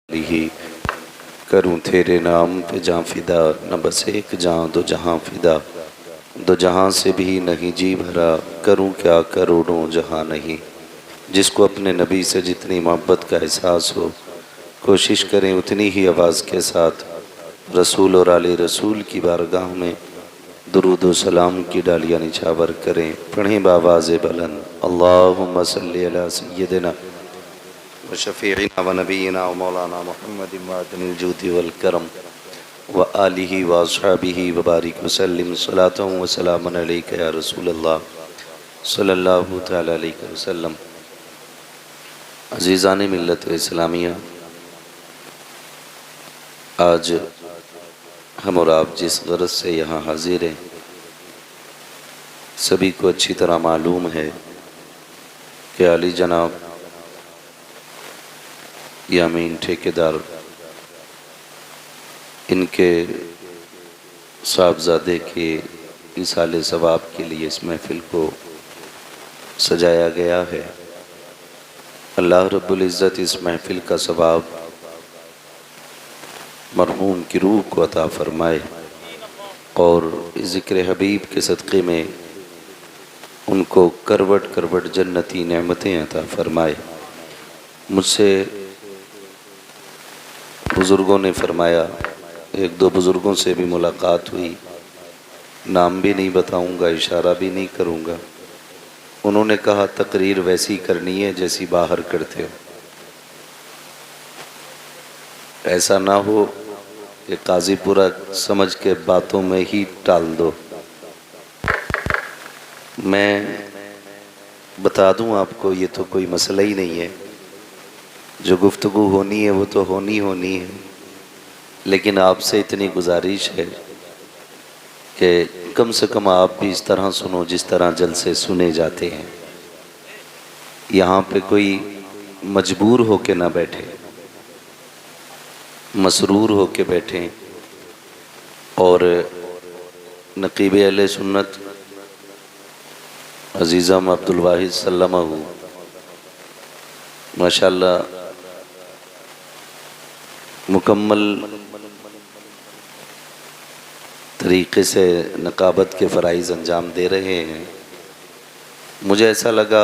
ही करूं तेरे नाम पे जां फिदा, न बस एक जां दो जहां फिदा, दो जहां से भी नहीं जी भरा, करूं क्या करोड़ों जहां नहीं। जिसको अपने नबी से जितनी मोहब्बत का एहसास हो, कोशिश करें उतनी ही आवाज़ के साथ रसूल और आले रसूल की बारगाह में दुरूद व सलाम की डालियाँ निछावर करें। पढ़ें बावाज़ बुलंद, अल्लाहुम्मा सल्ली अला सय्यदिना व शफ़ीइना व नबीना व मौलाना मुहम्मदिन वादिल जूदी वल करम व आलिहि व अस्हाबिहि व बारिक वसल्लिम सलातन व सलामन अलैका या रसूल अल्लाह सल्लल्लाहु तआला अलैहि वसल्लम। अज़ीज़ान मिल्लत इस्लामिया, आज हम और आप जिस गरज से यहाँ हाजिर हैं, सभी को अच्छी तरह मालूम है कि अली जनाब यामीन ठेकेदार इनके साहबजादे के इसाले सवाब के लिए इस महफ़िल को सजाया गया है। अल्लाह रब्बुल इज़्ज़त इस महफ़िल का सवाब मरहूम की रूह को अता फ़रमाए और ज़िक्र हबीब के सदक़े में उनको करवट करवट जन्नती नेमतें अता फ़रमाए। मुझसे बुज़ुर्गों ने फ़रमाया, एक दो बुज़ुर्गों से भी मुलाकात हुई, नाम भी नहीं बताऊंगा, इशारा भी नहीं करूंगा। उन्होंने कहा तकरीर वैसी करनी है जैसी बाहर करते हो, ऐसा ना हो कि काजीपुरा समझ के बातों में ही टाल दो। मैं बता दूं आपको, ये तो कोई मसला ही नहीं है, जो गुफ्तगू होनी है वो तो होनी है, लेकिन आपसे इतनी गुजारिश है कि कम से कम आप भी इस तरह सुनो जिस तरह जलसे सुने जाते हैं। यहाँ पे कोई मजबूर होके ना बैठे, मसरूर होके बैठें। और नकीब अहले सुन्नत अज़ीज़म अब्दुल वाहिद सल्लमहू माशाअल्लाह मुकम्मल तरीक़े से नकाबत के फ़राइज़ अंजाम दे रहे हैं। मुझे ऐसा लगा,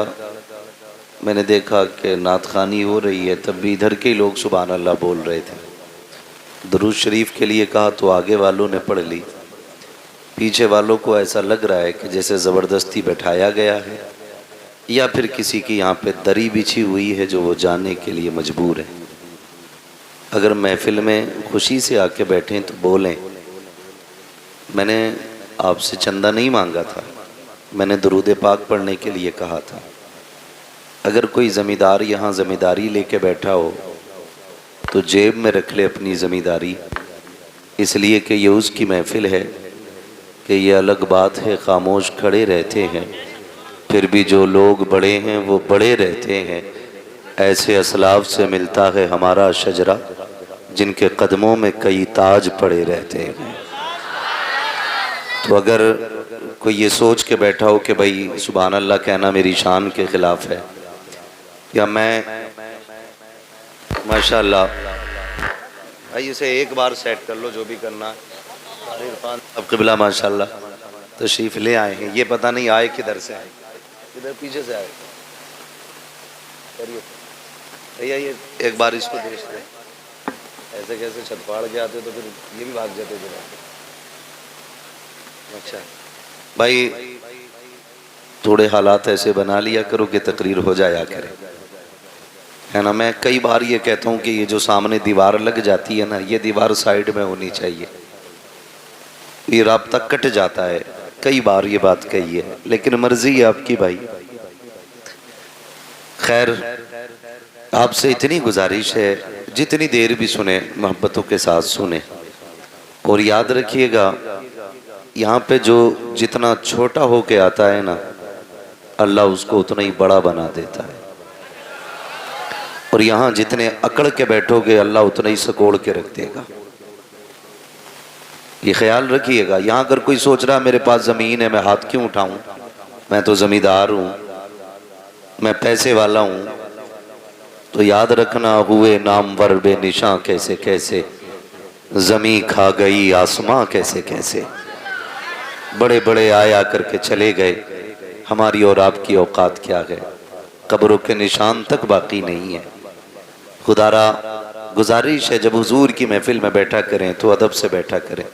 मैंने देखा कि नात ख़ानी हो रही है, तब भी इधर के ही लोग सुभान अल्लाह बोल रहे थे। दुरूद शरीफ के लिए कहा तो आगे वालों ने पढ़ ली, पीछे वालों को ऐसा लग रहा है कि जैसे ज़बरदस्ती बैठाया गया है या फिर किसी की यहाँ पे दरी बिछी हुई है जो वो जाने के लिए मजबूर है। अगर महफिल में खुशी से आके बैठें तो बोलें। मैंने आपसे चंदा नहीं मांगा था, मैंने दुरूद पाक पढ़ने के लिए कहा था। अगर कोई ज़मींदार यहाँ ज़मींदारी लेके बैठा हो तो जेब में रख ले अपनी ज़मींदारी, इसलिए कि ये उसकी महफिल है। कि ये अलग बात है खामोश खड़े रहते हैं, फिर भी जो लोग बड़े हैं वो बड़े रहते हैं। ऐसे असलाफ से मिलता है हमारा शजरा, जिनके कदमों में कई ताज पड़े रहते हैं। तो अगर कोई ये सोच के बैठा हो कि भाई सुभान अल्लाह कहना मेरी शान के ख़िलाफ़ है, या मैं माशाअल्लाह, भाई इसे एक बार सेट कर लो जो भी करना है। अब क़िबला माशाअल्लाह तशरीफ़ ले आए हैं, ये पता नहीं आए किधर से आए, किधर पीछे से आए। करिए भैया, ये एक बार इसको देख लें, ऐसे कैसे छत फाड़ के आते तो फिर ये भी भाग जाते थे। अच्छा भाई, थोड़े हालात ऐसे बना लिया करो कि तकरीर हो जाया करे, है ना। मैं कई बार ये कहता हूँ कि ये जो सामने दीवार लग जाती है ना, ये दीवार साइड में होनी चाहिए, ये राब्ता कट जाता है। कई बार ये बात कही है, लेकिन मर्जी है आपकी भाई। खैर, आपसे इतनी गुजारिश है, जितनी देर भी सुने मोहब्बतों के साथ सुने, और याद रखिएगा यहाँ पे जो जितना छोटा हो के आता है ना, अल्लाह उसको उतना ही बड़ा बना देता है। और यहाँ जितने अकड़ के बैठोगे, अल्लाह उतना ही सकोड़ के रख देगा। ये ख्याल रखिएगा। यहाँ अगर कोई सोच रहा मेरे पास ज़मीन है, मैं हाथ क्यों उठाऊं, मैं तो ज़मींदार हूँ, मैं पैसे वाला हूँ, तो याद रखना हुए नामवर बेनिशां कैसे कैसे, ज़मी खा गई आसमां कैसे कैसे। बड़े बड़े आया करके चले गए, हमारी और आपकी औकात क्या है, कब्रों के निशान तक बाकी नहीं है। खुदारा गुजारिश है जब हुजूर की महफिल में बैठा करें तो अदब से बैठा करें।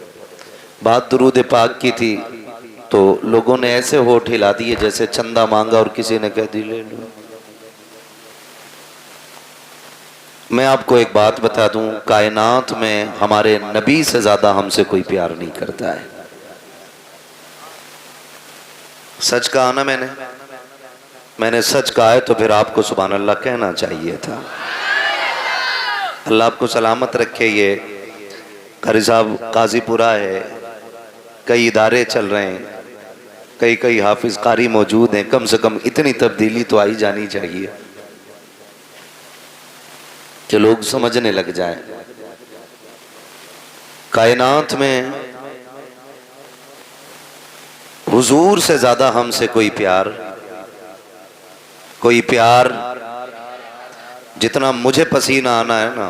बात दुरूद पाक की थी तो लोगों ने ऐसे होठ हिला दिए जैसे चंदा मांगा और किसी ने कह दी ले लो। मैं आपको एक बात बता दूं, कायनात में हमारे नबी से ज्यादा हमसे कोई प्यार नहीं करता है। सच कहा ना मैंने सच कहा है तो फिर आपको सुभान अल्लाह कहना चाहिए था। अल्लाह आपको सलामत रखे। ये कारी साहब काजीपुरा है, कई इदारे चल रहे हैं, कई हाफिज कारी मौजूद हैं, कम से कम इतनी तब्दीली तो आई जानी चाहिए कि लोग समझने लग जाएं। कायनात में हुजूर से ज्यादा हमसे कोई प्यार जितना मुझे पसीना आना है ना,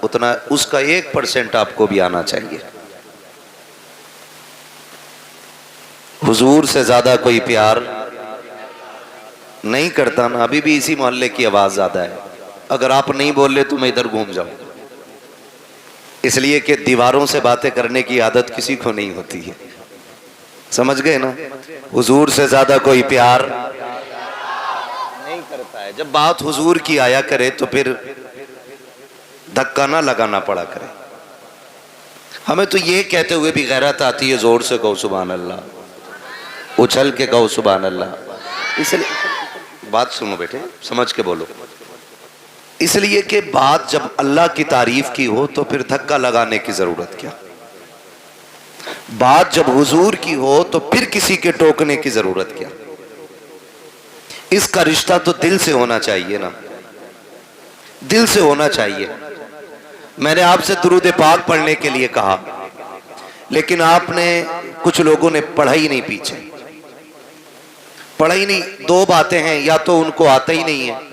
उतना उसका 1% आपको भी आना चाहिए। हुजूर से ज्यादा कोई प्यार नहीं करता ना। अभी भी इसी मोहल्ले की आवाज ज्यादा है, अगर आप नहीं बोल रहे तो मैं इधर घूम जाऊं, इसलिए कि दीवारों से बातें करने की आदत किसी को नहीं होती है। समझ गए ना? हुजूर से ज्यादा कोई प्यार नहीं करता है। जब बात हुजूर की आया करे तो फिर धक्का ना लगाना पड़ा करे। हमें तो ये कहते हुए भी गैरत आती है, जोर से कहो सुभान अल्लाह, उछल के कहो सुभान अल्लाह। इसलिए बात सुनो बेटे, समझ के बोलो। इसलिए कि बात जब अल्लाह की तारीफ की हो तो फिर धक्का लगाने की जरूरत क्या। बात जब हुजूर की हो तो फिर किसी के टोकने की जरूरत क्या। इसका रिश्ता तो दिल से होना चाहिए ना, दिल से होना चाहिए। मैंने आपसे दुरूद पाक पढ़ने के लिए कहा, लेकिन आपने, कुछ लोगों ने पढ़ा ही नहीं, पीछे पढ़ा ही नहीं। दो बातें हैं, या तो उनको आता ही नहीं है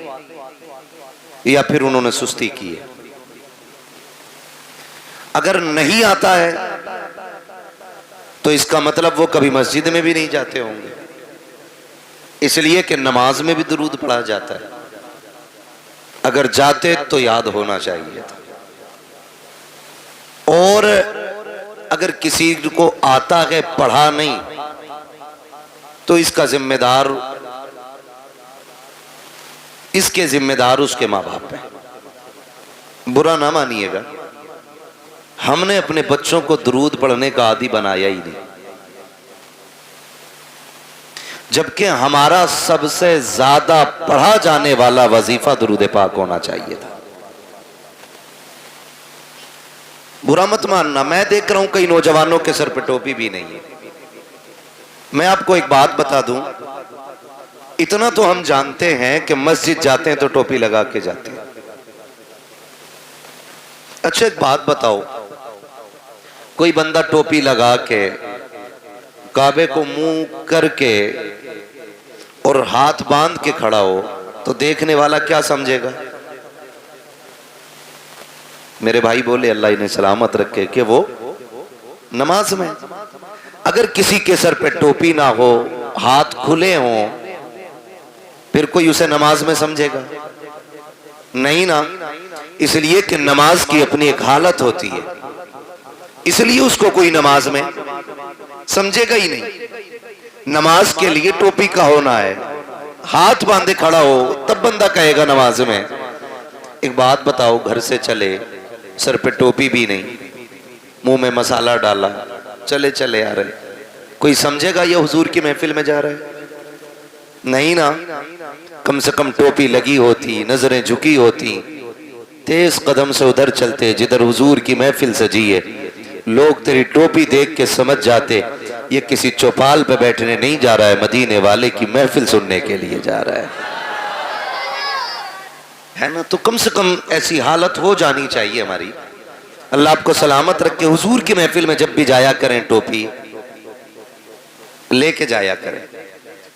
या फिर उन्होंने सुस्ती की है। अगर नहीं आता है तो इसका मतलब वो कभी मस्जिद में भी नहीं जाते होंगे, इसलिए कि नमाज में भी दुरूद पढ़ा जाता है। अगर जाते तो याद होना चाहिए था। और अगर किसी को आता है पढ़ा नहीं तो इसका जिम्मेदार, इसके जिम्मेदार उसके माँ बाप है। बुरा ना मानिएगा, हमने अपने बच्चों को दुरूद पढ़ने का आदी बनाया ही नहीं, जबकि हमारा सबसे ज्यादा पढ़ा जाने वाला वजीफा दुरूद पाक होना चाहिए था। बुरा मत मानना, मैं देख रहा हूं कई नौजवानों के सर पे टोपी भी नहीं है। मैं आपको एक बात बता दूं, इतना तो हम जानते हैं कि मस्जिद जाते हैं तो टोपी लगा के जाते हैं। अच्छा एक बात बताओ, कोई बंदा टोपी लगा के काबे को मुंह करके और हाथ बांध के खड़ा हो तो देखने वाला क्या समझेगा? मेरे भाई बोले अल्लाह इन्हें सलामत रखे कि वो नमाज में। अगर किसी के सर पे टोपी ना हो, हाथ खुले हों, फिर कोई उसे नमाज में समझेगा? नहीं ना। इसलिए कि नमाज की अपनी एक हालत होती है, इसलिए उसको कोई नमाज में समझेगा ही नहीं। नमाज के लिए टोपी का होना है, हाथ बांधे खड़ा हो तब बंदा कहेगा नमाज में। एक बात बताओ, घर से चले, सर पे टोपी भी नहीं, मुंह में मसाला डाला, चले चले आ रहे, कोई समझेगा ये हुजूर की महफिल में जा रहा है? नहीं ना। कम से कम टोपी लगी होती, नजरें झुकी होती, तेज कदम से उधर चलते जिधर हुजूर की महफिल सजी है। लोग तेरी टोपी देख के समझ जाते ये किसी चौपाल पे बैठने नहीं जा रहा है, मदीने वाले की महफिल सुनने के लिए जा रहा है ना। तो कम से कम ऐसी हालत हो जानी चाहिए हमारी। अल्लाह आपको सलामत रखे। हुजूर की महफिल में जब भी जाया करें टोपी लेके जाया करें।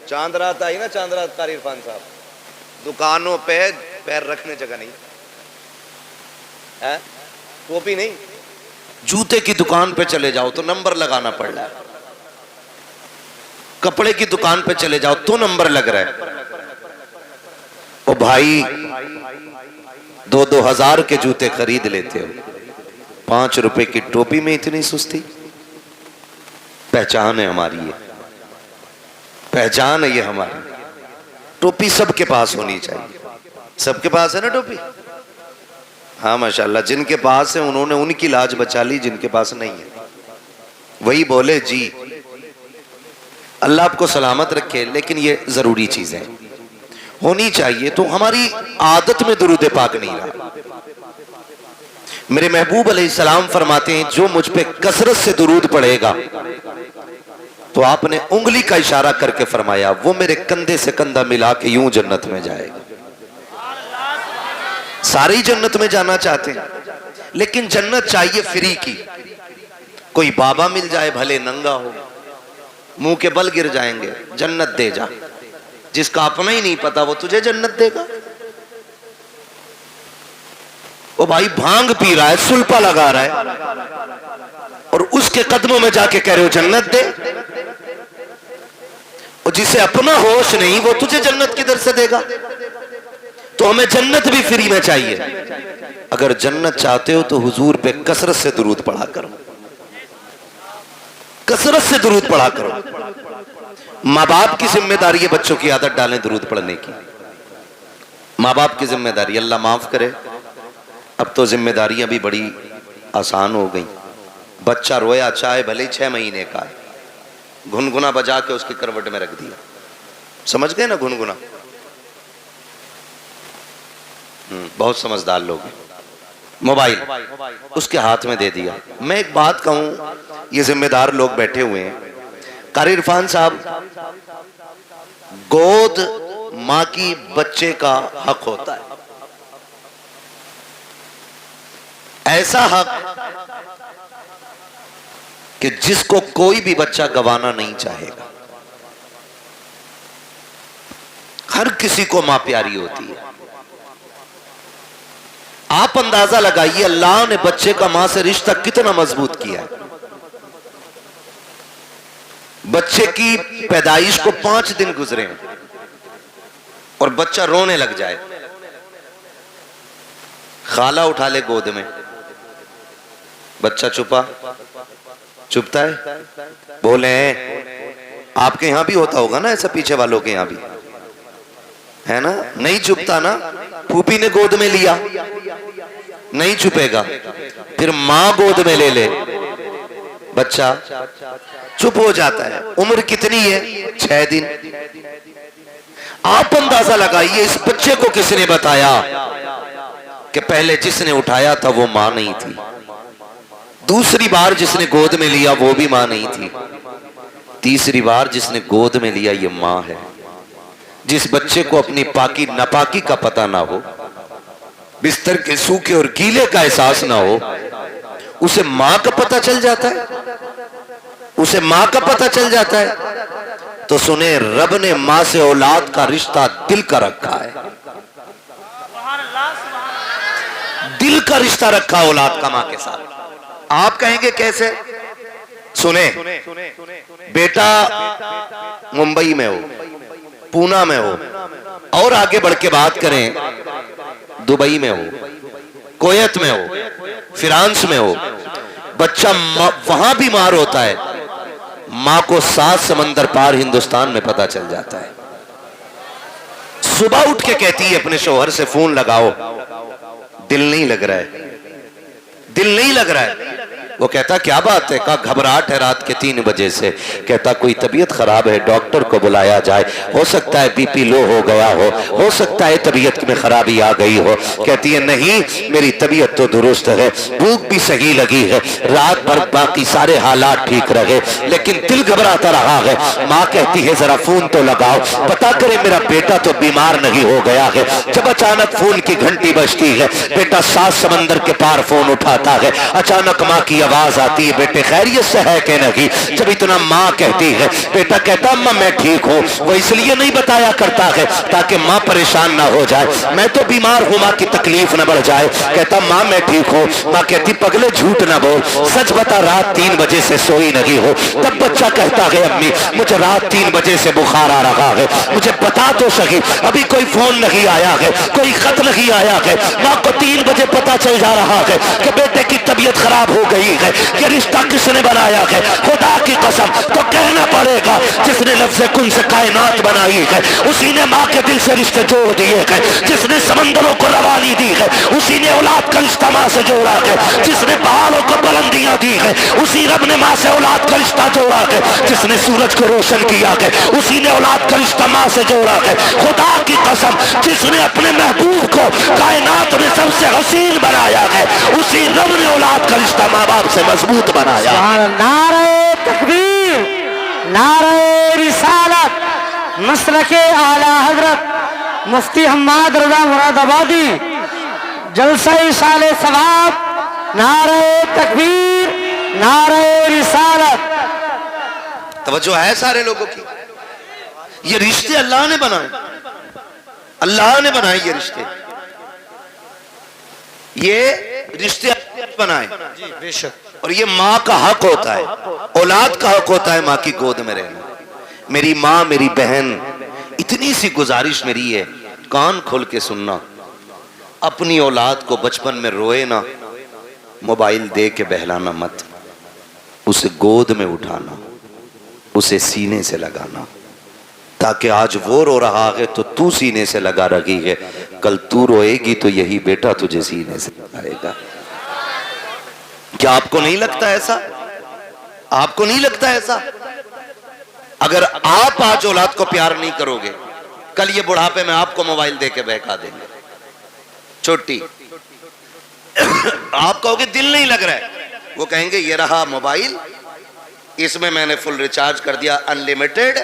चांद रात आई ना, चांद रात कारी इरफान साहब, दुकानों पे पैर रखने जगह नहीं है, टोपी नहीं, जूते की दुकान पे चले जाओ तो नंबर लगाना पड़ रहा है, कपड़े की दुकान पे चले जाओ तो नंबर लग रहा है। ओ भाई 2-2 हजार के जूते खरीद लेते हो, 5 रुपए की टोपी में इतनी सुस्ती। पहचान है हमारी, ये पहचान है ये हमारी। टोपी सबके पास होनी चाहिए। सबके पास है ना टोपी? हाँ माशाल्लाह, जिनके पास है उन्होंने उनकी लाज बचा ली, जिनके पास नहीं है वही बोले जी अल्लाह आपको सलामत रखे। लेकिन ये जरूरी चीजें होनी चाहिए। तो हमारी आदत में दुरूद पाक नहीं रहा। मेरे महबूब अलैहिस्सलाम फरमाते हैं जो मुझ पे कसरत से दुरूद पढ़ेगा, तो आपने उंगली का इशारा करके फरमाया वो मेरे कंधे से कंधा मिला के यूं जन्नत में जाएगा। सारी जन्नत में जाना चाहते हैं, लेकिन जन्नत चाहिए फ्री की। कोई बाबा मिल जाए भले नंगा हो, मुंह के बल गिर जाएंगे, जन्नत दे जा। जिसका अपना ही नहीं पता वो तुझे जन्नत देगा। वो भाई भांग पी रहा है, सुल्पा लगा रहा है, और उसके कदमों में जाके कह रहे हो जन्नत दे। और जिसे अपना होश नहीं वो तुझे जन्नत किधर से देगा? तो हमें जन्नत भी फ्री में चाहिए। अगर जन्नत चाहते हो तो हुजूर पे कसरत से दुरूद पढ़ा करो, कसरत से दुरूद पढ़ा करो। माँ बाप की जिम्मेदारी है बच्चों की आदत डालें दुरूद पढ़ने की। माँ बाप की जिम्मेदारी, अल्लाह माफ करे, अब तो जिम्मेदारियां भी बड़ी आसान हो गई। बच्चा रोया चाहे भले 6 महीने का है, गुनगुना बजा के उसकी करवट में रख दिया। समझ गए ना गुनगुना? बहुत समझदार लोग हैं। मोबाइल उसके हाथ में दे दिया। मैं एक बात कहूं, ये जिम्मेदार लोग बैठे हुए हैं, कारी इरफान साहब, गोद मां की बच्चे का हक होता है। ऐसा हक कि जिसको कोई भी बच्चा गंवाना नहीं चाहेगा। हर किसी को मां प्यारी होती है। आप अंदाजा लगाइए अल्लाह ने बच्चे का मां से रिश्ता कितना मजबूत किया है। बच्चे की पैदाइश को 5 दिन गुजरे हैं और बच्चा रोने लग जाए, खाला उठा ले गोद में, बच्चा चुपता है। बोले आपके यहां भी होता होगा ना ऐसा, पीछे वालों के यहां भी है ना? नहीं चुपता ना। फूफी ने गोद में लिया, नहीं चुपेगा। फिर मां गोद में ले ले, बच्चा चुप हो जाता है। उम्र कितनी है? 6 दिन। आप अंदाजा लगाइए इस बच्चे को किसने बताया कि पहले जिसने उठाया था वो मां नहीं थी, दूसरी बार जिसने गोद में लिया वो भी मां नहीं थी, तीसरी बार जिसने गोद में लिया ये मां है। जिस बच्चे को अपनी पाकी नापाकी का पता ना हो, बिस्तर के सूखे और गीले का एहसास ना हो, उसे मां का पता चल जाता है, उसे मां का पता चल जाता है। तो सुने, रब ने मां से औलाद का रिश्ता दिल का रखा है, दिल का रिश्ता रखा औलाद का मां के साथ। आप कहेंगे कैसे? सुने, बेटा मुंबई में हो, पूना में हो, और आगे बढ़ के बात करें दुबई में हो, कुवैत में हो, फ्रांस में हो, बच्चा वहां बीमार होता है, मां को 7 समंदर पार हिंदुस्तान में पता चल जाता है। सुबह उठ के कहती है अपने शौहर से, फोन लगाओ, दिल नहीं लग रहा है, दिल नहीं लग रहा है। वो कहता क्या बात है? कहा घबराहट है रात के 3 बजे से। कहता कोई तबीयत खराब है, डॉक्टर को बुलाया जाए, हो सकता है बीपी लो हो गया हो सकता है तबीयत में खराबी आ गई हो। कहती है नहीं, मेरी तबीयत तो दुरुस्त है, भूख भी सही लगी है, रात भर बाकी सारे हालात ठीक रहे, लेकिन दिल घबराता रहा है। माँ कहती है जरा फोन तो लगाओ, पता करे मेरा बेटा तो बीमार नहीं हो गया है। जब अचानक फोन की घंटी बजती है, बेटा 7 समंदर के पार फोन उठाता है। अचानक माँ की आवाज आती है, बेटे खैरियत से है कि नहीं? जब इतना माँ कहती है, बेटा कहता अम्मा मैं ठीक हूँ। वो इसलिए नहीं बताया करता है ताकि माँ परेशान ना हो जाए, मैं तो बीमार हूँ, माँ की तकलीफ न बढ़ जाए। कहता माँ मैं ठीक हूँ। माँ कहती पगले झूठ ना बोल, सच बता रात 3 बजे से सोई नहीं हो। तब बच्चा कहता है अम्मी मुझे रात 3 बजे से बुखार आ रहा है, मुझे बता तो सही, अभी कोई फोन नहीं आया है, कोई खत नहीं आया है। माँ को 3 बजे पता चल जा रहा है कि बेटे की तबीयत खराब हो गई है। ये रिश्ता किसने बनाया है? खुदा की कसम तो कहना पड़ेगा जिसने लफ्ज़ कुन से कायनात बनाई है, उसी ने माँ के दिल से रिश्ते जोड़ दिए हैं। जिसने समंदरों को रवानी दी है, उसी ने औलाद का रिश्ता माँ से जोड़ा है। जिसने पहाड़ों को बुलंदियां दी है, उसी रब ने माँ से औलाद का रिश्ता जोड़ा है। जिसने सूरज को रोशन किया है, उसी ने औलाद का रिश्ता माँ से जोड़ा है। खुदा की कसम जिसने अपने महबूब को कायनात में सबसे हसीन बनाया है, उसी रब ने औलाद का रिश्ता माँ बाप से मजबूत बनाया। नारे तकबीर, नारे रिसालत, मसलके आला हजरत मुफ्ती हम्माद रजा मुरादाबादी, जलसा इसाले सवाब, नारे तकबीर, नारे रिसालत। तवज्जो है सारे लोगों की। ये रिश्ते अल्लाह ने बनाए, अल्लाह ने बनाए ये रिश्ते, ये रिश्ते बनाए जी बेशक। और ये माँ का हक होता है, औलाद का हक होता है माँ की गोद में रहना। मेरी माँ मेरी बहन, इतनी सी गुजारिश मेरी है, कान खोल के सुनना, अपनी औलाद को बचपन में रोए ना, मोबाइल दे के बहलाना मत, उसे गोद में उठाना, उसे सीने से लगाना, ताकि आज वो रो रहा है तो तू सीने से लगा रही है, कल तू रोएगी तो यही बेटा तुझे सीने से लगाएगा। क्या आपको नहीं लगता ऐसा? आपको नहीं लगता ऐसा? अगर आप आज औलाद को प्यार नहीं करोगे, कल ये बुढ़ापे में आपको मोबाइल दे के बहका देंगे। छोटी आप कहोगे दिल नहीं लग रहा है, वो कहेंगे ये रहा मोबाइल, इसमें मैंने फुल रिचार्ज कर दिया, अनलिमिटेड,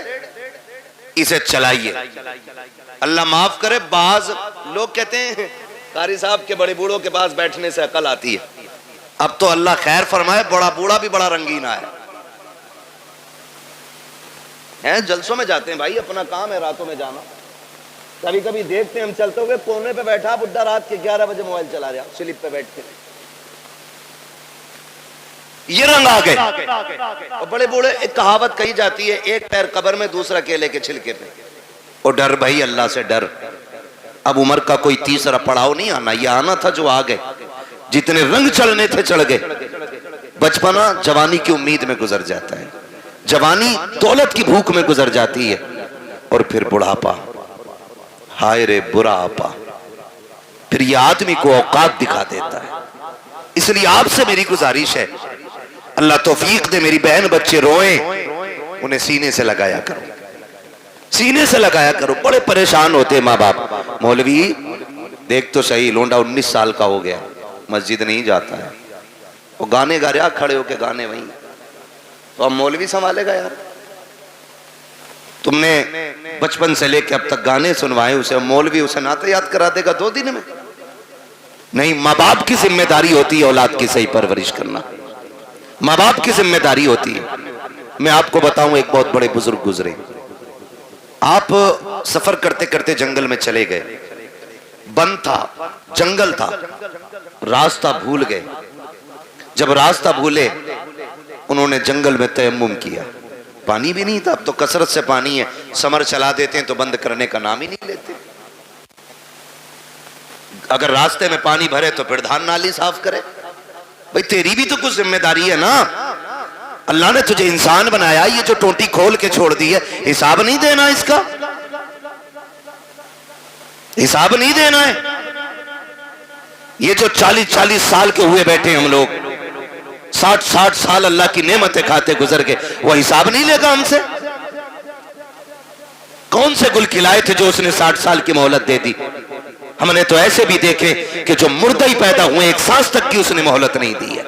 इसे चलाइए। अल्लाह माफ करे, बाज लोग कहते हैं कारी साहब के बड़े बूढ़ों के पास बैठने से अकल आती है। अब तो अल्लाह खैर फरमाए, बड़ा बूढ़ा भी बड़ा रंगीना है, जलसों में जाते हैं भाई, अपना काम है रातों में जाना। कभी कभी देखते हैं हम चलते हुए, कोने पे बैठा बुड्ढा रात के 11 बजे मोबाइल चला रहा, स्लिप पे बैठ के। ये रंग आ गए। और बड़े बूढ़े, एक कहावत कही जाती है, एक पैर कब्र में दूसरा केले के छिलके पे। और डर भाई, अल्लाह से डर। अब उम्र का कोई तीसरा पड़ाव नहीं आना, ये आना था जो आ गए। जितने रंग चढ़ने थे चढ़ गए। बचपना जवानी की उम्मीद में गुजर जाता है, जवानी दौलत की भूख में गुजर जाती है, और फिर बुढ़ापा, हाय रे बुरा आपा, फिर ये आदमी को औकात दिखा देता है। इसलिए आपसे मेरी गुजारिश है, अल्लाह तौफीक दे, मेरी बहन बच्चे रोए, उन्हें सीने से लगाया करो, सीने से लगाया करो। बड़े परेशान होते माँ बाप, मौलवी देख तो सही, लोंडा 19 साल का हो गया, मस्जिद नहीं जाता है, वो गाने गा रहा, खड़े होके गाने वहीं, तो अब मौलवी संभालेगा यार? तुमने बचपन से लेके अब तक गाने सुनवाए उसे, मौलवी उसे नाते याद करा देगा 2 दिन में? नहीं, माँ बाप की जिम्मेदारी होती है औलाद की सही परवरिश करना, माँ बाप की जिम्मेदारी होती है। मैं आपको बताऊं, एक बहुत बड़े बुजुर्ग गुजरे, आप सफर करते करते जंगल में चले गए, बंद था, जंगल था, रास्ता भूल गए। जब रास्ता भूले, उन्होंने जंगल में तयम्मुम किया, पानी भी नहीं था, अब तो कसरत से पानी है, समर चला देते हैं तो बंद करने का नाम ही नहीं लेते। अगर रास्ते में पानी भरे तो फिर धान नाली साफ करे। भाई तेरी भी तो कुछ जिम्मेदारी है ना, अल्लाह ने तुझे इंसान बनाया, ये जो टोटी खोल के छोड़ दी है, हिसाब नहीं देना इसका, हिसाब नहीं देना है। ये जो 40-40 साल के हुए बैठे हम लोग, 60-60 साल अल्लाह की नेमतें खाते गुजर गए, वो हिसाब नहीं लेगा हमसे? कौन से गुल खिलाए थे जो उसने 60 साल की मोहलत दे दी? हमने तो ऐसे भी देखे कि जो मुर्दा ही पैदा हुए, एक सांस तक की उसने मोहलत नहीं दी है।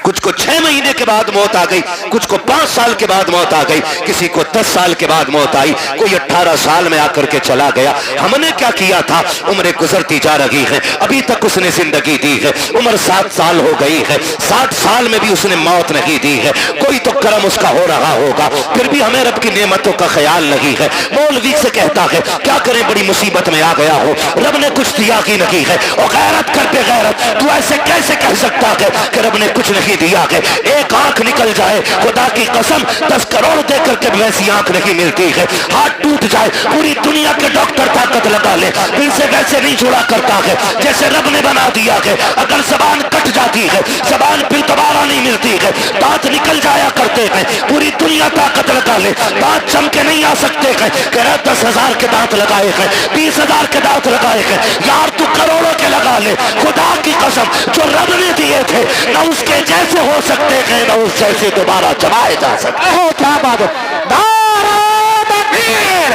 कुछ को 6 महीने के बाद मौत आ गई, कुछ को 5 साल के बाद मौत आ गई, किसी को 10 साल के बाद मौत आई, कोई 18 साल में आकर के चला गया। हमने क्या किया था? उम्र गुजरती जा रही है, अभी तक उसने जिंदगी दी है, उम्र 7 साल हो गई है, 60 साल में भी उसने मौत नहीं दी है। कोई तो कर्म उसका हो रहा होगा, फिर भी हमें रब की नेमतों का ख्याल नहीं है। मौलवी से कहता है क्या करें, बड़ी मुसीबत में आ गया हो, रब ने कुछ दिया ही नहीं है। और गैरत कर पे गैरत, तू ऐसे कैसे कह सकता है कि रब ने कुछ नहीं दिया है? एक आंख निकल जाए, खुदा की कसम 10 करोड़ दे करके वैसी आंख नहीं मिलती है। हाथ टूट जाए, पूरी दुनिया के डॉक्टर ताकत लगा ले, फिर से वैसे नहीं जुड़ा करता है जैसे रब ने बना दिया है। अगर जबान कट जाती है, जबान फिर दोबारा नहीं मिलती है, दांत निकल जाया करते हैं, पूरी दुनिया ताकत लगा ले, दांत चमके नहीं आ सकते हैं। कह रहा 10,000 के दांत लगाए हैं, 20,000 के दांत लगाए हैं, यार तू करोड़ों के लगा ले, खुदा की कसम जो रब ने दिए थे ना उसके जैसे हो सकते हैं, ना उस जैसे दोबारा जमाए जा सकते हैं। क्या बात है? नारे तकबीर,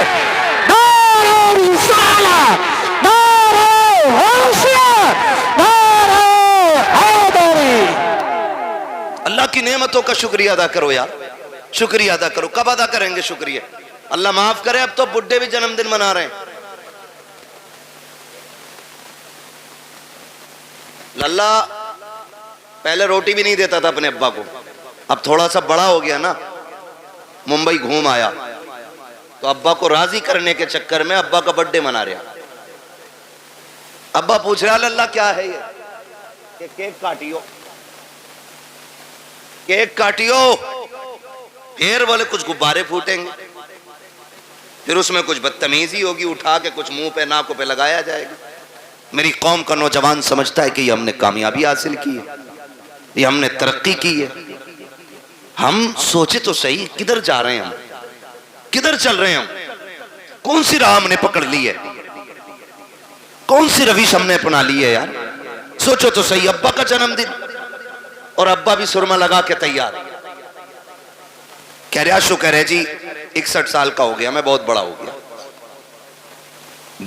नारे रिसालत, नारे होशियार, नारे हैदरी। अल्लाह की नेमतों का शुक्रिया अदा करो यार, शुक्रिया अदा करो। कब अदा करेंगे शुक्रिया? अल्लाह माफ करे, अब तो बुड्ढे भी जन्मदिन मना रहे हैं। लल्ला पहले रोटी भी नहीं देता था अपने अब्बा को, अब थोड़ा सा बड़ा हो गया ना, मुंबई घूम आया तो अब्बा को राजी करने के चक्कर में अब्बा का बर्थडे मना रहा। अब्बा पूछ रहा लल्ला क्या है ये? कि केक काटियो, केक काटियो। फिर बोले कुछ गुब्बारे फूटेंगे, फिर उसमें कुछ बदतमीजी होगी, उठा के कुछ मुंह पे नाकों पे लगाया जाएगा। मेरी कौम का नौजवान समझता है कि ये हमने कामयाबी हासिल की है, ये हमने तरक्की की है। हम सोचे तो सही किधर जा रहे हैं, हम किधर चल रहे हैं, हम कौन सी राह हमने पकड़ ली है, कौन सी रविश हमने अपना ली है यार? सोचो तो सही। अब्बा का जन्मदिन और अब्बा भी सुरमा लगा के तैयार। कह रहे आशु, कह रहे जी 61 साल का हो गया, मैं बहुत बड़ा हो गया।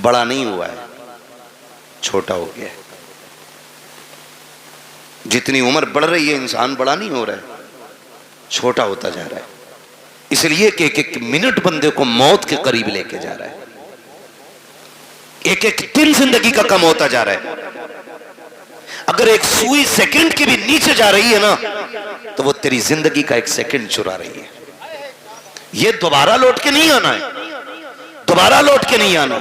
बड़ा नहीं हुआ है, छोटा हो गया है। जितनी उम्र बढ़ रही है इंसान बड़ा नहीं हो रहा है, छोटा होता जा रहा है। इसलिए कि एक मिनट बंदे को मौत के करीब लेके जा रहा है, एक एक दिन जिंदगी का कम होता जा रहा है। अगर एक सुई सेकंड की भी नीचे जा रही है ना, तो वो तेरी जिंदगी का एक सेकंड चुरा रही है। ये दोबारा लौट के नहीं आना है, दोबारा लौट के नहीं आना।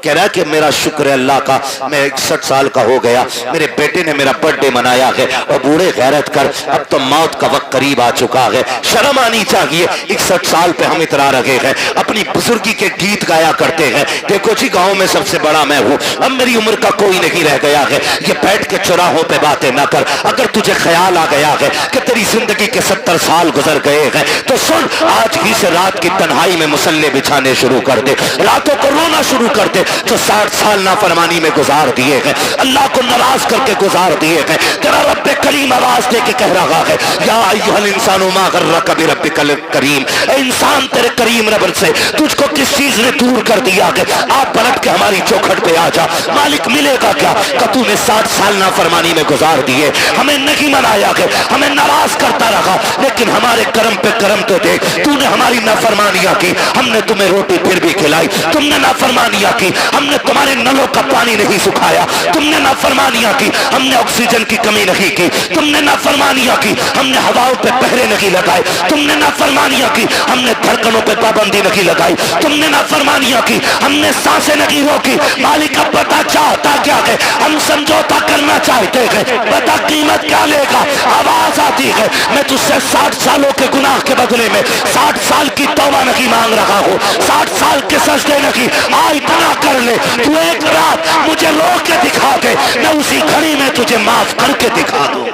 कह रहा है कि मेरा शुक्र है अल्लाह का, मैं 61 साल का हो गया, मेरे बेटे ने मेरा बर्थडे मनाया है। और बूढ़े गैरत कर, अब तो मौत का वक्त करीब आ चुका है, शर्म आनी चाहिए। 61 साल पे हम इतरा रहे हैं, अपनी बुजुर्गी के गीत गाया करते हैं। देखो जी गांव में सबसे बड़ा मैं हूँ, अब मेरी उम्र का कोई नहीं रह गया है। ये बैठ के चौराहों पे बातें ना कर। अगर तुझे ख्याल आ गया है कि तेरी जिंदगी के 70 साल गुजर गए हैं, तो सुन, आज ही से रात की तन्हाई में मुसल्ले बिछाने शुरू कर दे, रातों को रोना शुरू कर दे। जो 60 साल नाफरमानी में गुजार दिए हैं, अल्लाह को नाराज करके गुजार दिए हैं, तेरा रब्बे करीम आवाज दे के कह रहा है, या अय्युहल इंसानु मा गर्रका बिरब्बिकल करीम। इंसान तेरे करीम रब से तुझको किस चीज ने दूर कर दिया है? आप पलट के हमारी चौखट पे आ जा, मालिक मिलेगा क्या? कि तूने 60 साल नाफरमानी में गुजार दिए, हमें नहीं मनाया है, हमें नाराज करता रहा, लेकिन हमारे कर्म पे कर्म तो देख, तूने हमारी नाफरमानियां की, हमने तुम्हें रोटी फिर भी खिलाई, तुमने नाफरमानियां की, हमने तुम्हारे नलों का पानी नहीं सुखाया, तुमने नाफरमानियां की, हमने ऑक्सीजन की कमी नहीं की, तुमने नाफरमानियां की, हमने हवाओं पे पहरे नहीं लगाए, तुमने नाफरमानियां की, हमने धड़कनों पे पाबंदी नहीं लगाई, तुमने नाफरमानियां की, हमने सांसें नहीं रोकी। मालिक अब बता चाहता क्या है? हम समझौता करना चाहते हैं, बता कीमत क्या लेगा? आवाज आती है, मैं तुझसे 60 सालों के गुनाह के बदले में 60 साल की तौबा नहीं मांग रहा हूँ, 60 साल के सजदे नहीं। आ इतना कर ले, तू एक रात मुझे रो के दिखा दे, मैं उसी घड़ी में तुझे माफ करके दिखा दूं।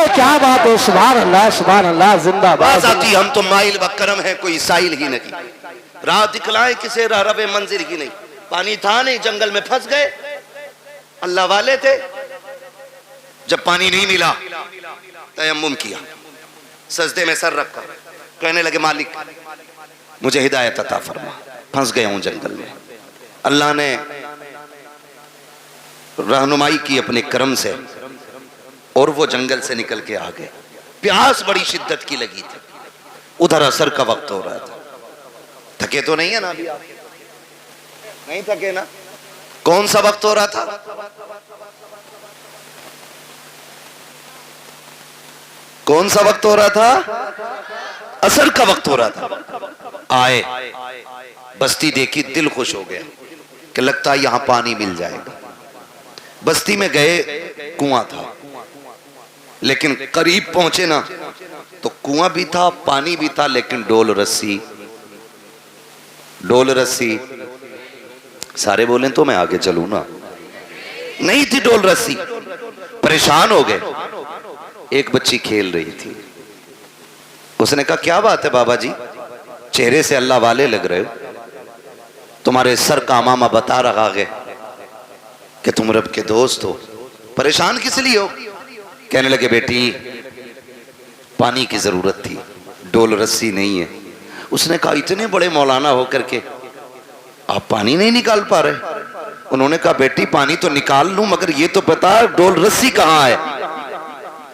क्या बात है, सुभान अल्लाह, सुभान अल्लाह, जिंदाबाद। आती हम तो माइल बकरम है, कोई साइल ही नहीं, राह दिखलाए किसे रबे मंजिल ही नहीं। पानी था नहीं, जंगल में फंस गए, अल्लाह वाले थे। जब पानी नहीं मिला, तयम्मुम किया, सजदे में सर रखा, कहने लगे मालिक मुझे हिदायत अता फरमा, फंस गया हूं जंगल में। अल्लाह ने रहनुमाई की अपने करम से, और वो जंगल से निकल के आ गए। प्यास बड़ी शिद्दत की लगी थी, उधर असर का वक्त हो रहा था। थके तो नहीं है ना अभी आप? नहीं थके ना? कौन सा वक्त हो रहा था? कौन सा वक्त हो रहा था? असर का वक्त हो रहा था। आए, बस्ती देखी, दिल खुश हो गया कि लगता है यहां पानी मिल जाएगा। बस्ती में गए, कुआं था, लेकिन करीब पहुंचे ना तो कुआं भी था, पानी भी था, लेकिन डोल रस्सी। सारे बोले तो मैं आगे चलूं ना, नहीं थी डोल रस्सी। परेशान हो गए। एक बच्ची खेल रही थी, उसने कहा क्या बात है बाबा जी, चेहरे से अल्लाह वाले लग रहे हो, तुम्हारे सर का मामा बता रहा है कि तुम रब के दोस्त हो, परेशान किस लिए हो? कहने लगे बेटी पानी की जरूरत थी, डोल रस्सी नहीं है। उसने कहा इतने बड़े मौलाना होकर के आप पानी नहीं निकाल पा रहे? उन्होंने कहा बेटी पानी तो निकाल लूं, मगर ये तो बता डोल रस्सी कहां है?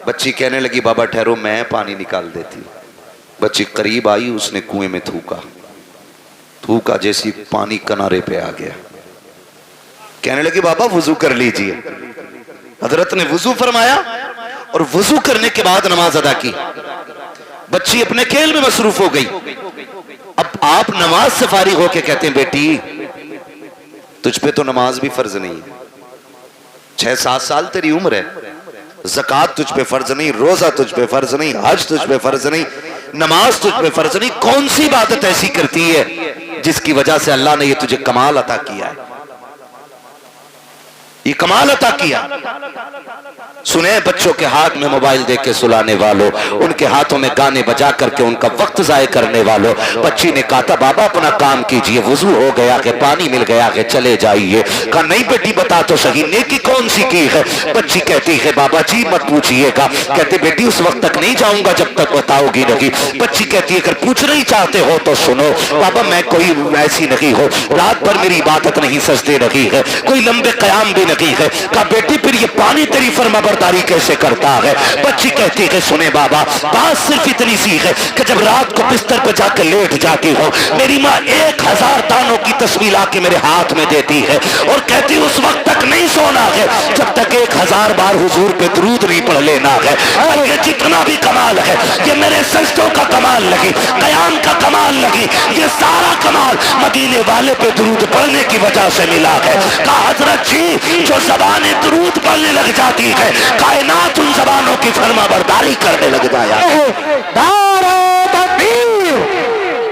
बच्ची कहने लगी बाबा ठहरो, मैं पानी निकाल देती। बच्ची करीब आई, उसने कुएं में थूका, जैसी पानी किनारे पे आ गया। कहने लगी बाबा वुजू कर लीजिए। हजरत ने वुजू फरमाया और वुजू करने के बाद नमाज अदा की। बच्ची अपने खेल में मसरूफ हो गई। अब आप नमाज से फारिग होके कहते हैं बेटी तुझ पे तो नमाज भी फर्ज नहीं है, 6-7 साल तेरी उम्र है, ज़कात तुझ पे फर्ज नहीं, रोजा तुझ पे फर्ज नहीं, हज तुझ पे फर्ज नहीं, नमाज तुझ पे फर्ज नहीं, कौन सी इबादत ऐसी करती है जिसकी वजह से अल्लाह ने ये तुझे कमाल अता किया है, ये कमाल अता किया। सुने बच्चों के हाथ में मोबाइल दे के सुलाने वालों, उनके हाथों में गाने बजा करके उनका वक्त जाय करने वालों। बच्ची ने कहा था बाबा अपना काम कीजिए, वुजू हो गया कि पानी मिल गया कि चले जाइए। कहा नहीं बेटी बता तो सही नेकी कौन सी की है? बच्ची कहती है बाबा जी मत पूछिएगा। कहते बेटी उस वक्त तक नहीं जाऊंगा जब तक बताओगी नहीं। बच्ची कहती है अगर पूछना ही चाहते हो तो सुनो बाबा, मैं कोई ऐसी नहीं हो, रात भर मेरी इबादत नहीं सजदे नहीं है, कोई लंबे कयाम भी नहीं है। कहा बेटी फिर ये पानी तेरी फरमाबरदारी कैसे करता है? बच्ची कहती है सुने बाबा बात सिर्फ इतनी सी है कि जब रात को बिस्तर पर जाकर लेट जाती हो, मेरी माँ 1000 दानों की तस्वीर लाके मेरे हाथ में देती है और कहती उस वक्त तक नहीं सोना है जब तक 1000 बार हुजूर पे दरूद नहीं पढ़ लेना है। और ये जितना भी कमाल है ये मेरे सजदों का कमाल लगी, कयाम का कमाल लगी, ये सारा कमाल मदीने वाले पे दरूद पढ़ने की वजह से मिला है। कहा हजरत जी जो ज़बानें दरूद पढ़ने लग जाती है कायनात उन ज़बानों की फरमाबरदारी करने लग जाया। दारो तकबीर,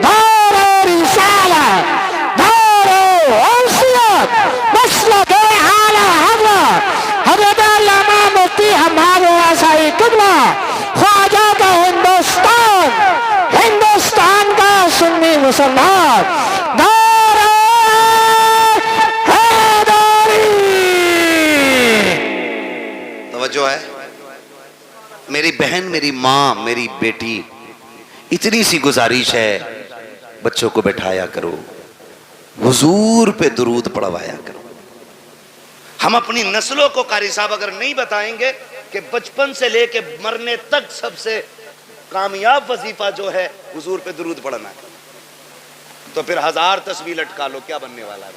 दारो रिसाला, दारो औसियत, मसलक आला हज़रत अल्लामा मुफ्ती हमारे आसाई किबला ख्वाजा का हिंदुस्तान का सुन्नी मुसलमान दारो हैदरी। तवज्जो है मेरी बहन, मेरी माँ, मेरी बेटी, इतनी सी गुजारिश है बच्चों को बैठाया करो, हुजूर पे दुरूद पढ़वाया करो। हम अपनी नस्लों को कारी साहब अगर नहीं बताएंगे कि बचपन से लेके मरने तक सबसे कामयाब वजीफा जो है हुजूर पे दुरूद पढ़ना है, तो फिर 1000 तस्वीर लटका लो, क्या बनने वाला है?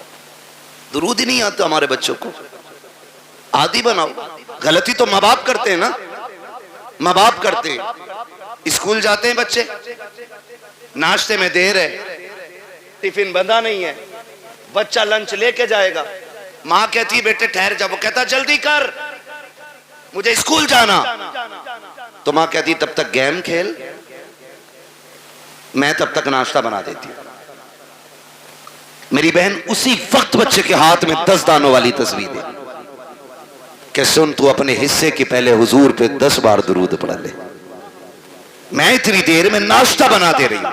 दुरूद ही नहीं आता हमारे बच्चों को, आदि बनाओ। गलती तो माँ बाप करते हैं ना, माँ बाप करते हैं। स्कूल जाते हैं बच्चे, नाश्ते में देर है, टिफिन बंधा नहीं है, बच्चा लंच लेके जाएगा, माँ कहती है बेटे ठहर जा, वो कहता जल्दी कर मुझे स्कूल जाना, तो माँ कहती तब तक गेम खेल, मैं तब तक नाश्ता बना देती हूँ। मेरी बहन उसी वक्त बच्चे के हाथ में 10 दानों वाली तस्वीर दे कि सुन तू अपने हिस्से के पहले हुजूर पे 10 बार दुरूद पढ़ ले, मैं इतनी देर में नाश्ता बना दे रही हूं।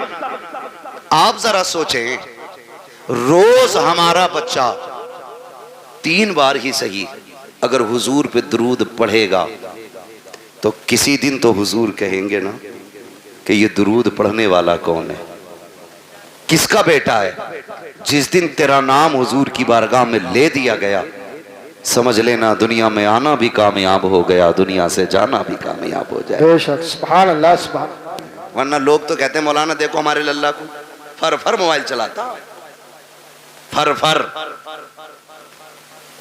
आप जरा सोचें रोज हमारा बच्चा 3 बार ही सही अगर हुजूर पे दुरूद पढ़ेगा तो किसी दिन तो हुजूर कहेंगे ना कि ये दुरूद पढ़ने वाला कौन है, किसका बेटा है। जिस दिन तेरा नाम हुजूर की बारगाह में ले दिया गया समझ लेना दुनिया में आना भी कामयाब हो गया, दुनिया से जाना भी कामयाब हो जाए। बेशक सुभान अल्लाह सुभान। वरना लोग तो कहते हैं मौलाना देखो हमारे लल्ला को फर फर मोबाइल चलाता, फर फर,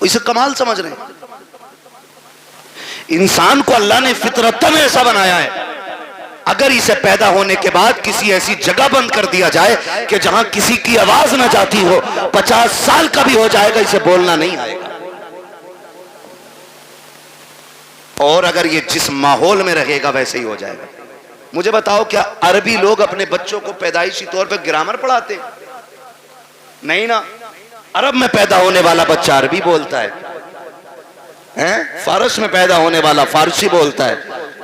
इसे कमाल समझ रहे हैं। इंसान को अल्लाह ने फितरतन ऐसा बनाया है, अगर इसे पैदा होने के बाद किसी ऐसी जगह बंद कर दिया जाए कि जहां किसी की आवाज ना जाती हो, 50 साल का भी हो जाएगा इसे बोलना नहीं आएगा। और अगर ये जिस माहौल में रहेगा वैसे ही हो जाएगा। मुझे बताओ क्या अरबी लोग अपने बच्चों को पैदाइशी तौर पर ग्रामर पढ़ाते? नहीं ना। अरब में पैदा होने वाला बच्चा अरबी बोलता है, फारस में पैदा होने वाला फारसी बोलता है,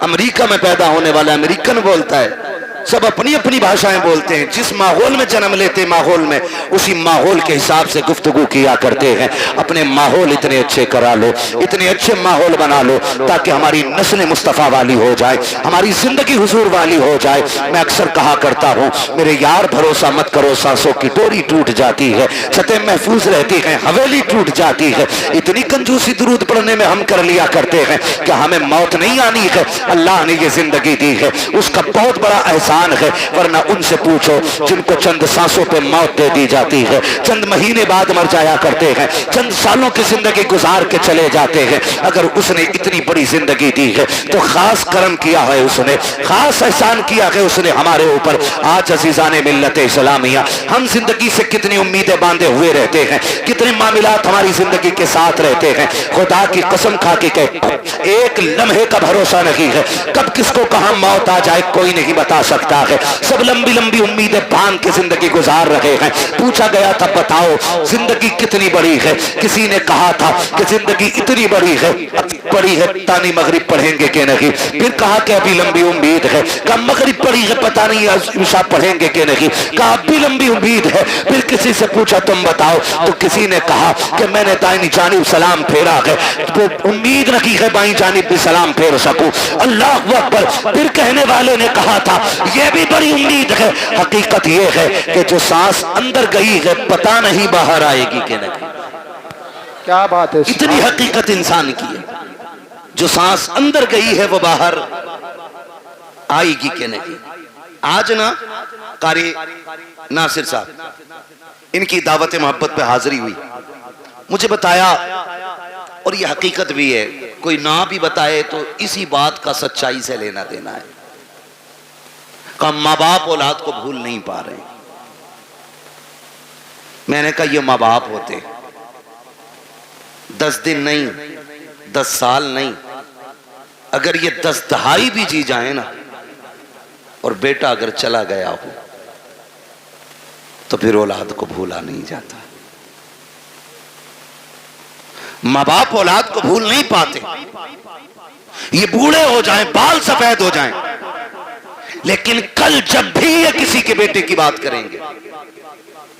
अमेरिका में पैदा होने वाला अमेरिकन बोलता है। सब अपनी अपनी भाषाएं बोलते हैं। जिस माहौल में जन्म लेते माहौल में, उसी माहौल के हिसाब से गुफ्तगू किया करते हैं। अपने माहौल इतने अच्छे करा लो, इतने अच्छे माहौल बना लो ताकि हमारी नस्ल मुस्तफ़ा वाली हो जाए, हमारी जिंदगी हुजूर वाली हो जाए। मैं अक्सर कहा करता हूँ मेरे यार भरोसा मत करो, सांसों की डोरी टूट जाती है, छतें महफूज रहती हैं, हवेली टूट जाती है। इतनी कंजूसी दुरूद पढ़ने में हम कर लिया करते हैं कि हमें मौत नहीं आनी है, अल्लाह ने ये जिंदगी दी है, उसका बहुत बड़ा एहसान है। वरना उनसे पूछो जिनको चंद सांसों पे मौत दे दी जाती है, चंद महीने बाद मर जाया करते हैं, चंद सालों की जिंदगी गुजार के चले जाते हैं। अगर उसने इतनी बड़ी जिंदगी दी है तो खास करम किया है उसने, खास एहसान किया है उसने हमारे ऊपर। आज अजीजाने मिल्लत इस्लामिया, हम जिंदगी से कितनी उम्मीदें बांधे हुए रहते हैं, कितने मामलात हमारी जिंदगी के साथ रहते हैं। खुदा की कसम खा के कह, एक लम्हे का भरोसा नहीं है, कब किसको कहां मौत आ जाए कोई नहीं बता सकता है। सब लंबी लंबी उम्मीदें बांध के जिंदगी गुजार रहे हैं। पूछा गया था बताओ जिंदगी कितनी बड़ी है, किसी ने कहा था कि जिंदगी इतनी बड़ी है तानी मगरिब पढ़ेंगे कि नहीं, फिर कहा कि अभी लंबी उम्मीद है, कहा मगरिब पढ़ी है पता नहीं इशा पढ़ेंगे कि नहीं, कहा अभी लंबी उम्मीद है। फिर किसी से पूछा तुम बताओ, तो किसी ने कहा कि मैंने दाहिनी जानिब सलाम फेरा है, तो उम्मीद रखी है बाईं जानिब भी सलाम फेर सकूं। अल्लाह अकबर। फिर कहने वाले ने कहा था यह भी बड़ी उम्मीद है। हकीकत यह है कि जो सांस अंदर गई है पता नहीं बाहर आएगी कि नहीं। क्या बात है, इतनी हकीकत इंसान की है, जो सांस अंदर गई है वो बाहर आएगी कि नहीं। आज ना कारी नासिर साहब, इनकी दावत मोहब्बत पे हाजिरी हुई, मुझे बताया और ये हकीकत भी है, कोई ना भी बताए तो इसी बात का सच्चाई से लेना देना है। का माँ बाप औलाद को भूल नहीं पा रहे। मैंने कहा ये माँ बाप होते 10 दिन नहीं, 10 साल नहीं, अगर ये 10 दहाई भी जी जाए ना, और बेटा अगर चला गया हो तो फिर औलाद को भूला नहीं जाता। माँ बाप औलाद को भूल नहीं पाते। ये बूढ़े हो जाएं, बाल सफेद हो जाएं, लेकिन कल जब भी ये किसी के बेटे की बात करेंगे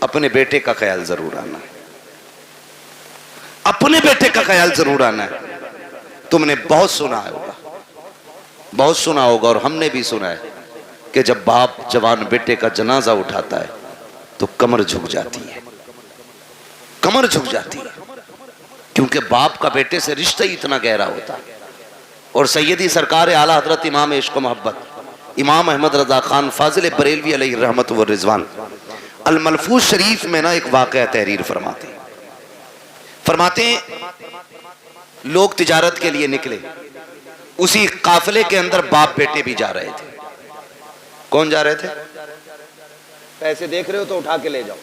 अपने बेटे का ख्याल जरूर आना है, अपने बेटे का ख्याल जरूर आना है। तुमने बहुत सुना होगा, बहुत सुना होगा, और हमने भी सुना है कि जब बाप जवान बेटे का जनाजा उठाता है तो कमर झुक जाती है, कमर झुक जाती है, क्योंकि बाप का बेटे से रिश्ता ही इतना गहरा होता है। और सैयदी सरकार आला हजरत इमाम इश्क मोहब्बत इमाम अहमद रजा खान फाजिल बरेलवी अलैहि रहमत व रिजवान अल मलफूज शरीफ में ना एक वाक़या तहरीर फरमाते लोग तिजारत के लिए निकले, उसी काफिले के अंदर बाप बेटे भी जा रहे थे। कौन जा रहे थे? पैसे देख रहे हो तो उठा के ले जाओ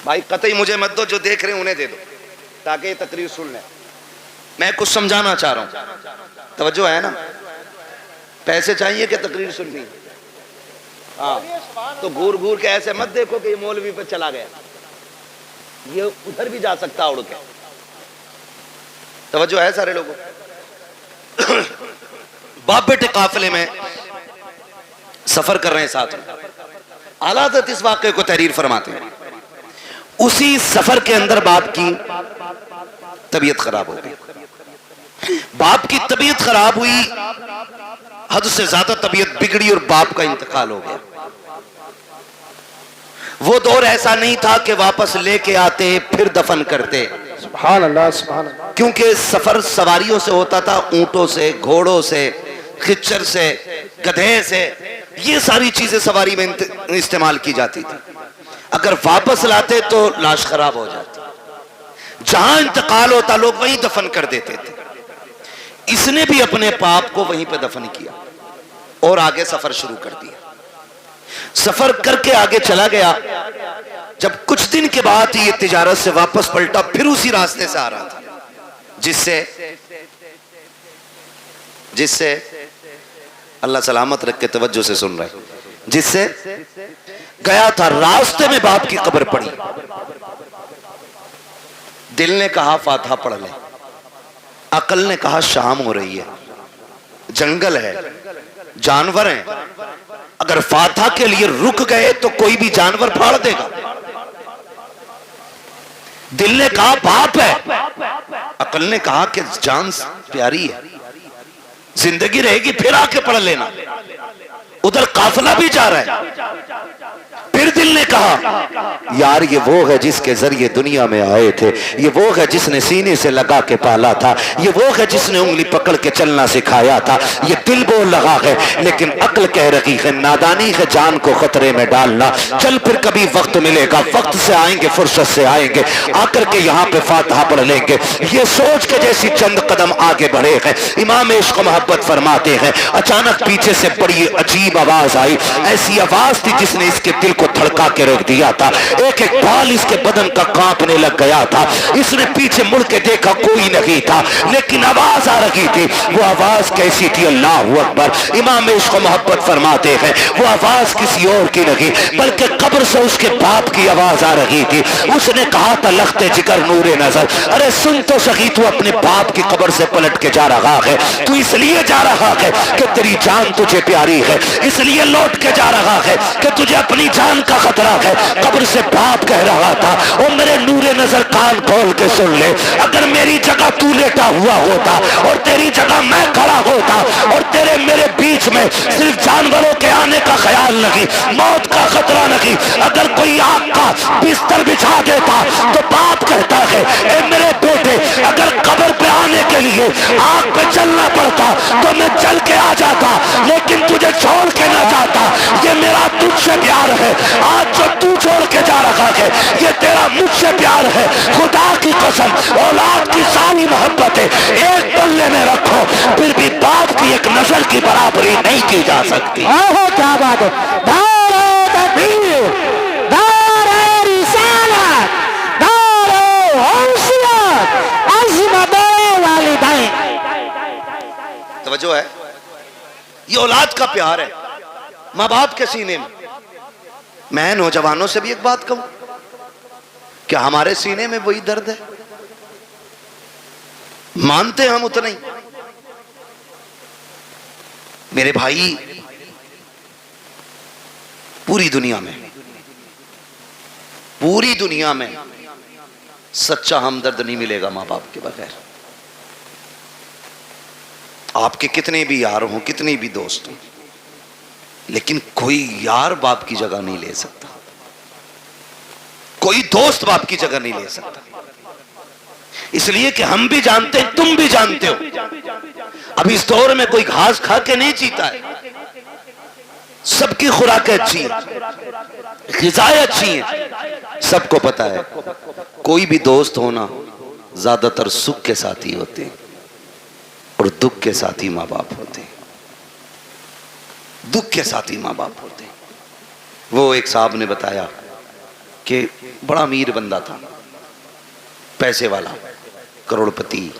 भाई, कतई मुझे मत दो, जो देख रहे हैं उन्हें दे दो ताकि ये तकरीर सुन लें। मैं कुछ समझाना चाह रहा हूं, तवज्जो है ना? पैसे चाहिए कि तकरीर सुननी? हाँ, तो घूर घूर के ऐसे मत देखो कि ये मौलवी पे चला गया, ये उधर भी जा सकता उड़ के। तवज्जो है सारे लोगों? बाप बेटे काफिले में सफर कर रहे हैं साथ में। आला हज़रत इस वाक़े को तहरीर फरमाते हैं। उसी सफर के अंदर बाप की तबीयत खराब हो गई। बाप की तबीयत खराब हुई, हद से ज्यादा तबीयत बिगड़ी और बाप का इंतकाल हो गया। वो दौर ऐसा नहीं था कि वापस लेके आते फिर दफन करते, सुभान अल्लाह सुभान अल्लाह। क्योंकि सफर सवारियों से होता था, ऊंटों से, घोड़ों से, खच्चर से, गधे से, ये सारी चीजें सवारी में इस्तेमाल की जाती थी। अगर वापस लाते तो लाश खराब हो जाती, जहां इंतकाल होता लोग वहीं दफन कर देते थे। इसने भी अपने पाप को वहीं पे दफन किया और आगे सफर शुरू कर दिया। सफर करके आगे चला गया। जब कुछ दिन के बाद ये तिजारत से वापस पलटा, फिर उसी रास्ते से आ रहा था जिससे अल्लाह सलामत रख के तवज्जो से सुन रहे, जिससे गया था। रास्ते में बाप की कब्र पड़ी। दिल ने कहा फातिहा पढ़ ले, अकल ने कहा शाम हो रही है, जंगल है, जानवर हैं, अगर फातिहा के लिए रुक गए तो कोई भी जानवर फाड़ देगा। दिल ने कहा बाप है, अकल ने कहा कि जान प्यारी है, जिंदगी रहेगी फिर आके पढ़ लेना, उधर काफिला भी जा रहा है। फिर दिल ने कहा यार ये वो है जिसके जरिए दुनिया में आए थे, ये वो है जिसने सीने से लगा के पाला था, ये वो है जिसने उंगली पकड़ के चलना सिखाया था। ये दिल बोल रहा है, लेकिन अक्ल कह रही है नादानी है जान को खतरे में डालना। चल फिर कभी वक्त मिलेगा, वक्त से आएंगे, फुर्सत से आएंगे, आकर के यहाँ पे फातिहा पढ़ लेंगे। ये सोच के जैसी चंद कदम आगे बढ़े हैं, इमाम इश्क मोहब्बत फरमाते हैं अचानक पीछे से बड़ी अजीब आवाज आई। ऐसी आवाज थी जिसने इसके दिल को धड़का के रख दिया था। एक एक बाल इसके बदन का कांपने लग गया था। इसने पीछे मुड़ के देखा, कोई नहीं था, लेकिन आवाज आ रही थी। वो आवाज कैसी थी? अल्लाहु अकबर। इमाम इश्क मोहब्बत फरमाते हैं वो आवाज किसी और की नहीं बल्कि कब्र से उसके बाप की आवाज आ रही थी। उसने कहा था लख्ते जिगर नूरे नजर, अरे सुन तो सही, तू अपने बाप की कब्र से पलट के जा रहा है। तू इसलिए जा रहा है कि तेरी जान तुझे प्यारी है, इसलिए लौट के जा रहा है कि तुझे अपनी जान का खतरा है। कब्र से बाप कह रहा था ओ मेरे नूरे नजर कान खोल के सुन ले, अगर मेरी जगह तू लेटा हुआ होता और तेरी जगह मैं खड़ा होता और तेरे मेरे बीच में सिर्फ जानवरों के आने का ख्याल नहीं, मौत का खतरा नहीं, अगर कोई आग का बिस्तर बिछा देता तो बाप कहता है ए मेरे बेटे अगर कब्र पे आने के लिए आग पे चलना पड़ता तो मैं चल के आ जाता, लेकिन तुझे छोड़ के ना जाता। ये मेरा तुझसे प्यार है, आज जो तू छोड़ के जा रहा है ये तेरा मुझसे प्यार है। खुदा की कसम औलाद की सारी मोहब्बत है एक पल्ले में रखो, फिर भी बाप की एक नजर की बराबरी नहीं की जा सकती। ओहो क्या बात है। नारे तकबीर, नारे रिसालत, नारे हौसियत, अज़मत वालिदैन। तवज्जो है, ये औलाद का प्यार है माँ बाप के सीने में। मैं नौजवानों से भी एक बात कहूं, क्या हमारे सीने में वही दर्द है? मानते हम उतना ही। मेरे भाई पूरी दुनिया में सच्चा हमदर्द नहीं मिलेगा माँ बाप के बगैर। आपके कितने भी यार हों, कितने भी दोस्त हों, लेकिन कोई यार बाप की जगह नहीं ले सकता, कोई दोस्त बाप की जगह नहीं ले सकता। इसलिए कि हम भी जानते हैं, तुम भी जानते हो, अब इस दौर में कोई घास खा के नहीं जीता है। सबकी खुराकें अच्छी हैं, ग़िज़ाएं अच्छी हैं, सबको पता है। कोई भी दोस्त होना ज्यादातर सुख के साथ ही होते हैं और दुख के साथ ही माँ बाप होते हैं, दुख के साथ ही माँ बाप होते हैं। वो एक साहब ने बताया कि बड़ा अमीर बंदा था, पैसे वाला, करोड़पति,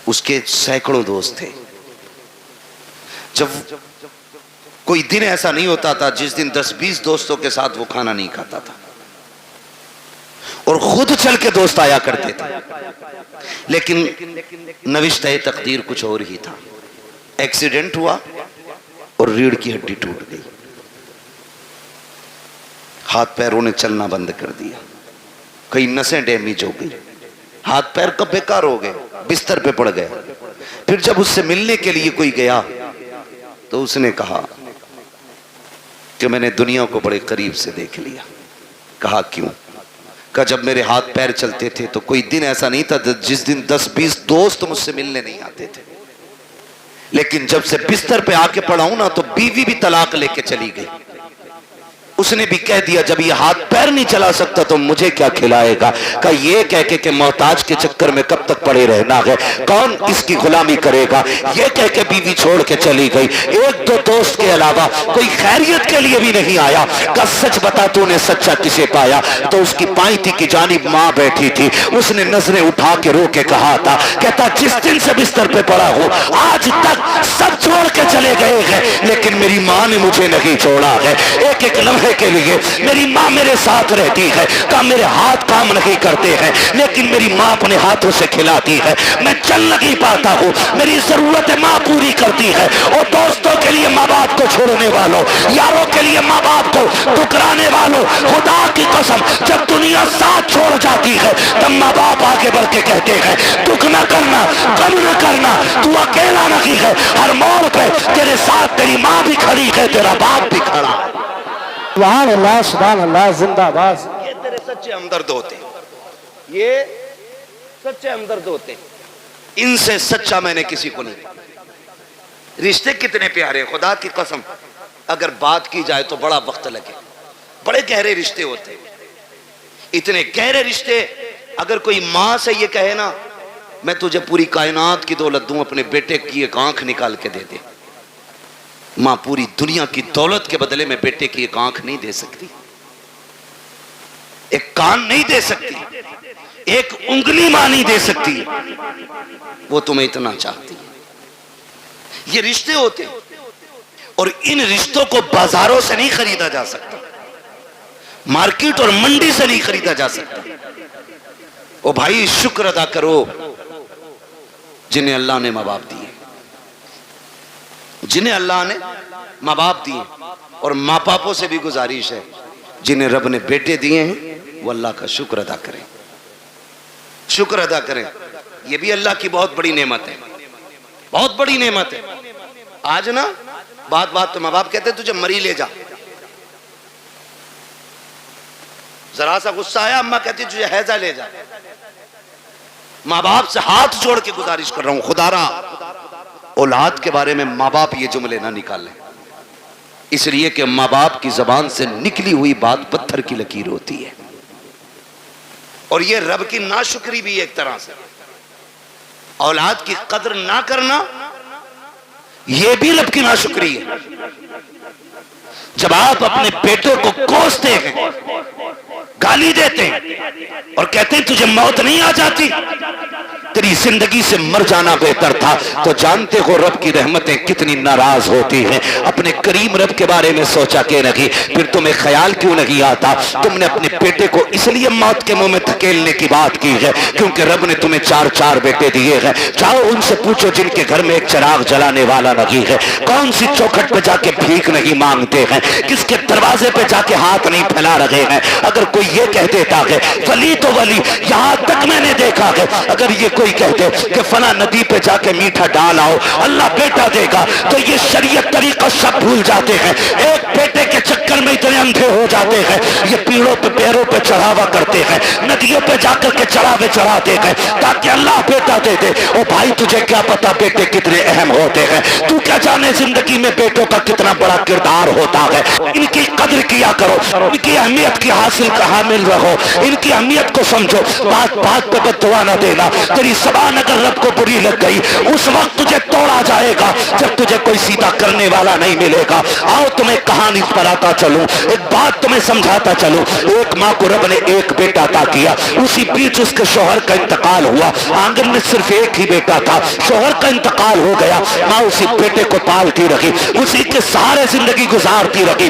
उसके सैकड़ों दोस्त थे। जब कोई दिन ऐसा नहीं होता था जिस दिन 10-20 दोस्तों के साथ वो खाना नहीं खाता था, और खुद चल के दोस्त आया करते थे। लेकिन नविश्ते तकदीर कुछ और ही था। एक्सीडेंट हुआ और रीढ़ की हड्डी टूट गई, हाथ पैरों ने चलना बंद कर दिया, कई नसें डैमेज हो गई, हाथ पैर कब बेकार हो गए, बिस्तर पे पड़ गए। फिर जब उससे मिलने के लिए कोई गया तो उसने कहा कि मैंने दुनिया को बड़े करीब से देख लिया। कहा क्यों? का जब मेरे हाथ पैर चलते थे तो कोई दिन ऐसा नहीं था जिस दिन 10-20 दोस्त मुझसे मिलने नहीं आते थे, लेकिन जब से बिस्तर पे आके पड़ा हूं ना तो बीवी भी तलाक लेके चली गई। उसने भी कह दिया जब ये हाथ पैर नहीं चला सकता तो मुझे क्या खिलाएगा। का ये कह के मोहताज के चक्कर में कब तक पड़े रहना है, कौन इसकी गुलामी करेगा, ये कह के बीवी छोड़ के चली गई। एक दो दोस्त के अलावा कोई खैरियत के लिए भी नहीं आया। का सच बता तूने सच्चा किसे पाया। तो उसकी पाईती की जानिब माँ बैठी थी, उसने नजरें उठा के रो के कहा था, कहता जिस दिन से बिस्तर पे पड़ा हो आज तक सब छोड़ के चले गए हैं, लेकिन मेरी माँ ने मुझे नहीं छोड़ा है। एक एक लम्हे के लिए मेरी माँ मेरे साथ रहती है। का मेरे हाथ काम नहीं करते हैं, लेकिन मेरी माँ अपने हाथों से खिलाती है। मैं चल नहीं पाता हूँ, मेरी जरूरतें माँ पूरी करती है। और दोस्तों के लिए माँ बाप को छोड़ने वालों, यारों के लिए माँ बाप को ठुकराने वालों, खुदा की कसम जब दुनिया साथ छोड़ जाती है तब माँ बाप आगे बढ़ के कहते हैं दुख न करना, गम न करना, तू अकेला नहीं है। हर मोड़ पे तेरे साथ तेरी माँ भी खड़ी है, तेरा बाप भी खड़ा है। सुभान अल्लाह जिंदाबाद। ये तेरे सच्चे हमदर्द होते, ये सच्चे हमदर्द होते, इनसे सच्चा मैंने किसी को नहीं देखा। रिश्ते कितने प्यारे, खुदा की कसम अगर बात की जाए तो बड़ा वक्त लगे। बड़े गहरे रिश्ते होते, इतने गहरे रिश्ते। अगर कोई माँ से ये कहे ना मैं तुझे पूरी कायनात की दौलत दूं, अपने बेटे की एक आंख निकाल के दे दे, मां पूरी दुनिया की दौलत के बदले में बेटे की एक आंख नहीं दे सकती, एक कान नहीं दे सकती, एक उंगली मां नहीं दे सकती। वो तुम्हें इतना चाहती है। ये रिश्ते होते और इन रिश्तों को बाजारों से नहीं खरीदा जा सकता, मार्केट और मंडी से नहीं खरीदा जा सकता। ओ भाई शुक्र अदा करो जिन्हें अल्लाह ने मां बाप दिए, जिन्हें अल्लाह ने माँ बाप दिए। और माँ बापों से भी गुजारिश है जिन्हें रब ने बेटे दिए हैं वो अल्लाह का शुक्र अदा करें, शुक्र अदा करें। ये भी अल्लाह की बहुत बड़ी नेमत है, बहुत बड़ी नेमत है। आज ना बात बात तो माँ बाप कहते तुझे मरी ले जा, जरा सा गुस्सा आया अम्मा कहती तुझे हैजा ले जा। माँ बाप से हाथ जोड़ के गुजारिश कर रहा हूं, खुदारा औलाद के बारे में माँ बाप ये जुमले ना निकालें, इसलिए कि माँ बाप की जबान से निकली हुई बात पत्थर की लकीर होती है। और ये रब की नाशुक्री भी एक तरह से, औलाद की कदर ना करना ये भी रब की नाशुक्री है। जब आप अपने बेटों को कोसते हैं, गाली देते हैं और कहते हैं तुझे मौत नहीं आ जाती, तेरी जिंदगी से मर जाना बेहतर था, तो जानते हो रब की रहमतें कितनी नाराज होती हैं। अपने करीम रब के बारे में सोचा के नहीं, फिर तुम्हें ख्याल क्यों नहीं आता। तुमने अपने बेटे को इसलिए मौत के मुंह में धकेलने की बात की है क्योंकि रब ने तुम्हें 4-4 बेटे दिए हैं। जाओ उनसे पूछो जिनके घर में एक चिराग जलाने वाला नहीं है, कौन सी चौखट पे जाके भीख नहीं मांगते हैं, किसके दरवाजे पे जाके हाथ नहीं फैला रहे हैं। अगर कोई ये कह देता है वली तो वली, यहां तक मैंने देखा है अगर ये कोई कहते कि फला नदी पे जाके मीठा डाल आओ अल्लाह बेटा देगा, तो ये शरीयत तरीका सब भूल जाते हैं। एक बेटे के चक्कर में इतने अंधे हो जाते हैं, ये पीड़ों पे पैरों पे चढ़ावा करते हैं, नदियों पे जाकर के चढ़ावे चढ़ाते हैं ताकि अल्लाह बेटा दे दे। ओ भाई तुझे क्या पता बेटे कितने अहम होते हैं, तू क्या जाने जिंदगी में बेटों का कितना बड़ा किरदार होता है। इनकी कदर किया करो, इनकी अहमियत की हामिल रहो, इनकी अहमियत को समझो। बात बात पे बददुआ न देना, तेरी ज़बान अगर रब को बुरी लग गई उस वक्त तुझे तोड़ा जाएगा जब तुझे कोई सीधा करने वाला नहीं मिलेगा। आओ तुम्हें कहानी पर आता चलूं, एक बात तुम्हें समझाता चलूं। एक माँ को रब ने एक बेटा अता किया, उसी बीच उसके शोहर का इंतकाल हुआ। आंगन में सिर्फ एक ही बेटा था, शोहर का इंतकाल हो गया, माँ उसी बेटे को पालती रही, उसी के सहारे जिंदगी गुजारती रही।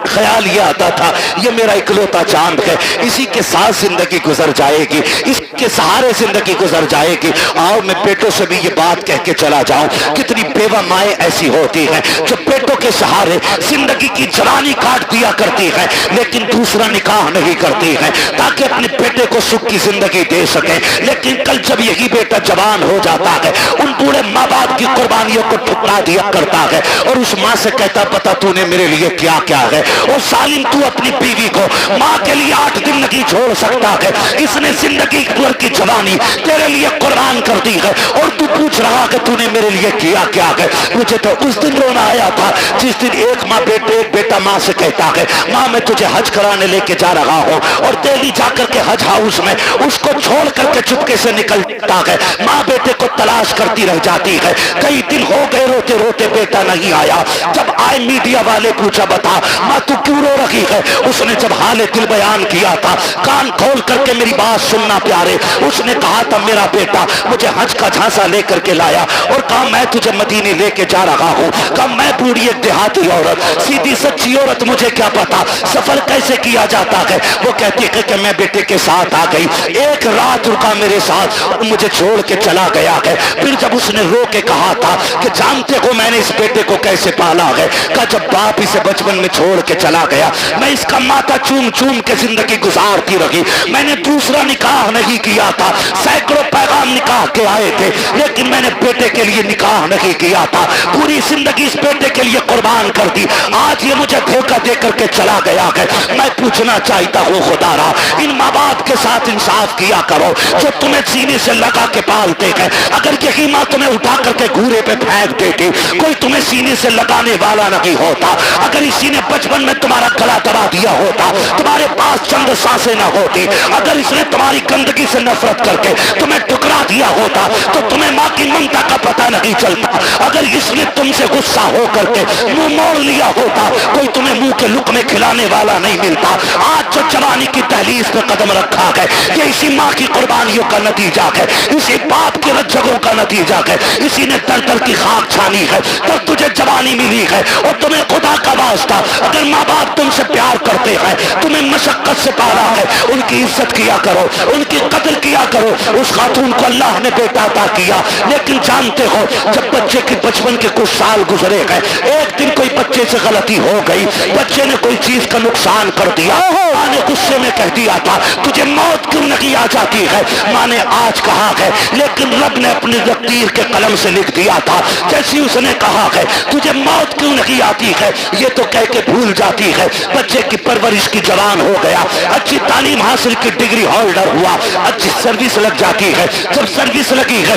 ख्याल ये आता था ये मेरा इकलौता चांद है, इसी के साथ जिंदगी गुजर जाएगी, इसके सहारे जिंदगी गुजर मर जाएगी। आओ मैं बेटों से भी ये बात कह के चला जाऊं, कितनी बेवा माएँ ऐसी होती हैं जो बेटों के सहारे जिंदगी की जवानी काट दिया करती है, लेकिन दूसरा निकाह नहीं करती है ताकि अपने बेटे को सुख की जिंदगी दे सके। लेकिन कल जब यही बेटा जवान हो जाता है, उन बूढ़े माँ बाप की कुर्बानियों को ठुकरा दिया करता है और उस माँ से कहता पता तूने मेरे लिए क्या क्या है। और सालिम तू अपनी बीवी को माँ के लिए 8 दिन नहीं छोड़ सकता है, इसने जिंदगी भर की जवानी तेरे लिए कुर्बान कर दी है और तू पूछ रहा है तूने मेरे लिए किया क्या है। मुझे तो उस दिन रोना आया था जिस दिन एक बेटा माँ से कहता है माँ मैं तुझे हज कराने लेके जा रहा हूँ, और दिल्ली जाकर के हज हाउस में उसको छोड़ करके चुपके से निकलता है। माँ बेटे को तलाश करती रह जाती है, कई दिन हो गए रोते रोते बेटा नहीं आया। जब आए मीडिया वाले पूछा बता माँ तू क्यों रो रही है। उसने जब हाले दिल बयान किया था, कान खोल करके मेरी बात सुनना प्यारे, उसने कहा था मेरा बेटा मुझे हज का झांसा लेकर के लाया और कहा मैं तुझे मदीने लेके जा रहा हूँ। कहा मैं बूढ़ी एक देहाती औरत, सीधी सच्ची औरत, मुझे क्या पता सफर कैसे किया जाता है। वो कहती है कि मैं बेटे के साथ आ गई, एक रात रुका मेरे साथ और मुझे छोड़ के चला गया है। फिर जब उसने रो के कहा था कि जानते हो मैंने इस बेटे को कैसे पाला है, कहा जब बाप इसे बचपन में छोड़ के चला गया मैं इसका माथा चूम चूम के जिंदगी गुजारती रही। मैंने दूसरा निकाह नहीं किया था, सैकड़ों पैगाम निकाह के आए थे, लेकिन मैंने बेटे के लिए निकाह नहीं किया था। पूरी जिंदगी इस बेटे के लिए कुर्बान कर दी, आज ये मुझे धोखा दे करके चला गया है। मैं पूछना चाहता हूँ खुदारा इन माँ बाप के साथ इंसाफ किया करो जो तुम्हें सीने से लगा के पालते हैं। अगर यही माँ तुम्हें उठा करके घूरे पे फेंक देती, कोई तुम्हें सीने से लगाने वाला नहीं होता। अगर इसी ने बचपन में तुम्हारा गला दबा दिया होता, तुम्हारे पास चंद सांसें न होती, अगर इसने तुम्हारी गंदगी से नफरत करके तुम्हें ठुकरा दिया होता तो तुम्हें माँ की ममता का पता नहीं चलता। अगर इसने तुमसे गुस्सा हो करके मुंह मोड़ लिया होता, कोई तुम्हें मुंह के लुक में खिलाने वाला नहीं मिलता। आज जो जवानी की दहलीज पे कदम रखा है ये इसी माँ की कुर्बानियों का नतीजा है, इसी बाप के रज्जगों का नतीजा है, इसी ने दर दर की खाक छानी है तब तुझे जवानी मिली है। और तुम्हें खुदा का वास्ता अगर माँ बाप तुमसे प्यार करते हैं, तुम्हें मशक्कत से पाला है, उनकी इज्जत किया करो, उनकी कदर किया करो। उस खातून को अल्लाह ने बेटा अता किया, लेकिन जानते हो जब बच्चे के बचपन के कुछ साल गुजरे गए, एक दिन कोई बच्चे से गलती हो गई, बच्चे ने कोई चीज का नुकसान कर दिया, माँ ने गुस्से में कह दिया था तुझे मौत क्यों नहीं आ जाती है। माँ ने आज कहा है लेकिन रब ने अपनी तकदीर के कलम से लिख दिया था, जैसी उसने कहा है तुझे मौत क्यों नहीं आती है, ये तो कह के भूल जाती है। बच्चे की परवरिश की जवान हो गया, अच्छी तालीम हासिल की डिग्री होल्डर हुआ, अच्छी सर्विस लग जाती है। जब सर्विस लगी है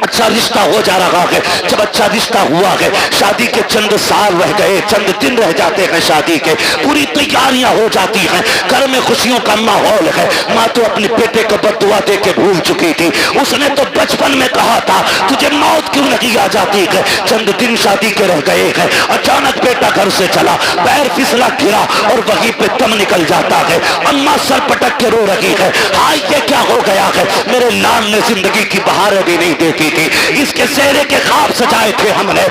अच्छा रिश्ता हो जा रहा है, जब अच्छा रिश्ता हुआ है, शादी के चंद साल रह गए, चंद दिन रह जाते हैं शादी के, पूरी तैयारियां हो जाती हैं, घर में खुशियों का माहौल है। माँ तो अपने बेटे को बद्दुआ दे के भूल चुकी थी, उसने तो बचपन में कहा था तुझे मौत क्यों नहीं आ जाती है। चंद दिन शादी के रह गए हैं, अचानक बेटा घर से चला, पैर फिसला गिरा और वहीं पे दम निकल जाता है। अम्मा सर पटक के रो रही है, हाय ये क्या हो गया है, मेरे लाल ने जिंदगी की बहारें भी नहीं देखी थी, इसके सेहरे के ख्वाब सजाए थे हमने,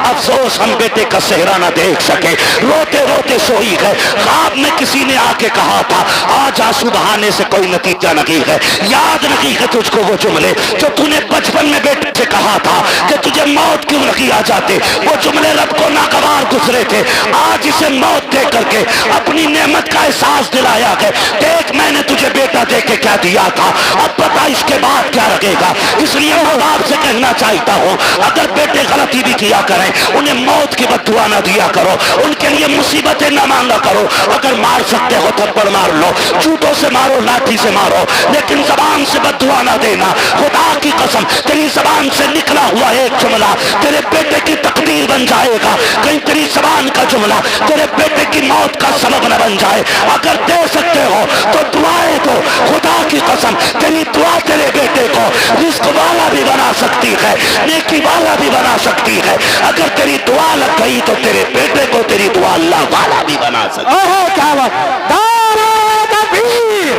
अफसोस हम बेटे का सेहरा ना देख सके। रोते रोते सोई है, ख्वाब में किसी ने आके कहा था आज आंसू बहाने से कोई नतीजा नहीं है। याद नहीं है तुझको वो जुमले जो तूने बचपन में बेटे से कहा था कि तुझे मौत क्यों नहीं आ जाते, वो जुमले रब को नागवार गुजरे थे। आज इसे मौत दे करके अपनी नेमत का एहसास दिलाया है, देख मैंने तुझे बेटा दे के क्या दिया था, अब पता इसके बाद क्या लगेगा। इसलिए माँ बाप से कहना चाहता हूँ अगर बेटे गलती भी किया करें उन्हें मौत की बद्दुआ ना दिया करो, उनके लिए मुसीबतें ना मांगा करो। अगर मार सकते हो थप्पड़ मार लो, जूतों से मारो, लाठी से मारो, लेकिन जबान से बद्दुआ ना देना। खुदा की कसम तेरी जबान से निकला हुआ एक जुमला तेरे बेटे की तकदीर बन जाएगा, कहीं तेरी जबान का जुमला तेरे बेटे की मौत का सबब न बन जाए। अगर दे सकते हो तो दुआएं दो, खुदा की कसम तेरी दुआ तेरे बेटे को रिस्क वाला भी बना सकती है, नेकी वाला भी बना सकती है। अगर तेरी दुआ लग गई तो तेरे बेटे को तेरी दुआ अल्लाह वाला भी बना सकती है। क्या बात, दारे तकबीर,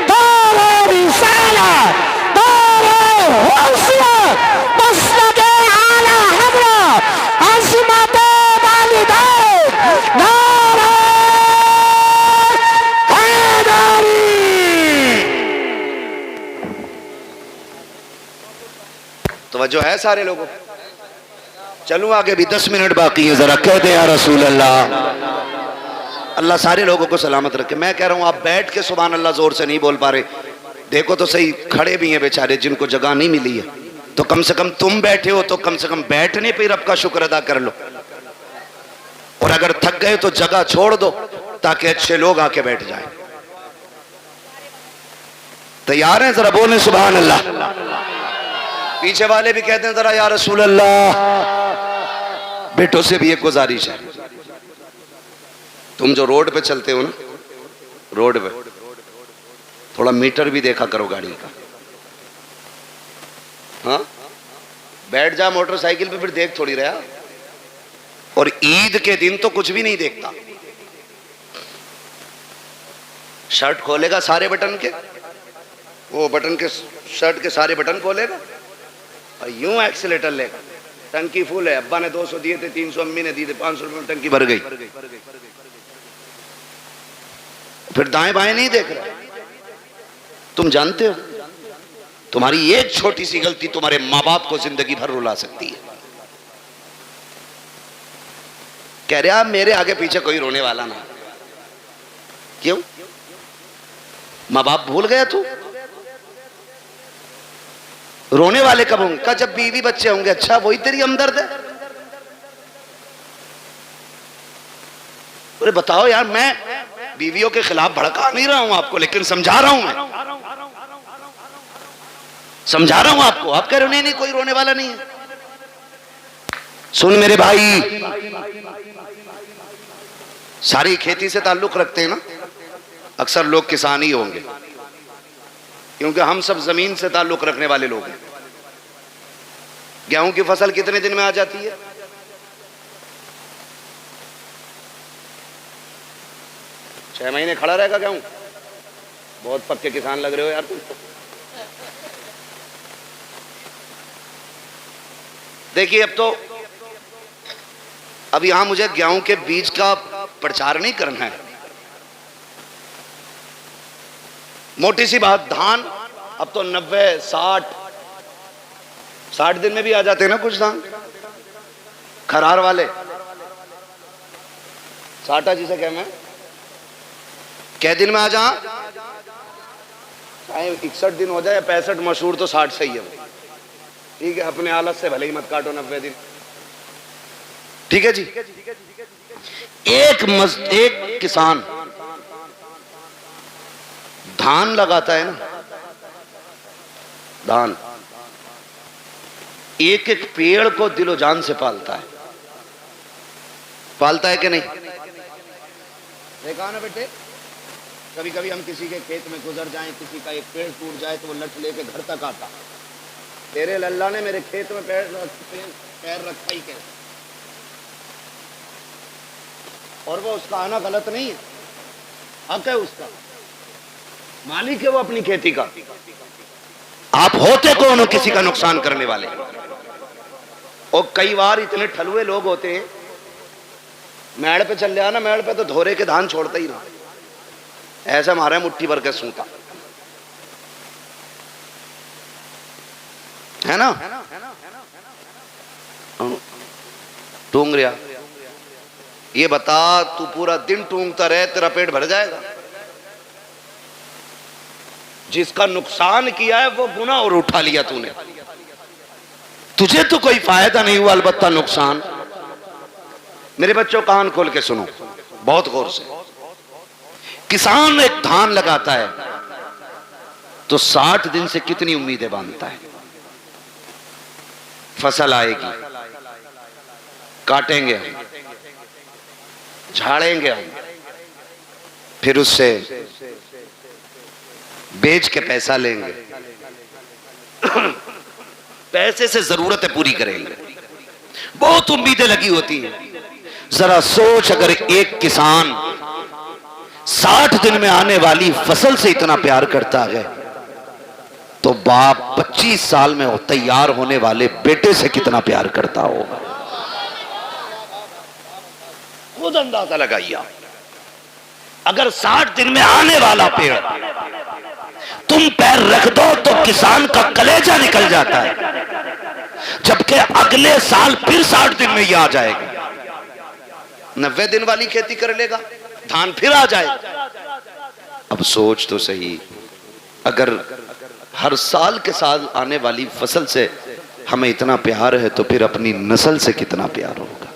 दारे रिसालत, दारे हुसियत, मसलके आला हज़रत, अज़मत वालिदैन, नारे हैदरी। तवज्जो है सारे लोगों? चलूं आगे, भी 10 मिनट बाकी है, जरा कह दे या रसूल अल्लाह। अल्लाह सारे लोगों को सलामत रखे। मैं कह रहा हूं आप बैठ के सुभान अल्लाह जोर से नहीं बोल पा रहे, देखो तो सही, खड़े भी हैं बेचारे जिनको जगह नहीं मिली है, तो कम से कम तुम बैठे हो तो कम से कम बैठने पे रब का शुक्र अदा कर लो, और अगर थक गए तो जगह छोड़ दो ताकि अच्छे लोग आके बैठ जाएं। तैयार हैं? जरा बोलें सुभान अल्लाह। पीछे वाले भी कहते हैं जरा या रसूल अल्लाह। बेटों से भी एक गुजारिश है, तुम जो रोड पे चलते हो ना, रोड पे थोड़ा मीटर भी देखा करो गाड़ी का। हाँ, बैठ जा मोटरसाइकिल पे, फिर देख थोड़ी रहा। और ईद के दिन तो कुछ भी नहीं देखता, शर्ट खोलेगा सारे बटन के, वो बटन के शर्ट के सारे बटन खोलेगा और यूं एक्सीलेटर लेगा, टंकी फुल है, अब्बा ने 200 दिए थे, 300 अम्मी ने दिए थे, 500 रुपए में टंकी भर गई। फिर दाएं बाएं नहीं देख रहा। तुम जानते हो तुम्हारी एक छोटी सी गलती तुम्हारे माँ बाप को जिंदगी भर रुला सकती है। कह रहे मेरे आगे पीछे कोई रोने वाला ना। क्यों? माँ बाप भूल गया तू? रोने वाले कब होंगे? का जब बीवी बच्चे होंगे। अच्छा, वही तेरी हमदर्द है? अरे बताओ यार, मैं बीवियों के खिलाफ भड़का नहीं रहा हूं आपको, लेकिन समझा रहा हूं, मैं समझा रहा हूं आपको। आप कह रहे हो नहीं नहीं कोई रोने वाला नहीं है। सुन मेरे भाई, सारी खेती से ताल्लुक रखते हैं ना, अक्सर लोग किसान ही होंगे, क्योंकि हम सब जमीन से ताल्लुक रखने वाले लोग हैं। गेहूं की फसल कितने दिन में आ जाती है? 6 महीने खड़ा रहेगा गेहूं। बहुत पक्के किसान लग रहे हो यार तुम। देखिए, अब यहां मुझे गेहूं के बीज का प्रचार नहीं करना है। मोटी सी बात, धान अब तो 90, 60 दिन में भी आ जाते हैं ना कुछ धान, खरार वाले, साटा जिसे कहना है। कै दिन में आ जा? चाहे 61 दिन हो जाए या 65, मशहूर तो 60 सही है। ठीक है, अपने हालत से भले ही मत काटो 90 दिन। ठीक है जी। एक किसान धान लगाता है ना, धान, एक एक पेड़ को दिलो जान से पालता है। पालता है कि नहीं? देखा ना बेटे, कभी कभी हम किसी के खेत में गुजर जाएं, किसी का एक पेड़ टूट जाए तो वो लठ लेके घर तक आता। तेरे लल्ला ने मेरे खेत में पैर रखा ही कैसे? और वो उसका आना गलत नहीं है, हक है उसका, मालिक है वो अपनी खेती का। आप होते कौन हो किसी का नुकसान करने वाले? और कई बार इतने ठलुए लोग होते हैं, मेड़ पे चल जाना, मेड़ पे तो धोरे के धान छोड़ता ही ना, ऐसा मारा मुट्ठी भर के सूता है ना, टूंग रहा। ये बता, तू पूरा दिन टूंगता रहे, तेरा पेट भर जाएगा? जिसका नुकसान किया है वो गुनाह और उठा लिया तूने। तुझे तो कोई फायदा नहीं हुआ, अलबत्ता नुकसान। मेरे बच्चों, कान खोल के सुनो बहुत गौर से। किसान एक धान लगाता है तो 60 दिन से कितनी उम्मीदें बांधता है। फसल आएगी, काटेंगे हम, झाड़ेंगे हम, फिर उससे बेच के पैसा लेंगे, पैसे से जरूरतें पूरी करेंगे, बहुत उम्मीदें लगी होती हैं। जरा सोच, अगर एक किसान 60 दिन में आने वाली फसल से इतना प्यार करता है तो बाप 25 साल में तैयार होने वाले बेटे से कितना प्यार करता होगा। खुद अंदाजा लगाइए। अगर 60 दिन में आने वाला पेड़ तुम पैर रख दो तो किसान का कलेजा निकल जाता है। जबकि अगले साल फिर 60 दिन में ये आ जाएगा। 90 दिन वाली खेती कर लेगा, धान फिर आ जाए। अब सोच तो सही, अगर हर साल के साल आने वाली फसल से हमें इतना प्यार है तो फिर अपनी नस्ल से कितना प्यार होगा।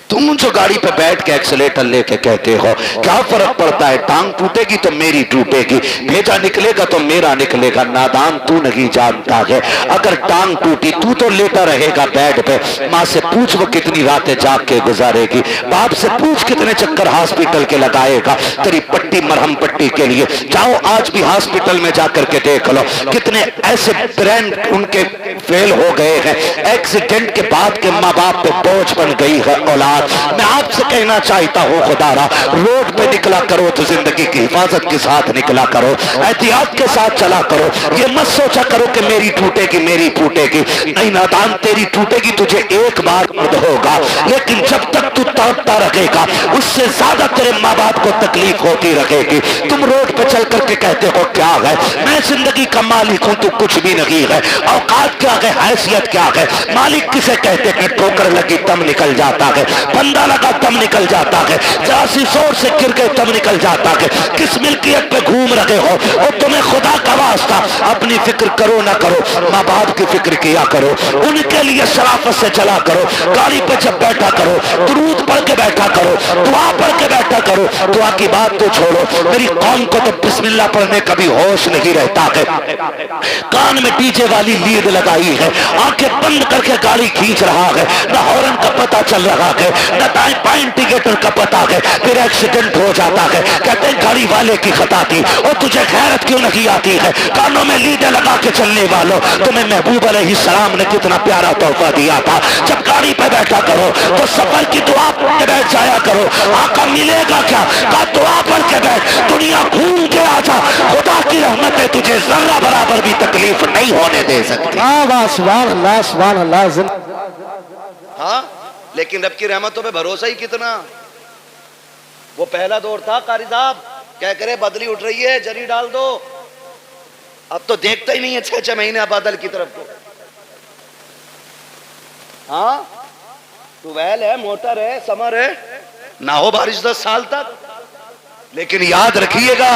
तुम जो गाड़ी पे बैठ के एक्सीलेटर लेके कहते हो क्या फर्क पड़ता है, टांग टूटेगी तो मेरी टूटेगी, भेजा निकलेगा तो मेरा निकलेगा। नादान तू नहीं जानता है, अगर टांग टूटी तू तो लेटा रहेगा बेड पे। माँ से पूछ वो कितनी रातें जाग के गुजारेगी, बाप से पूछ कितने चक्कर हॉस्पिटल के लगाएगा तेरी पट्टी मरहम पट्टी के लिए। जाओ आज भी हॉस्पिटल में जाकर के देख लो कितने ऐसे ब्रेन उनके फेल हो गए हैं, एक्सीडेंट के बाद के माँ बाप पे बोझ बन गई है औलाद। मैं आपसे कहना चाहता हूँ खुदारा, रोड पे निकला करो तो जिंदगी की हिफाजत के साथ निकला करो, एहतियात के साथ चला करो। ये मत सोचा करो कि मेरी टूटेगी मेरी टूटेगी, नहीं नादान तेरी टूटेगी, तुझे एक बार दर्द होगा, लेकिन जब तक तू तड़पता रहेगा उससे ज्यादा तेरे माँ बाप को तकलीफ होती रहेगी। तुम रोड पे चल करके कहते हो क्या है, मैं जिंदगी का मालिक हूं, तू कुछ भी नहीं है। औकात क्या है, हैसियत क्या है, मालिक किसे कहते हैं। ठोकर लगी दम निकल जाता है, बंदा लगा दम निकल जाता है, जासी जोर से गिर गए दम निकल जाता है। किस मिल्कियत पे घूम रहे हो, और तुम्हें खुदा का वास्ता अपनी फिक्र करो ना करो, माँ बाप की फिक्र किया करो, उनके लिए शराफत से चला करो। गाड़ी पे जब बैठा करो दुरूद पढ़ के बैठा करो, दुआ पढ़ के बैठा करो। दुआ की बात तो छोड़ो, मेरी कौम को तो बिस्मिल्लाह पढ़ने का भी होश नहीं रहता है। कान में डीजे वाली लीड लगाई है, आंखें बंद करके गाड़ी खींच रहा है, न हॉर्न का पता चल रहा है, न दाएं बाएं इंडिकेटर का पता है, फिर एक्सीडेंट हो जाता है। कहते हैं गाड़ी वाले की खता थी, और तुझे खैरत क्यों नहीं आती है। कानों में लीडे लगा के चलने वालों, तुम्हें महबूब अलैहिस्सलाम ने कितना प्यारा तोहफा दिया था। जब गाड़ी पे बैठा करो तो सफर की दुआ पढ़ के बैठ जाया करो। आका मिलेगा क्या, का दुआ पढ़ के बैठ, दुनिया घूम के आ जा, खुदा की रहमतें तुझे जर्रा बराबर भी तकलीफ नहीं होने दे सकती। सुभान अल्लाह सुभान अल्लाह। हाँ, लेकिन रब की रहमतों पे भरोसा ही कितना। वो पहला दौर था कारी साहब, क्या करे बदली उठ रही है जरी डाल दो, अब तो देखता ही नहीं है 6-6 महीने बादल की तरफ को। हाँ, ट्यूबवेल है, मोटर है, समर है, ना हो बारिश 10 साल तक। लेकिन याद रखिएगा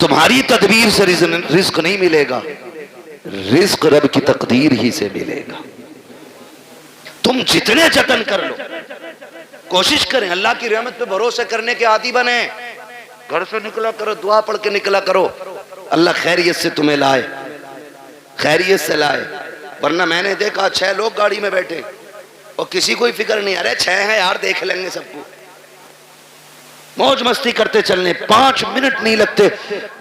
तुम्हारी तदबीर से रिस्क नहीं मिलेगा, रिस्क रब की तकदीर ही से मिलेगा। तुम जितने जतन कर लो, कोशिश करें अल्लाह की रहमत पे भरोसा करने के आदी बने। घर से निकला करो, दुआ पढ़ के निकला करो, अल्लाह खैरियत से तुम्हें लाए, खैरियत से लाए। वरना मैंने देखा 6 लोग गाड़ी में बैठे और किसी को फिक्र नहीं, अरे 6 है यार देख लेंगे सबको, मौज मस्ती करते चलने 5 मिनट नहीं लगते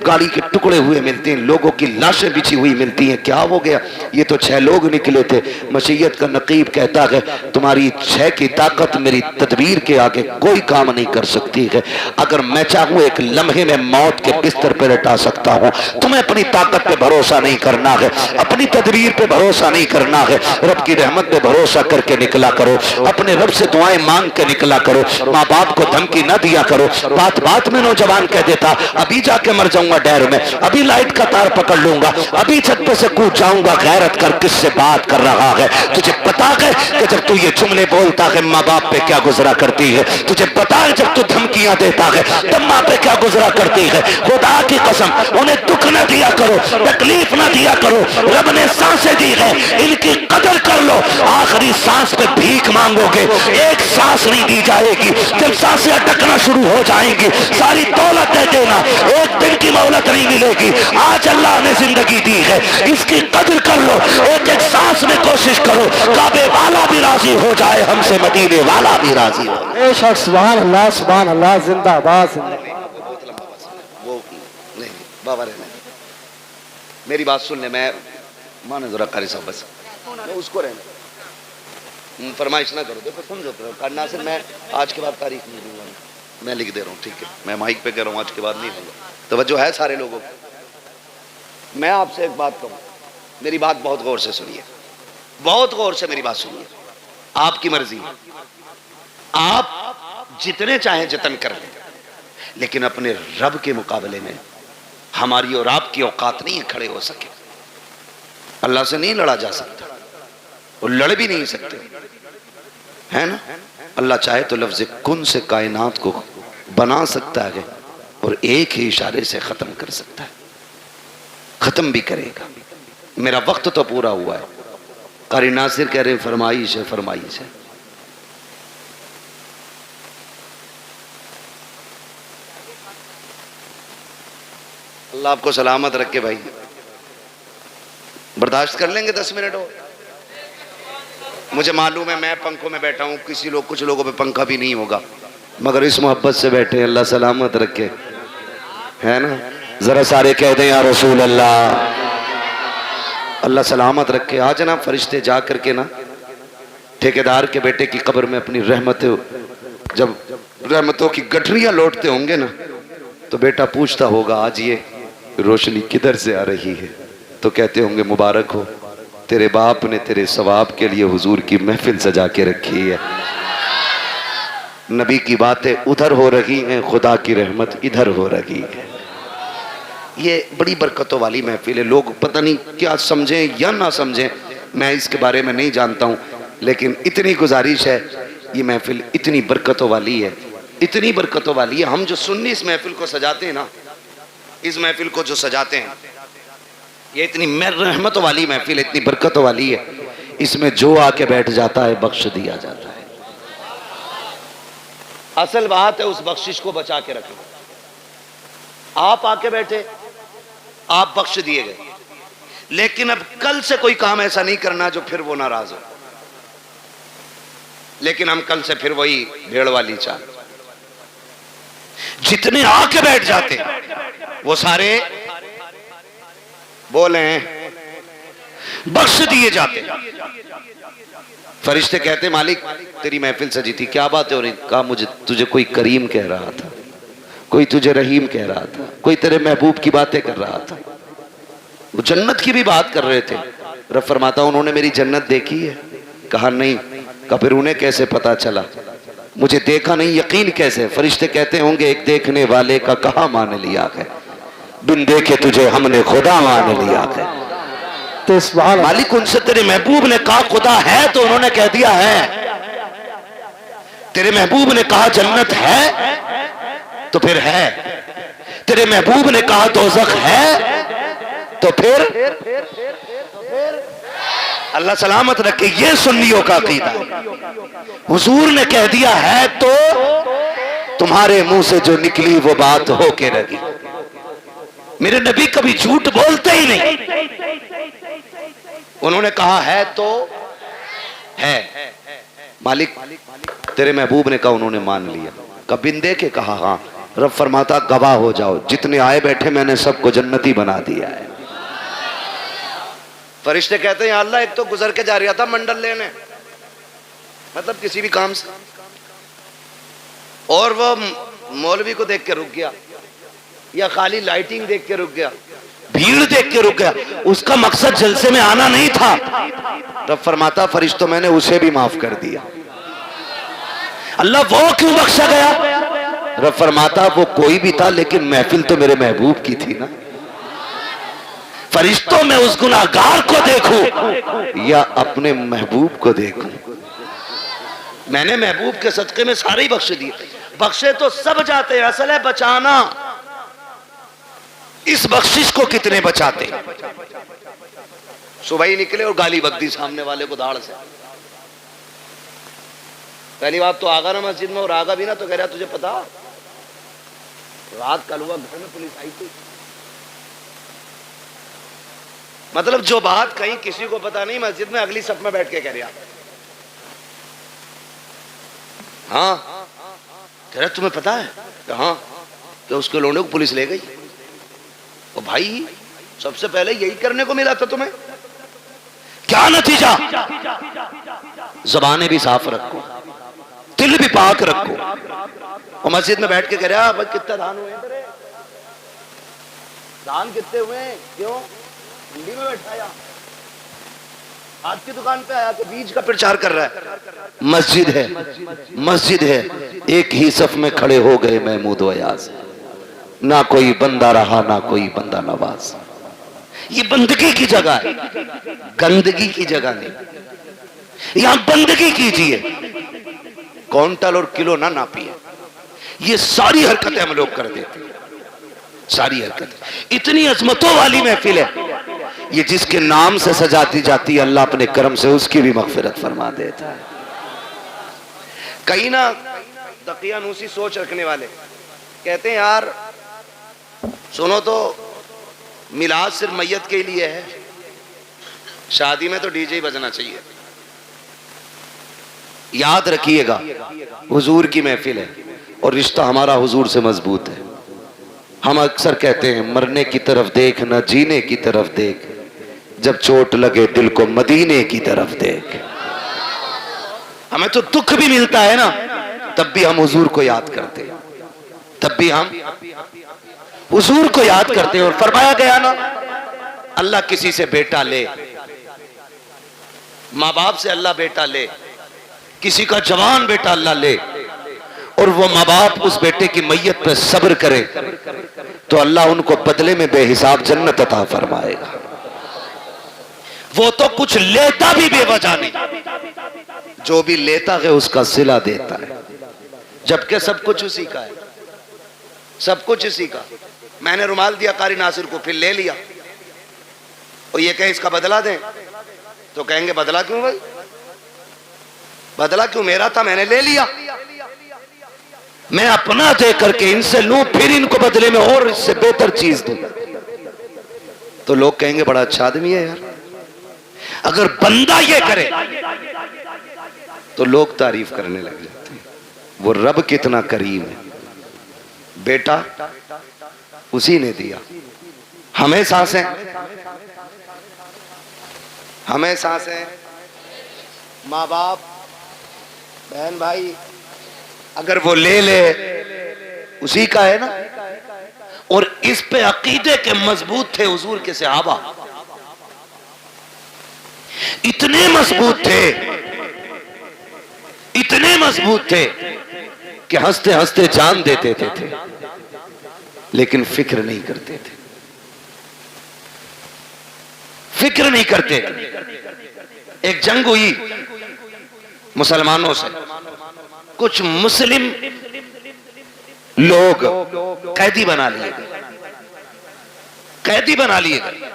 गाड़ी के टुकड़े हुए मिलते हैं, लोगों की लाशें बिछी हुई मिलती हैं। क्या हो गया, ये तो 6 लोग निकले थे। मशीयत का नकीब कहता है तुम्हारी 6 की ताकत मेरी तदबीर के आगे कोई काम नहीं कर सकती है। अगर मैं चाहूँ एक लम्हे में मौत के बिस्तर पर लटा सकता हूँ। तुम्हें अपनी ताकत पे भरोसा नहीं करना है, अपनी तदबीर पे भरोसा नहीं करना है, रब की रहमत पे भरोसा करके निकला करो, अपने रब से दुआएं मांग के निकला करो, माँ बाप को धमकी न दिया करो। बात बात में नौजवान कह देता अभी जाके मर जाऊंगा डैर में, अभी लाइट का तार पकड़ लूंगा, अभी छत पे से कूद जाऊंगा। गैरत कर किससे बात कर रहा है, तुझे पता है कि जब तू ये जुमले बोलता है माँ बाप पे क्या गुजरा करती है, तुझे पता है जब तू धमकियां देता है तब माँ पे क्या गुजरा करती है। खुदा की कसम उन्हें दुख न दिया करो, तकलीफ न दिया करो, रब ने सांसें दी है इनकी कदर कर लो। आखिरी सांस पे भीख मांगोगे, एक सांस नहीं दी जाएगी। जब सांसें अटकना शुरू हो जाएंगी सारी दौलत दे देना, एक दिन की मोहलत नहीं मिलेगी। आज अल्लाह ने जिंदगी दी है, इसकी कदर कर लो, एक एक सांस में कोशिश करो, काबे वाला भी राजी हो जाए हमसे, मदीने वाला भी राजी हो। बेशक सुभान अल्लाह जिंदाबाद। वो नहीं बाबा रहने, मेरी बात सुन ले, मैं माने जरा कारी साहब बस उसको रहने, फरमाइश ना करो। देखो समझो करना से मैं आज के बाद तारीख नहीं दूंगा, मैं लिख दे रहा हूँ, ठीक है, मैं माइक पे कह रहा हूँ आज के बाद नहीं होगा। तवज्जो है सारे लोगों को। मैं आपसे एक बात कहूँ, मेरी बात बहुत गौर से सुनिए, बहुत गौर से मेरी बात सुनिए। आपकी मर्जी, आप जितने चाहें जतन कर लें, लेकिन अपने रब के मुकाबले में हमारी और आपकी औकात नहीं है खड़े हो सके। अल्लाह से नहीं लड़ा जा सकता, वो लड़ भी नहीं सकते, है ना। अल्लाह चाहे तो लफ्ज़ कुन से कायनात को बना सकता है और एक ही इशारे से ख़त्म कर सकता है, ख़त्म भी करेगा। मेरा वक्त तो पूरा हुआ है। कारी नासिर कह रहे फरमाइश है, फरमाइश है। अल्लाह आपको सलामत रखे भाई, बर्दाश्त कर लेंगे 10 मिनट और। मुझे मालूम है मैं पंखों में बैठा हूँ, कुछ लोगों पे पंखा भी नहीं होगा, मगर इस मोहब्बत से बैठे, अल्लाह सलामत रखे, है ना। जरा सारे कह दें या रसूल अल्लाह, अल्लाह सलामत रखे। आज ना फरिश्ते जा करके ना ठेकेदार के बेटे की कब्र में अपनी जब रहमतों की गठरियां लौटते होंगे ना, तो बेटा पूछता होगा आज ये रोशनी किधर से आ रही है, तो कहते होंगे मुबारक हो, तेरे बाप ने तेरे सवाब के लिए हुजूर की महफिल सजा के रखी है। नबी की बातें उधर हो रही हैं, खुदा की रहमत इधर हो रही है। ये बड़ी बरकतों वाली महफिल है। लोग पता नहीं क्या समझें या ना समझें, मैं इसके बारे में नहीं जानता हूँ, लेकिन इतनी गुजारिश है, ये महफिल इतनी बरकतों वाली है, इतनी बरकतों वाली है। हम जो सुन्नी इस महफिल को सजाते हैं ना, इस महफिल को जो सजाते हैं, ये इतनी रहमतों वाली महफिल, इतनी बरकतों वाली है। इसमें जो आके बैठ जाता है बख्श दिया जाता है। असल बात है उस बख्शिश को बचा के रखना। आप आके बैठे, आप बख्श दिए गए, लेकिन अब कल से कोई काम ऐसा नहीं करना जो फिर वो नाराज हो। लेकिन हम कल से फिर वही भेड़ वाली चाल, जितने आके बैठ जाते वो सारे बोले बख्श दिए जाते। फरिश्ते कहते मालिक तेरी महफिल सजी थी, क्या बात है? और कहा मुझे तुझे कोई करीम कह रहा था, कोई तुझे रहीम कह रहा था, कोई तेरे महबूब की बातें कर रहा था। वो जन्नत की भी बात कर रहे थे। रब फरमाता उन्होंने मेरी जन्नत देखी है? कहा नहीं। कहा फिर उन्हें कैसे पता चला? मुझे देखा नहीं, यकीन कैसे? फरिश्ते कहते होंगे एक देखने वाले का कहा मान लिया है, बिन देखे तुझे हमने खुदा मान लिया है। तो मालिक उनसे तेरे महबूब ने कहा खुदा है, तो उन्होंने कह दिया है। तेरे महबूब ने कहा जन्नत है, तो फिर है। तेरे महबूब ने कहा दोज़ख है, तो फिर अल्लाह सलामत रखे। ये सुन्नियों का अकीदा है। हुजूर ने कह दिया है तो तुम्हारे मुंह से जो निकली वो बात हो के रही। मेरे नबी कभी झूठ बोलते ही नहीं। उन्होंने कहा है तो है। मालिक तेरे महबूब ने कहा, उन्होंने मान लिया। कबिन दे के कहा हाँ। रब फरमाता गवाह हो जाओ, जितने आए बैठे मैंने सबको जन्नती बना दिया है। फरिश्ते कहते हैं अल्लाह एक तो गुजर के जा रहा था मंडल लेने, मतलब किसी भी काम से, और वो मौलवी को देख के रुक गया, या खाली लाइटिंग देख के रुक गया, भीड़ देख के रुक गया, उसका मकसद जलसे में आना नहीं था। रब फरमाता फरिश्तों मैंने उसे भी माफ कर दिया। अल्लाह वो क्यों बख्शा गया? रब फरमाता वो कोई भी था, लेकिन महफिल तो मेरे महबूब की थी ना। फरिश्तों में उस गुनाहगार को देखूं या अपने महबूब को देखूं? मैंने महबूब के सदके में सारे ही बख्श दिए। बख्शे तो सब जाते हैं, असल है बचाना। इस बख्शिश को कितने बचाते? सुबह ही निकले और गाली बक दी सामने वाले को दाढ़ से। पहली बात तो आगा ना मस्जिद में, और आगा भी ना तो कह रहा तुझे पता रात कल हुआ घर में पुलिस आई थी। मतलब जो बात कहीं किसी को पता नहीं, मस्जिद में अगली सफ में बैठ के कह रहा। हाँ कह रहा तुम्हें पता है? हाँ कि उसके लोंडे को पुलिस ले गई। और भाई सबसे पहले यही करने को मिला था तुम्हें, क्या नतीजा? ज़बानें भी साफ रखो, दिल भी पाक रखो। और मस्जिद में बैठ के कह रहा भाई कितना दान हुए तेरे? दान कितने हुए? क्यों मंडी में बैठाया, आज की दुकान पे आया, तो बीज का प्रचार कर रहा है। मस्जिद है, मस्जिद है। एक ही सफ में खड़े हो गए महमूद व अयाज, ना कोई बंदा रहा ना कोई बंदा नवाज। ये बंदगी की जगह है, गंदगी की जगह नहीं। यहां बंदगी कीजिए, क्विंटल और किलो ना नापिए। ये सारी हरकतें हम लोग कर देते हैं, सारी हरकतें। इतनी अजमतों वाली महफिल है ये, जिसके नाम से सजाती जाती है अल्लाह अपने करम से उसकी भी मगफिरत फरमा देता है। कहीं ना दकियानूसी सोच रखने वाले कहते हैं यार सुनो तो, मिलाद सिर्फ मैयत के लिए है, शादी में तो डीजे ही बजना चाहिए। याद रखिएगा हुजूर की महफिल है और रिश्ता हमारा हुजूर से मजबूत है। हम अक्सर कहते हैं मरने की तरफ देख ना जीने की तरफ देख, जब चोट लगे दिल को मदीने की तरफ देख। हमें तो दुख भी मिलता है ना, तब भी हम हुजूर को याद करते हैं, तब भी हम हुजूर को याद करते हैं। और फरमाया गया ना, अल्लाह किसी से बेटा ले, माँ बाप से अल्लाह बेटा ले, किसी का जवान बेटा अल्लाह ले, और वो माँ बाप उस बेटे की मैयत पे सब्र करे तो अल्लाह उनको बदले में बेहिसाब जन्नत अता फरमाएगा। वो तो कुछ लेता भी बेवजह नहीं, जो भी लेता है उसका सिला देता है, जबकि सब कुछ उसी का है, सब कुछ उसी का। मैंने रुमाल दिया कारी नासिर को, फिर ले लिया, और ये कहे इसका बदला दें, तो कहेंगे बदला क्यों भाई, बदला क्यों, मेरा था मैंने ले लिया। मैं अपना दे करके इनसे लूं, फिर इनको बदले में और इससे बेहतर चीज दूं, तो लोग कहेंगे बड़ा अच्छा आदमी है यार। अगर बंदा ये करे तो लोग तारीफ करने लग जाते हैं, वो रब कितना करीम है, बेटा उसी ने दिया। हमें सांसें, हमें सांसें, माँ बाप बहन भाई, अगर वो ले ले उसी का है ना। और इस पे अकीदे के मजबूत थे हुजूर के सहाबा, इतने मजबूत थे, इतने मजबूत थे कि हंसते हंसते जान दे देते थे, लेकिन फिक्र नहीं करते थे, फिक्र नहीं करते थे। एक जंग हुई मुसलमानों से, कुछ मुस्लिम लोग कैदी बना लिए गए, कैदी बना लिए गए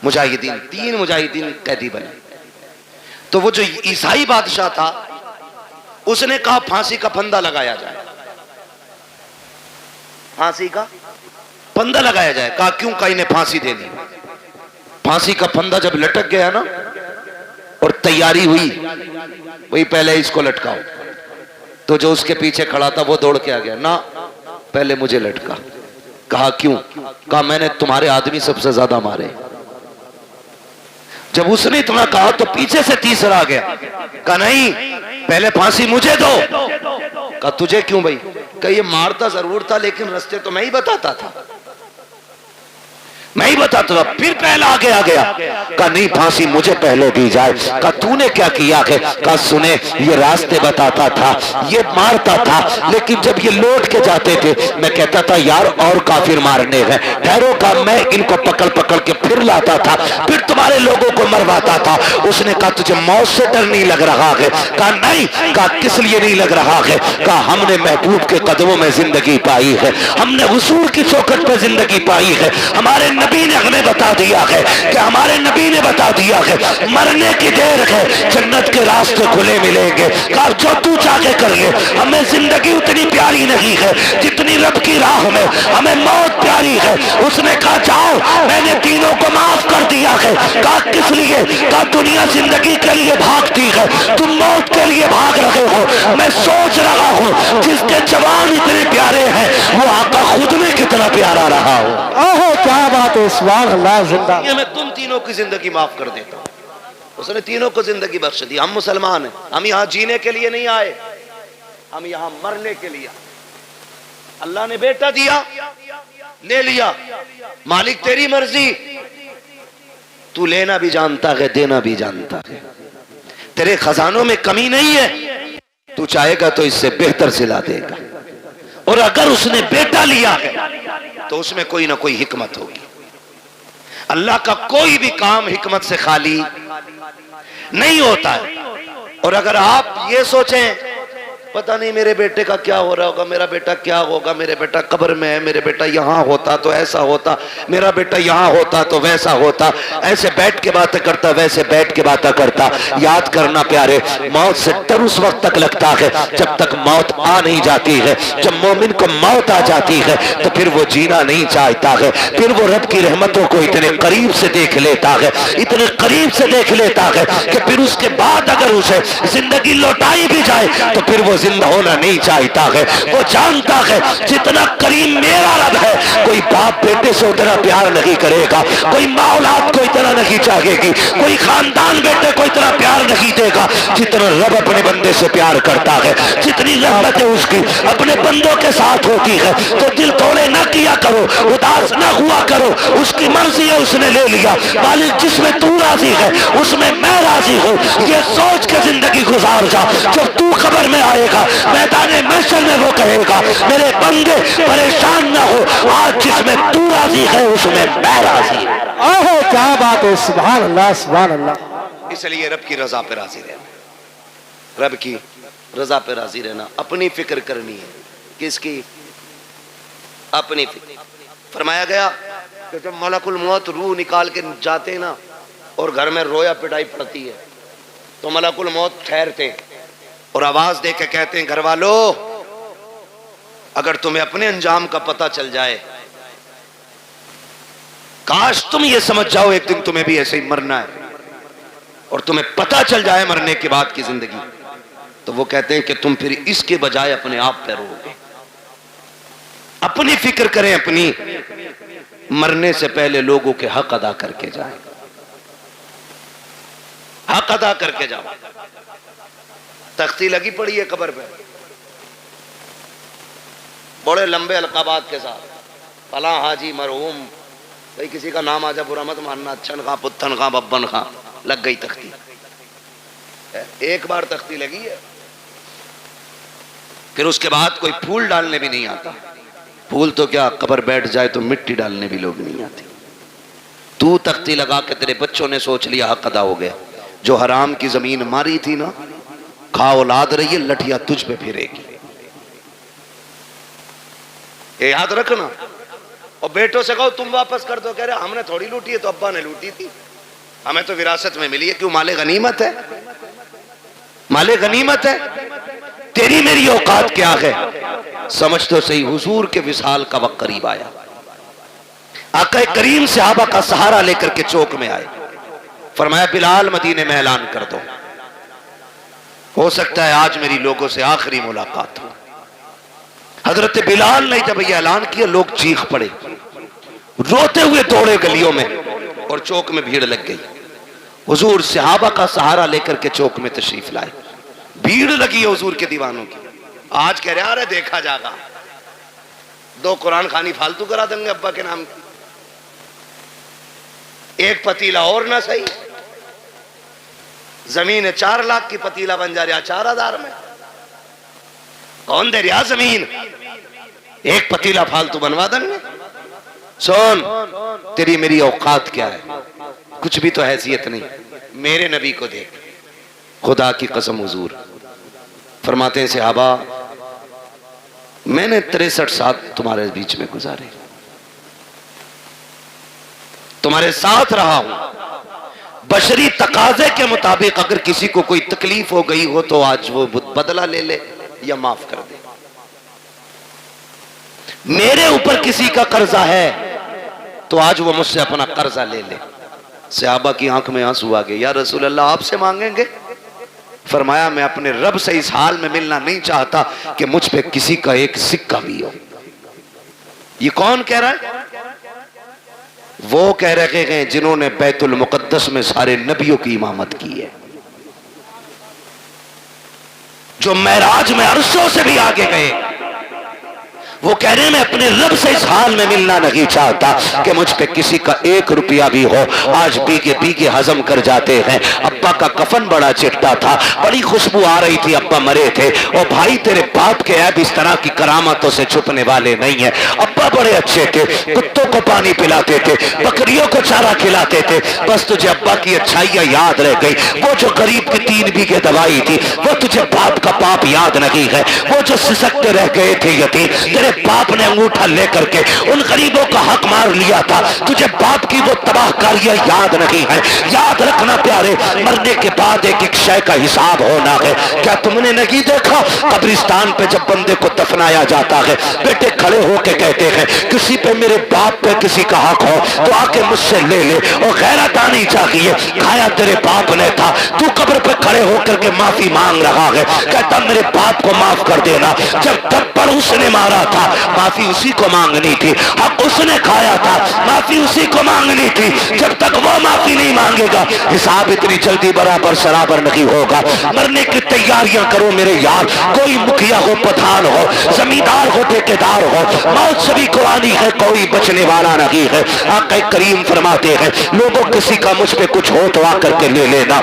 मुजाहिदीन, 3 मुजाहिदीन कैदी बने। तो वो जो ईसाई बादशाह था उसने कहा फांसी का फंदा लगाया जाए, फांसी का फंदा लगाया जाए। कहा क्यों, कहा इन्हें फांसी दे दी। फांसी का फंदा जब लटक गया ना और तैयारी हुई, वही पहले इसको लटकाओ, तो जो उसके पीछे खड़ा था वो दौड़ के आ गया, ना पहले मुझे लटका। कहा क्यों, कहा मैंने तुम्हारे आदमी सबसे ज्यादा मारे। जब उसने इतना कहा तो पीछे से तीसरा आ गया, कहा नहीं पहले फांसी मुझे दो। कहा तुझे क्यों भाई, कहा ये मारता जरूर था लेकिन रास्ते तो मैं ही बताता था, मैं ही बताता था। फिर पहला आगे आ गया, कहा नहीं फांसी मुझे पहले दी जाए। कहा तूने क्या किया है, कहा सुने ये रास्ते बताता था, ये मारता था, लेकिन जब ये लौट के जाते थे मैं कहता था यार और काफिर मारने हैं, ठहरो, का मैं इनको पकड़ पकड़ के फिर लाता था, फिर तुम्हारे लोगों को मरवाता था। उसने कहा तुझे मौत से डर नहीं लग रहा है, कहा नहीं। कहा किस लिए नहीं लग रहा है, कहा हमने महबूब के कदमों में जिंदगी पाई है, हमने हुजूर की चौखट पर जिंदगी पाई है, हमारे नबी ने हमें बता दिया है कि हमारे नबी ने बता दिया है मरने की देर है, जन्नत के रास्ते खुले मिलेंगे। कहा जो तू चाहे कर ले, हमें जिंदगी उतनी प्यारी नहीं है जितनी रब की राह में हमें मौत प्यारी है। उसने कहा जाओ मैंने तीनों को माफ कर दिया है। कहा किस लिए, कहा दुनिया जिंदगी के लिए भागती है, तुम मौत के लिए भाग रहे हो। मैं सोच रहा हूँ जिसके जवान इतने प्यारे हैं वो आका खुद में कितना प्यारा रहा हो। ओहो क्या बात है, सुभान अल्लाह, जिंदा। मैं तुम तीनों की जिंदगी माफ कर देता हूं। उसने तीनों को जिंदगी बख्श दी। हम मुसलमान हैं, हम यहां जीने के लिए नहीं आए, हम यहां मरने के लिए। अल्लाह ने बेटा दिया, ले लिया, मालिक तेरी मर्जी, तू लेना भी जानता है देना भी जानता है, तेरे खजानों में कमी नहीं है, तू चाहेगा तो इससे बेहतर सिला देगा। और अगर उसने बेटा लिया है तो उसमें कोई ना कोई हिकमत होगी। अल्लाह का कोई भी काम हिकमत से खाली नहीं होता है। और अगर आप ये सोचें पता नहीं मेरे बेटे का क्या हो रहा होगा, मेरा बेटा क्या होगा, मेरे बेटा कब्र में है, मेरे बेटा यहाँ होता तो ऐसा होता, मेरा बेटा यहाँ होता तो वैसा होता, ऐसे बैठ के बातें करता, वैसे बैठ के बातें करता, याद करना प्यारे, मौत से डर उस वक्त तक लगता है जब तक मौत आ नहीं जाती है। जब मोमिन को मौत आ जाती है तो फिर वो जीना नहीं चाहता है, फिर वो रब की रहमतों को इतने करीब से देख लेता है, इतने करीब से देख लेता है कि फिर उसके बाद अगर उसे जिंदगी लौटाई भी जाए तो फिर वो जिंदा होना नहीं चाहता है। वो जानता है जितना करीम मेरा रब है, कोई बाप बेटे से उतना प्यार नहीं करेगा, कोई माँ औलाद को इतना नहीं चाहेगी, कोई खानदान बेटे को इतना प्यार नहीं देगा जितना रब अपने बंदे से प्यार करता है। जितनी रहमत है उसकी अपने बंदों के साथ होती है। तो दिल तोड़े ना किया करो, उदास ना हुआ करो, उसकी मर्जी है, उसने ले लिया। मालिक जिसमें तू राजी है उसमें मैं राजी हूँ, ये सोच के जिंदगी गुजार जा। जब तू खबर में आएगा मैदान महशर में वो कहेगा मेरे बंदे परेशान ना हो, आज जिसमें तू राजी है उसमें मैं राजी हूं। ओहो क्या बात है, सुभान अल्लाह सुभान अल्लाह। इसलिए रब की रजा पे राजी रहना, रब की रजा पे राजी रहना, अपनी फिक्र करनी है। किसकी? अपनी फिक्र। फरमाया गया कि जब मलकुल मौत रूह निकाल के जाते ना और घर में रोया पिटाई पड़ती है तो मलकुल मौत ठहरते और आवाज दे के कहते हैं घर वालों अगर तुम्हें अपने अंजाम का पता चल जाए, काश तुम ये समझ जाओ एक दिन तुम्हें भी ऐसे ही मरना है और तुम्हें पता चल जाए मरने के बाद की जिंदगी, तो वो कहते हैं कि तुम फिर इसके बजाय अपने आप पे रोगे। अपनी फिक्र करें, अपनी मरने से पहले लोगों के हक अदा करके जाएं, हक अदा करके जाओ। तख्ती लगी पड़ी है कब्र पे बड़े लंबे अलकाबात के साथ, फला हाजी मरहूम, भाई किसी का नाम आ जाए बुरा मत मानना, अच्छन खां पुत्तन खां बब्बन खां, लग गई तख्ती। एक बार तख्ती लगी है फिर उसके बाद कोई फूल डालने भी नहीं आता। फूल तो क्या, कब्र बैठ जाए तो मिट्टी डालने भी लोग नहीं आते। तू तख्ती लगा के तेरे बच्चों ने सोच लिया हक अदा हो गया। जो हराम की जमीन मारी थी ना, खा औलाद रही है, लठिया तुझ पे फिरेगी, ये याद रखना। और बेटों से कहो तुम वापस कर दो, कह रहे हमने थोड़ी लूटी है, तो अब्बा ने लूटी थी, हमें तो विरासत में मिली है। क्यों? माले गनीमत है, माले गनीमत है। तेरी मेरी औकात क्या है? समझ तो सही। हुजूर के विसाल का वक्त करीब आया, आका करीम सहाबा का सहारा लेकर के चौक में आए, फरमाया बिलाल मदीने में ऐलान कर दो, हो सकता है आज मेरी लोगों से आखिरी मुलाकात हो। हजरत बिलाल ने जब यह ऐलान किया लोग चीख पड़े, रोते हुए दौड़े गलियों में और चौक में भीड़ लग गई। हुजूर सहाबा का सहारा लेकर के चौक में तशरीफ लाए, भीड़ लगी है हुजूर के दीवानों की। आज कह रहे अरे देखा जाएगा, 2 कुरान खानी फालतू करा देंगे अब्बा के नाम की, एक पतीला और ना सही, जमीन 4 लाख की पतीला बन जा रहा 4000 में, कौन दे रहा जमीन, एक पतीला फालतू बनवा देंगे। सुन तेरी मेरी औकात क्या है, कुछ भी तो हैसियत नहीं। मेरे नबी को देख, खुदा की कसम हुजूर फरमाते हैं सहाबा मैंने 63 साल तुम्हारे बीच में गुजारे, तुम्हारे साथ रहा हूं। बशरी तकाजे के मुताबिक अगर किसी को कोई तकलीफ हो गई हो तो आज वो बदला ले ले या माफ कर दे। मेरे ऊपर किसी का कर्जा है तो आज वो मुझसे अपना कर्जा ले ले। सहाबा की आंख में आंसू आ गए, या रसूल अल्लाह आपसे मांगेंगे? फरमाया मैं अपने रब से इस हाल में मिलना नहीं चाहता कि मुझ पे किसी का एक सिक्का भी हो। ये कौन कह रहा है? वो कह रहे हैं जिन्होंने बैतुल मुकद्दस में सारे नबियों की इमामत की है, जो मेराज में अरशों से भी आगे गए, वो कह रहे हैं मैं अपने रब से इस हाल में मिलना नहीं चाहता कि मुझ पे किसी का 1 रुपया भी हो। आज बीगे बीगे हजम कर जाते हैं। अब्बा का कफन बड़ा चिट्टा था, बड़ी खुशबू आ रही थी, अब्बा मरे थे। और भाई तेरे बाप के ऐब इस तरह की करामातों से छुपने वाले नहीं है। अब्बा बड़े अच्छे थे, कुत्तों को पानी पिलाते थे, बकरियों को चारा खिलाते थे। बस तुझे अब्बा की अच्छाइयां याद रह गई। वो जो गरीब की 3 बीघे दवाई थी, वो तुझे बाप का पाप याद नहीं है। वो जो सिसकते रह गए थे यतीम, तेरे बाप ने अंगूठा लेकर के उन गरीबों का हक मार लिया था। तुझे बाप की वो तबाहकारियां याद नहीं है। याद रखना प्यारे, मरने के बाद एक एक शय का हिसाब होना है। क्या तुमने नहीं देखा कब्रिस्तान पे जब बंदे को दफनाया जाता है, बेटे खड़े होके कहते हैं किसी पे मेरे बाप पे किसी का हक हो तो आके मुझसे ले ले। और गैरत आनी चाहिए, खाया तेरे बाप ने था, तू कब्र पे खड़े होकर के माफी मांग रहा है। कहता मेरे बाप को माफ कर देना, जब थप्पड़ उसने मारा था माफी उसी को मांगनी थी, हक उसने खाया था माफी उसी को मांगनी थी। जब तक वो माफी नहीं मांगेगा हिसाब इतनी जल्दी बराबर सराबर नहीं होगा। मरने की तैयारियां करो मेरे यार। कोई मुखिया हो, प्रधान हो, जमींदार हो, ठेकेदार हो, मौत सभी को आनी है, कोई बचने वाला नहीं है। आका करीम फरमाते हैं लोगों किसी का मुझ पे कुछ हो तो आकर के ले लेना।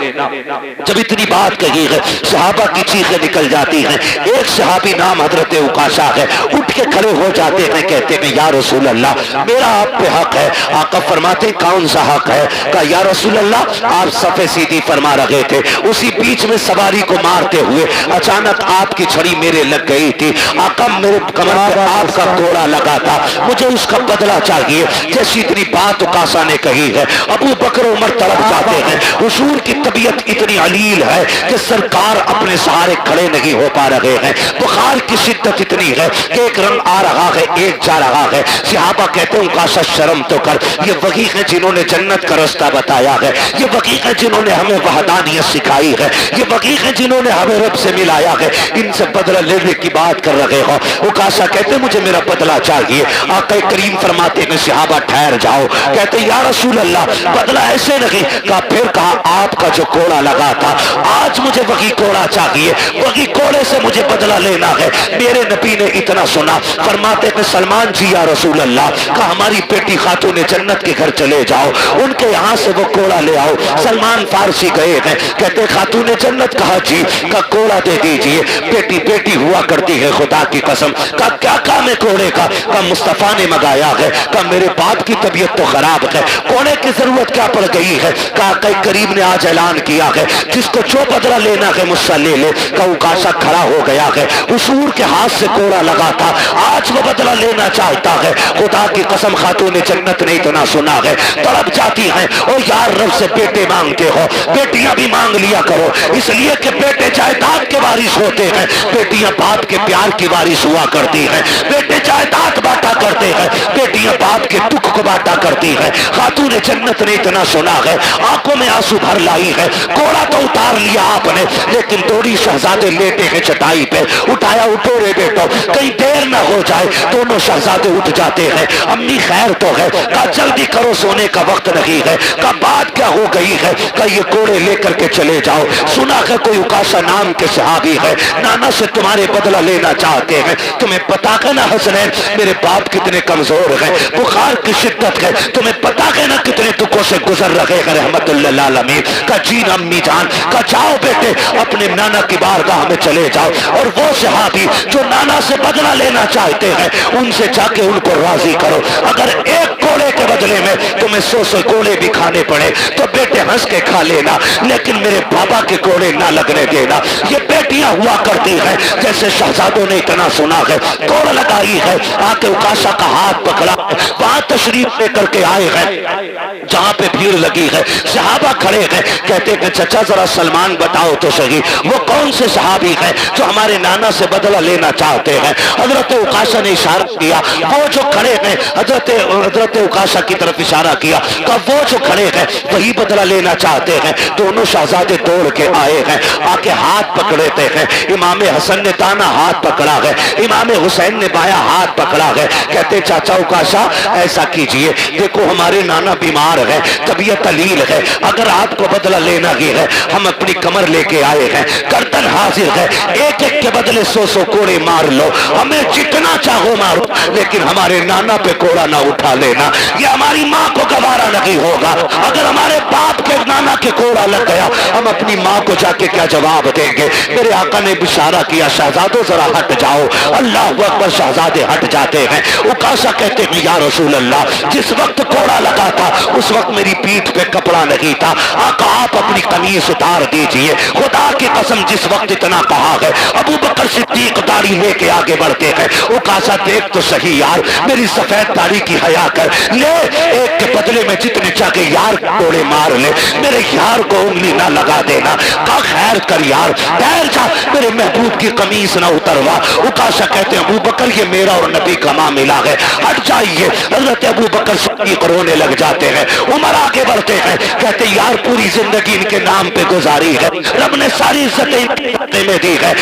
जब इतनी बात कही है सहाबा की चीखें निकल जाती हैं। एक सहाबी नाम हजरत उकाशा है, उठ के खड़े हो जाते हैं, कहते हैं या रसूल अल्लाह मेरा आप पे हक है। आका फरमाते कौन सा हक है? कहा या रसूल अल्लाह आप सफे सीधी फरमा रहे थे, उसी बीच में सवारी को मारते हुए अचानक आपकी छड़ी मेरे लग गई थी। आका मेरे कमर पे आपका कोड़ा लगा था, मुझे उसका बदला चाहिए। जैसी इतनी बात उकाशा ने कही है अबू बकर उमर तड़प जाते हैं। हुजूर की तबीयत इतनी अलील है कि सरकार अपने सहारे खड़े नहीं हो पा रहे हैं। बुखार की शिद्दत इतनी है कि एक रंग आ रहा है, एक जा रहा है। सहाबा कहते हैं उकाशा शर्म तो कर, ये वही है जिन्होंने जन्नत का रास्ता बताया है, ये वही है जिन्होंने हमें वहदानियत सिखाई है, ये वही है जिन्होंने हमें रब से मिलाया है। इनसे बदला लेने की बात कर रहे हो। उकाशा कहते मुझे मेरा बदला चाहिए। आका करीम फरमाते हैं सहाबा ठहर जाओ। कहते या रसूल अल्लाह बदला ऐसे नहीं। कहा फिर कहा आपका जो कोड़ा लगा था आज मुझे वही कोड़ा चाहिए, वही कोड़े से मुझे बदला लेना है। मेरे नबी ने इतना सुना, फरमाते हैं सलमान जी या रसूल अल्लाह का हमारी बेटी खातून जन्नत के घर चले जाओ, उनके यहाँ से वो कोड़ा ले आओ। सलमान फारसी गए हैं, कहते खातून जन्नत कहा जी का कोड़ा दे दीजिए। बेटी बेटी हुआ करती है खुदा की कसम। का क्या काम है कोड़े का? मुस्तफा ने मंगाया है। का मेरे बाप की तबीयत तो खराब है, कोड़े की जरूरत क्या पड़ गई है? का करीम ने आज ऐलान किया है जिसको जो बदला लेना है मुझसे ले ले। का उकाशा खड़ा हो गया है, हुजूर के हाथ से कोड़ा लगा था, आज वो बदला लेना चाहता है। खुदा की कसम खातून जन्नत ने इतना सुना है, तड़प जाती हैं। और यार रब से बेटे मांगते हो, बेटियां भी मांग लिया करो, इसलिए कि बेटे जायदाद के वारिस होते हैं, बेटियां बाप के प्यार की वारिस हुआ करती हैं। बेटे जायदाद बांटा करते हैं, बेटियां बाप के दुख को बांटा करती हैं। खातून जन्नत ने इतना सुना है, आंखों में आंसू भर लाई है। कोड़ा तो उतार लिया आपने, लेकिन दोनों शहजादे लेटे हैं चटाई पे। उठाया, उठो रे बेटो, कहीं देर न हो जाए। दोनों शहजादे उठ जाते हैं। अम्मी खैर तो है? कहा जल्दी करो, सोने का वक्त नहीं है। कहा बात क्या हो गई है? कहा ये कोड़े लेकर के चले जाओ। सुना है कोई उकाशा नाम के सहाबी है, नाना से तुम्हारे बदला लेना चाहते हैं। तुम्हें पता है ना हसनैन मेरे बाप कितने कमजोर है, बुखार की शिद्दत है, तुम्हें पता है ना कितने दुखों से गुजर रहे हैं रहमतुल्लिल आलमीन। का जी अम्मी जान, का जाओ बेटे अपने नाना की बारगाह में चले जाओ। और वो सहाबी जो नाना से बदला लेना चाहते हैं उनसे जाके उनको राजी करो। अगर एक कोड़े के बदले में तुम्हें 100 कोड़े भी खाने पड़े तो बेटे हंस के खा लेना, लेकिन मेरे बाबा के कोड़े ना लगने देना। ये बेटियां हुआ करती हैं। जैसे शहजादों ने इतना सुना है, कोड़ लगाई है, आके उकाशा का हाथ पकड़ा, वहां तशरीफ लेकर के आए हैं जहां पे भीड़ लगी है। सहाबा खड़े हैं, कहते हैं चचा जरा सलमान बताओ तो सही वो कौन से सहाबी हैं जो हमारे नाना से बदला लेना चाहते हैं। हजरत उकाशा ने इशारा किया, वो जो खड़े हैं, हजरत उकाशा की तरफ इशारा किया, कहा वो जो खड़े हैं वही बदला लेना चाहते हैं। दोनों शहजादे दौड़ के आए हैं, आके हाथ पकड़ते हैं। इमाम हसन ने दाना हाथ पकड़ा है, इमाम हुसैन ने बाया हाथ पकड़ा है। कहते चाचा उकाशा ऐसा कीजिए, देखो हमारे नाना बीमार बीमार है, तबीयत अलील है, अगर आपको बदला लेना ही है, हम अपनी कमर लेके आए हैं, गर्दन हाजिर है, एक एक के बदले 100 कोड़े मार लो, हमें जितना चाहो मारो, लेकिन हमारे नाना पे कोड़ा ना उठा लेना। ये हमारी माँ को गवारा नहीं होगा। अगर हमारे बाप के नाना के कोड़ा लग गया, हम अपनी माँ को जाके क्या जवाब देंगे? मेरे आका ने इशारा किया, शहजादों जरा हट जाओ। अल्लाह अकबर, शहजादे हट जाते हैं। उकाशा कहते हैं या रसूल अल्लाह, जिस वक्त कोड़ा लगा था उस वक्त मेरी पीठ पे कपड़ा नहीं था। आका आप अपनी कमीज उतार दीजिए। खुदा की कसम, जिस वक्त इतना कहा है, अबू बकर सिद्दीक दाढ़ी लेके आगे बढ़ते हैं। उकाशा देख तो सही यार, मेरी सफेद दाढ़ी की हया कर ले, एक के बदले में जितने चाहे यार कोड़े मार ले, मेरे यार को उंगली ना लगा देना। का खैर कर यार, ठहर जा, मेरे महबूब की कमीज ना उतरवा। उकाशा कहते हैं अबू बकर, ये मेरा और नबी का मामला है, हट जाइए। हजरत अबू बकर सिद्दीक रोने लग जाते हैं। उमर आगे बढ़ते हैं, कहते यार पूरी जिंदगी इनके नाम पे गुजारी है, रब ने सारी इज्जतें में दी है,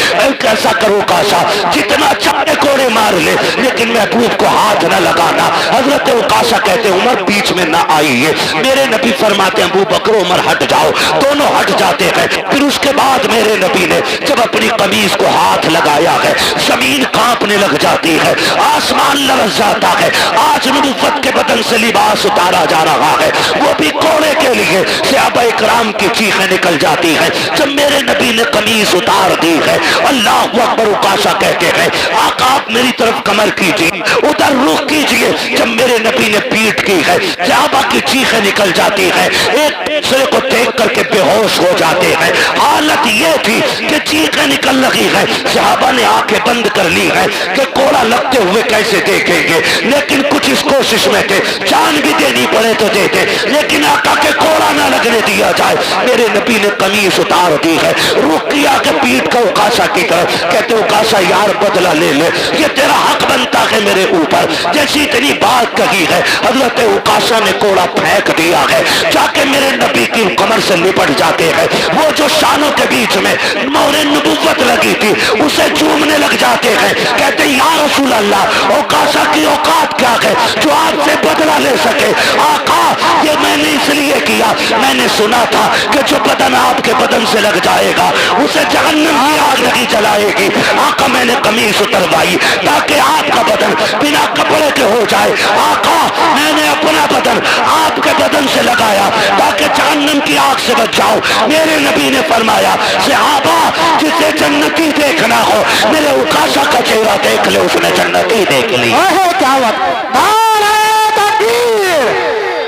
कैसा करो काशा, जितना चाहे कोड़े मार ले, लेकिन महबूब को हाथ न लगाना। हजरत उकाशा कहते उमर बीच में ना आइए। मेरे नबी फरमाते हैं अबू बकर उमर हट जाओ, दोनों हट जाते हैं। फिर उसके बाद मेरे नबी ने जब अपनी कमीज को हाथ लगाया है, जमीन कांपने लग जाती है, आसमान लरस जाता है। आज नबुव्वत के बदन से लिबास उतारा जा रहा है, वो भी कोड़े के लिए। सहाबा इकराम की चीखें निकल जाती है जब मेरे नबी ने कमीज उतार दी है। अल्लाह अकबर। उकाशा कहते हैं आका आप मेरी तरफ कमर कीजिए, उधर रुख कीजिए। जब मेरे नबी ने पीठ की है, सहाबा की चीखें निकल जाती है, एक दूसरे को देख करके बेहोश हो जाते हैं। हालत ये थी कि चीखें निकल रही है, सहाबा ने आंखें बंद कर ली है कि कोड़ा लगते हुए कैसे देखेंगे, लेकिन कुछ इस कोशिश में थे, जान भी देनी पड़े तो देते, लेकिन आका के कोड़ा ना लगने दिया जाए। मेरे नबी ने कमीज उतार दी है, रुक किया के पीठ का उकाशा की तरफ, कहते उकाशा यार बदला ले ले, ये तेरा हक बनता है मेरे ऊपर। जैसी इतनी बात कही है, हजरत उकाशा ने कोड़ा फेंक दिया है, जाके मेरे नबी की कमर से लिपट जाते हैं। वो जो शानों के बीच में मोहरे नबुव्वत लगी थी, उसे चूमने लग जाते हैं। कहते या रसूल अल्लाह, उकाशा की औकात क्या है जो आपसे बदला ले सके? आका ये मैंने इसलिए किया, मैंने सुना था कि जो बदन आपके बदन से लग जाएगा उसे जहन्नम की आग नहीं जलाएगी। आका मैंने कमीज उतरवाई ताकि आपका बदन बिना कपड़े के हो जाए। आका मैंने अपना बदन आपके बदन से लगाया ताकि जहन्नम की आग से बच जाओ। मेरे नबी ने फरमाया सहाबा जिसे जन्नती देखना हो, मेरे उकाशा का चेहरा देख ले, उसने जन्नती देख ली। क्या बात, नारे तकबीर,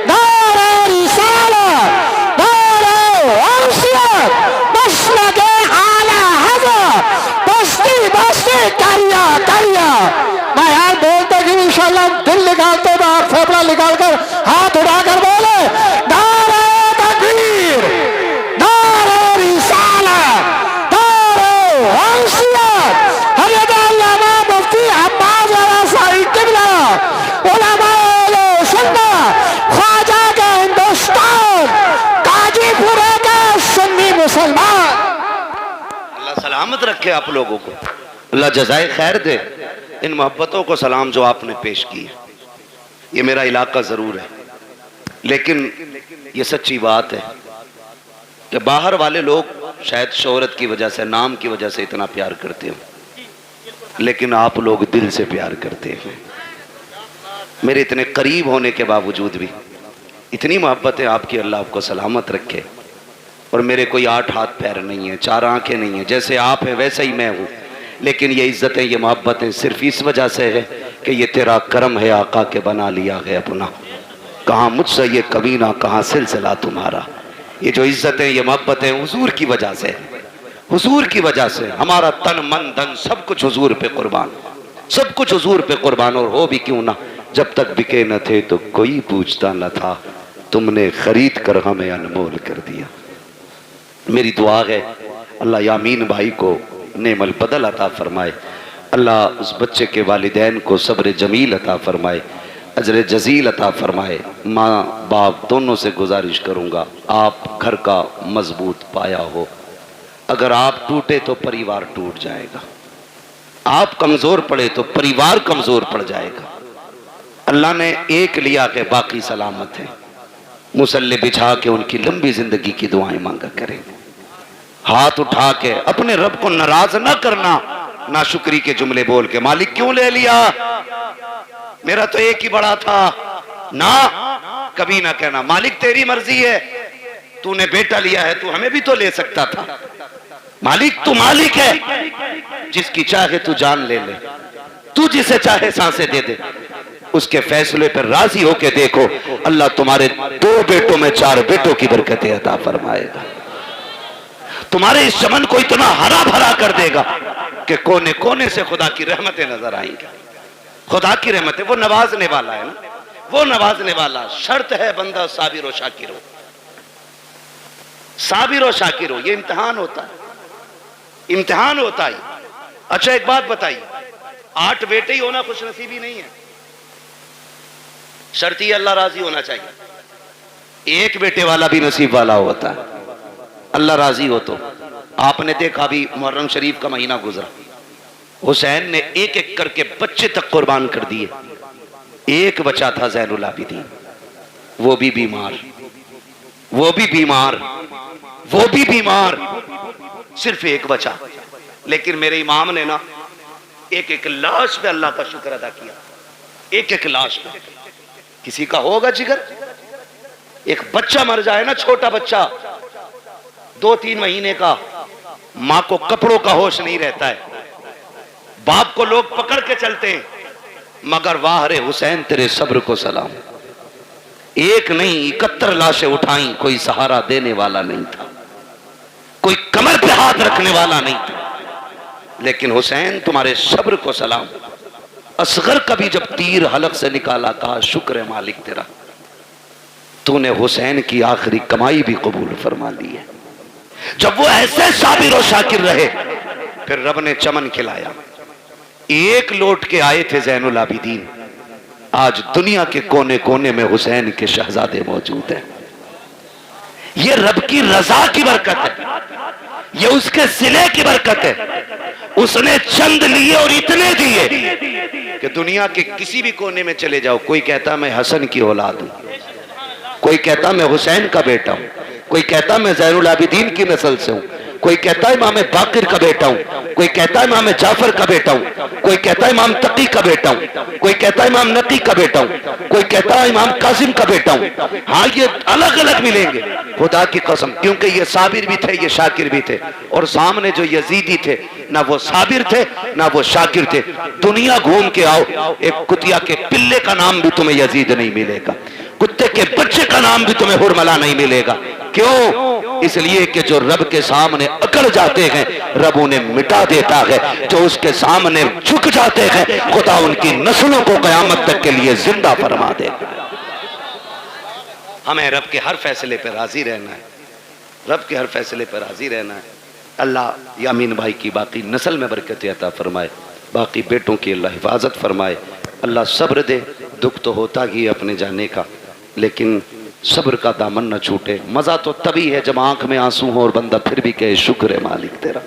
नारे रिसालत, नारे वंशियत, मसलके आला हज़रत, बस्ती बस्ती करिया करिया। मैं यार बोलते कि इंशाल्लाह दिल निकालते बाहर, फेफड़ा निकाल कर हाथ उठाकर बोले नारे तकबीर, नारे रिसालत, नारे वंशियत। हज़रत अल्लामा मुफ्ती अब्बास साहिब किबला, उलमाए सुन्नत, ख्वाजा का हिंदुस्तान, काजीपुर का सुन्नी मुसलमान। अल्लाह सलामत रखे आप लोगों को, अल्लाह जज़ाए खैर दे। इन मोहब्बतों को सलाम जो आपने पेश की है, ये मेरा इलाका ज़रूर है, लेकिन ये सच्ची बात है कि बाहर वाले लोग शायद शोहरत की वजह से, नाम की वजह से इतना प्यार करते हो, लेकिन आप लोग दिल से प्यार करते हैं। मेरे इतने करीब होने के बावजूद भी इतनी मोहब्बत है आपकी, अल्लाह आपको सलामत रखे। और मेरे कोई 8 हाथ पैर नहीं है, 4 आंखें नहीं है, जैसे आप हैं वैसे ही मैं हूँ, लेकिन ये इज्जतें, ये मोहब्बतें सिर्फ इस वजह से है कि ये तेरा करम है आका के बना लिया है अपना। कहाँ मुझसे ये कमीना, कहाँ सिलसिला तुम्हारा। ये जो इज्जतें, ये मोहब्बतें हुजूर की वजह से, हुजूर की वजह से हमारा तन मन धन सब कुछ हुजूर पे कुर्बान, सब कुछ हुजूर पे कुर्बान। और हो भी क्यों ना, जब तक बिके न थे तो कोई पूछता न था, तुमने खरीद कर हमें अनमोल कर दिया। मेरी दुआ है अल्लाह यामीन भाई को नेमल बदल अता फरमाए, अल्लाह उस बच्चे के वालिदैन को सब्र जमील अता फरमाए, अजर जजील अता फरमाए। माँ बाप दोनों से गुजारिश करूँगा, आप घर का मजबूत पाया हो, अगर आप टूटे तो परिवार टूट जाएगा, आप कमज़ोर पड़े तो परिवार कमज़ोर पड़ जाएगा। अल्लाह ने एक लिया के बाकी सलामत है, मुसल्ले बिछा के उनकी लंबी जिंदगी की दुआएं मांगा करें। हाथ उठा के अपने रब को नाराज ना करना, नाशुक्री के जुमले बोल के मालिक क्यों ले लिया, मेरा तो एक ही बड़ा था ना, कभी ना कहना मालिक तेरी मर्जी है, तूने बेटा लिया है तू हमें भी तो ले सकता था। मालिक तू मालिक है, जिसकी चाहे तू जान ले ले, तू जिसे चाहे सांसें दे दे, उसके फैसले पर राजी होके देखो, अल्लाह तुम्हारे 2 बेटों में 4 बेटों की बरकतें अता फरमाएगा। तुम्हारे इस चमन को इतना हरा भरा कर देगा कि कोने कोने से खुदा की रहमतें नजर आएंगी। खुदा की रहमतें, वो नवाजने वाला है ना, वो नवाजने वाला। शर्त है बंदा साबिर व शाकिर हो, साबिर व शाकिर हो। ये इम्तिहान होता है, इम्तिहान होता है। अच्छा एक बात बताइए, 8 बेटे ही होना खुश नसीबी नहीं है, शर्त ही अल्लाह राजी होना चाहिए। एक बेटे वाला भी नसीब वाला होता है, अल्लाह राजी हो तो। आपने देखा भी मुहर्रम शरीफ का महीना गुजरा, हुसैन ने एक एक करके बच्चे तक कुर्बान कर दिए। एक बचा था ज़ैनुल आबिदीन, वो भी बीमार, वो भी बीमार, वो भी बीमार, सिर्फ एक बचा। लेकिन मेरे इमाम ने ना एक एक लाश पे अल्लाह का शुक्र अदा किया, एक एक लाश पे। किसी का होगा जिगर, एक बच्चा मर जाए ना, छोटा बच्चा 2-3 महीने का, मां को कपड़ों का होश नहीं रहता है, बाप को लोग पकड़ के चलते हैं, मगर वाह रे हुसैन तेरे सब्र को सलाम। एक नहीं 71 लाशें उठाई, कोई सहारा देने वाला नहीं था, कोई कमर पे हाथ रखने वाला नहीं था, लेकिन हुसैन तुम्हारे सब्र को सलाम। असगर कभी जब तीर हलक से निकाला, कहा शुक्र है मालिक तेरा, तूने हुसैन की आखिरी कमाई भी कबूल फरमा ली है। जब वो ऐसे साबिर और शाकिर रहे, फिर रब ने चमन खिलाया। एक लौट के आए थे ज़ैनुल आबिदीन, आज दुनिया के कोने कोने में हुसैन के शहजादे मौजूद हैं। ये रब की रजा की बरकत है, ये उसके सिले की बरकत है। उसने चंद लिए और इतने दिए कि दुनिया के किसी भी कोने में चले जाओ, कोई कहता मैं हसन की औलाद हूं, कोई कहता मैं हुसैन का बेटा हूं, कोई कहता मैं ज़ैनुल आबिदीन की नस्ल से हूं, कोई कहता है इमाम बाकिर का बेटा हूं, कोई कहता है इमाम जाफर का बेटा हूं, कोई कहता है इमाम तकी का बेटा हूं, कोई कहता है इमाम नकी का बेटा हूं, कोई कहता है इमाम कासिम का बेटा हूं। हाँ, ये अलग अलग मिलेंगे, खुदा की कसम, क्योंकि ये साबिर भी थे, ये शाकिर भी थे। और सामने जो यजीदी थे, ना वो साबिर थे ना वो शाकिर थे। दुनिया घूम के आओ, एक कुतिया के पिल्ले का नाम भी तुम्हें यजीद नहीं मिलेगा, कुत्ते के बच्चे का नाम भी तुम्हें हुरमला नहीं मिलेगा। क्यों? इसलिए कि जो रब के सामने अकड़ जाते हैं, रब उन्हें मिटा देता है। जो उसके सामने झुक जाते हैं, खुदा उनकी नस्लों को कयामत तक के लिए जिंदा फरमा देगा। हमें रब के हर फैसले पर राजी रहना है, रब के हर फैसले पर राजी रहना है। अल्लाह यामीन भाई की बाकी नस्ल में बरकत अता फरमाए, बाकी बेटों की अल्लाह हिफाजत फरमाए। अल्लाह सब्र दे, दुख तो होता ही अपने जाने का, लेकिन सब्र का दामन न छूटे। मज़ा तो तभी है जब आंख में आंसू हो और बंदा फिर भी कहे शुक्र है मालिक तेरा,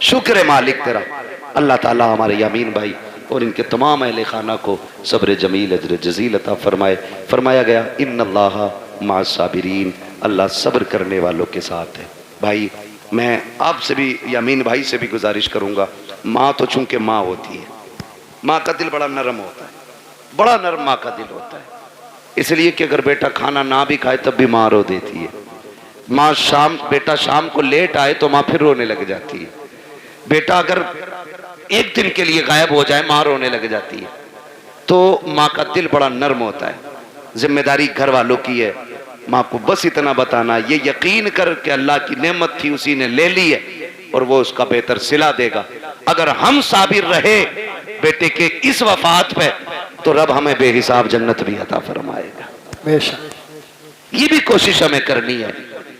शुक्र है मालिक तेरा। अल्लाह ताला हमारे यामीन भाई और इनके तमाम अहले खाना को सब्र जमील अजर जजील अता फरमाए। फरमाया गया इन्नल्लाह मअस साबिरीन, अल्लाह सब्र करने वालों के साथ है। भाई मैं आपसे भी यामीन भाई से भी गुजारिश करूँगा, माँ तो चूँकि माँ होती है, माँ का दिल बड़ा नरम होता है, बड़ा नरम माँ का दिल होता है। इसलिए कि अगर बेटा खाना ना भी खाए तब भी माँ रो देती है। माँ बेटा शाम को लेट आए तो माँ फिर रोने लग जाती है। बेटा अगर एक दिन के लिए गायब हो जाए माँ रोने लग जाती है। तो माँ का दिल बड़ा नर्म होता है। जिम्मेदारी घर वालों की है, माँ को बस इतना बताना, ये यकीन कर कि अल्लाह की नेमत थी उसी ने ले ली है और वो उसका बेहतर सिला देगा। अगर हम साबिर रहे बेटे के इस वफात पे तो रब हमें बेहिसाब जन्नत भी अता फरमाएगा। बेशक ये भी कोशिश हमें करनी है।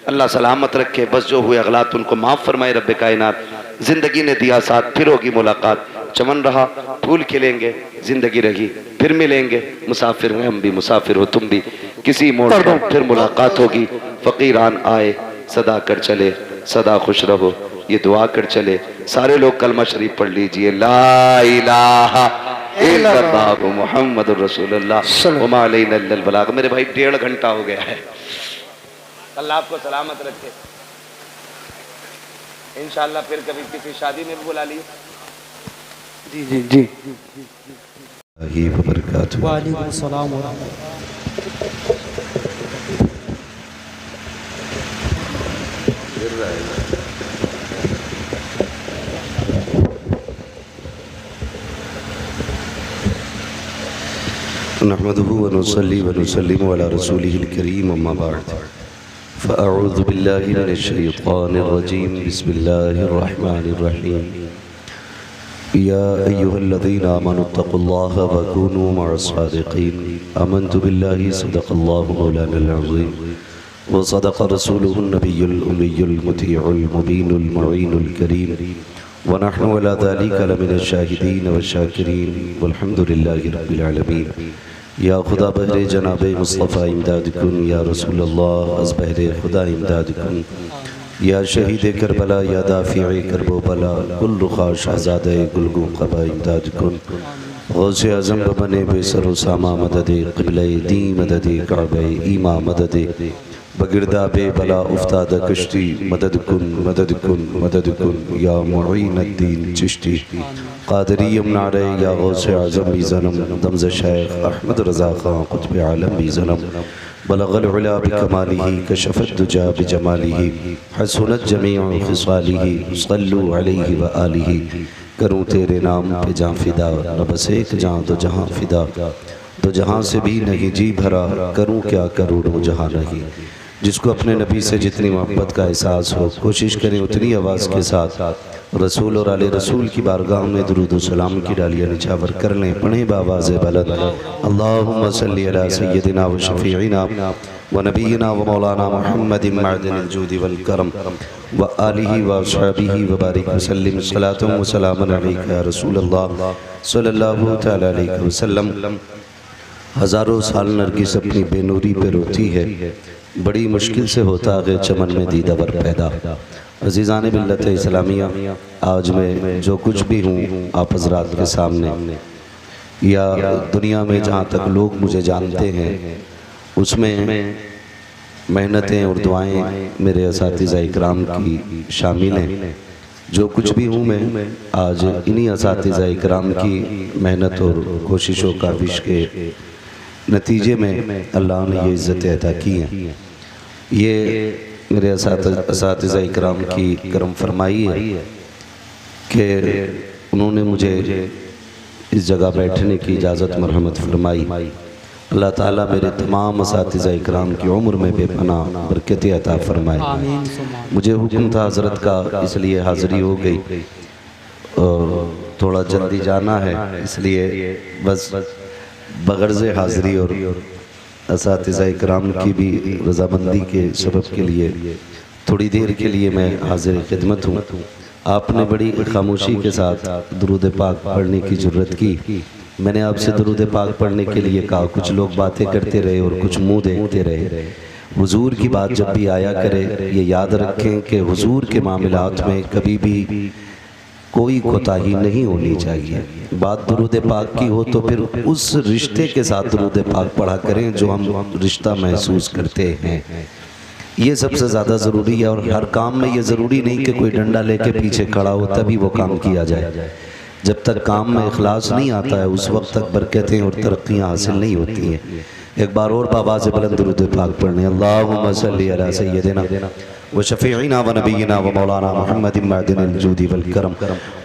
अल्लाह सलामत रखे, बस जो हुए अगलात उनको माफ़ फरमाए रब्बे कायनात। जिंदगी ने दिया साथ, फिर होगी मुलाकात। चमन रहा, फूल खिलेंगे, जिंदगी रही, फिर मिलेंगे। मुसाफिर हैं हम भी, मुसाफिर हो तुम भी, किसी मोड़ पर फिर मुलाकात होगी। फकीरान आए सदा कर चले, सदा खुश रहो ये दुआ कर चले। सारे लोग कलमा शरीफ पढ़ लीजिए, ला इलाहा इल्लल्लाह मुहम्मदुर रसूलुल्लाह व मा अलैना इल्लल बलाग। मेरे भाई 1.5 घंटा हो गया है। अल्लाह आपको सलामत रखे। इंशाअल्लाह फिर कभी किसी शादी में भी बुला लिए। जी जी जी। वालेकुम सलाम व नहमदुहु व नुसल्ली व नुसल्लिमु अला रसूलिहिल करीम अम्मा बाद फ़अऊज़ु बिल्लाहि मिनश शैतानिर रजीम बिस्मिल्लाहिर रहमानिर रहीम या अय्युहल्लज़ीना आमनुत्तक़ुल्लाह व कूनू मअस सादिक़ीन आमन्तु बिल्लाहि सदक़ल्लाहु मौलानाल अज़ीम व सदक़ रसूलुहुन नबियुल उम्मियुल मुतीउल मुबीनुल मुईनुल करीम व नहनु अला ज़ालिका लमिनश शाहिदीन व शाकिरीन वल्हम्दुलिल्लाहि रब्बिल आलमीन। या खुदा बहरे जनाबे मुस्तफ़ा इमदाद कुन, या रसूल अल्लाह अज़ बहरे खुदा इमदाद कुन, या शहीद करबला या दाफ़िए करबो बला कुल्लु ख़ाश आज़ादे गुलगु क़बा इमदाद कुन। गौसे आज़म बने बेसरो सामा मददे क़िबले दी मददे काबे ईमा मददे बगिरदा बे बला उफ्ताद कश्ती मदद कुन मदद कुन मदद कुन या मुईनुद्दीन चिश्ती क़ादरी यमनारे या गौसे आज़म भी ज़नम दमज़ शेख अहमद रज़ा ख़ान क़ुत्ब आलम भी ज़नम बलग़ल उला बिकमालिही कशफ़त दुजा बिजमालिही हसनत जमीअ ख़िसालिही सल्लु अलैहि व आलिही। करूँ तेरे नाम पे जाँ फ़िदा न बस एक जाँ दो जहाँ फ़िदा, दो जहाँ से भी नहीं जी भरा करूँ क्या करोड़ों जहाँ नहीं। जिसको अपने नबी से जितनी मोहब्बत का एहसास हो कोशिश करें उतनी आवाज़ के साथ रसूल और आले रसूल की बारगाह में दुरूद व सलाम की डालियाँ निछावर कर लें। पढ़ें बावाज़ बुलंद अल्लाहुम्मा सल्ली अला सय्यदिना व शफ़ीइना व नबीना व मौलाना मुहम्मदिन मअदिनिल जूदि वल करम व आलिहि व अस्हाबिहि व बारिक व सल्लिम सलातुन व सलामुन अलैका या रसूलल्लाह सल्लल्लाहु तआला अलैहि वसल्लम। हज़ारों साल नरगिस अपनी बेनूरी पे रोती है, बड़ी मुश्किल से होता है चमन में दीदावर पैदा। अज़ीज़ान मिल्लत इस्लामिया, आज मैं जो कुछ भी हूँ आप हज़रात के सामने या दुनिया में जहाँ तक लोग मुझे जानते हैं उसमें मेहनतें और दुआएं मेरे असातिज़ा इकराम की शामिल हैं। जो कुछ भी हूँ मैं आज इन्हीं असातिज़ा इकराम की मेहनत और कोशिशों का विश के नतीजे में अल्लाह ने ये इज़्ज़तें अता की हैं। ये मेरे असातिज़ा इकराम की करम फरमाई है कि उन्होंने मुझे इस जगह बैठने की इजाज़त मरहमत फरमाई। अल्लाह ताला मेरे तमाम असातिज़ा इकराम की उम्र में बेपनाह बरकतें अता फरमाए। मुझे हुक्म था हज़रत का, इसलिए हाज़िरी हो गई और थोड़ा जल्दी जाना है, इसलिए बस बगर्ज़ हाज़िरी और असातिज़ा इकराम की भी रज़ामंदी के सबब के लिए थोड़ी देर के लिए मैं हाज़िर खिदमत हूँ। आपने बड़ी खामोशी के साथ दुरूद पाक पढ़ने की ज़रूरत की। मैंने आपसे दुरूद पाक पढ़ने के लिए कहा, कुछ लोग बातें करते रहे और कुछ मुँह देखते रहे। हुजूर की बात जब भी आया करे ये याद रखें कि हुजूर के मामलात में कभी भी कोई कोताही नहीं होनी चाहिए। बात दुरूद पाक की हो तो फिर उस रिश्ते के साथ दुरूद पाक पढ़ा करें जो हम रिश्ता महसूस करते हैं। ये सबसे ज़्यादा ज़रूरी है और हर काम में ये ज़रूरी नहीं कि कोई डंडा लेके पीछे खड़ा हो तभी वो काम किया जाए। जब तक काम में इखलास नहीं आता है उस वक्त तक बरकतें और तरक्कियाँ हासिल नहीं होती हैं। एक बार और बाबा से बुलंद दुरूद पाक पढ़ने अल्लाहुम्मा सल्ली अला सय्यदिना व शफ़ीइना व नबीना व मौलाना मुहम्मदिन मअदिनिल जूदि वल करम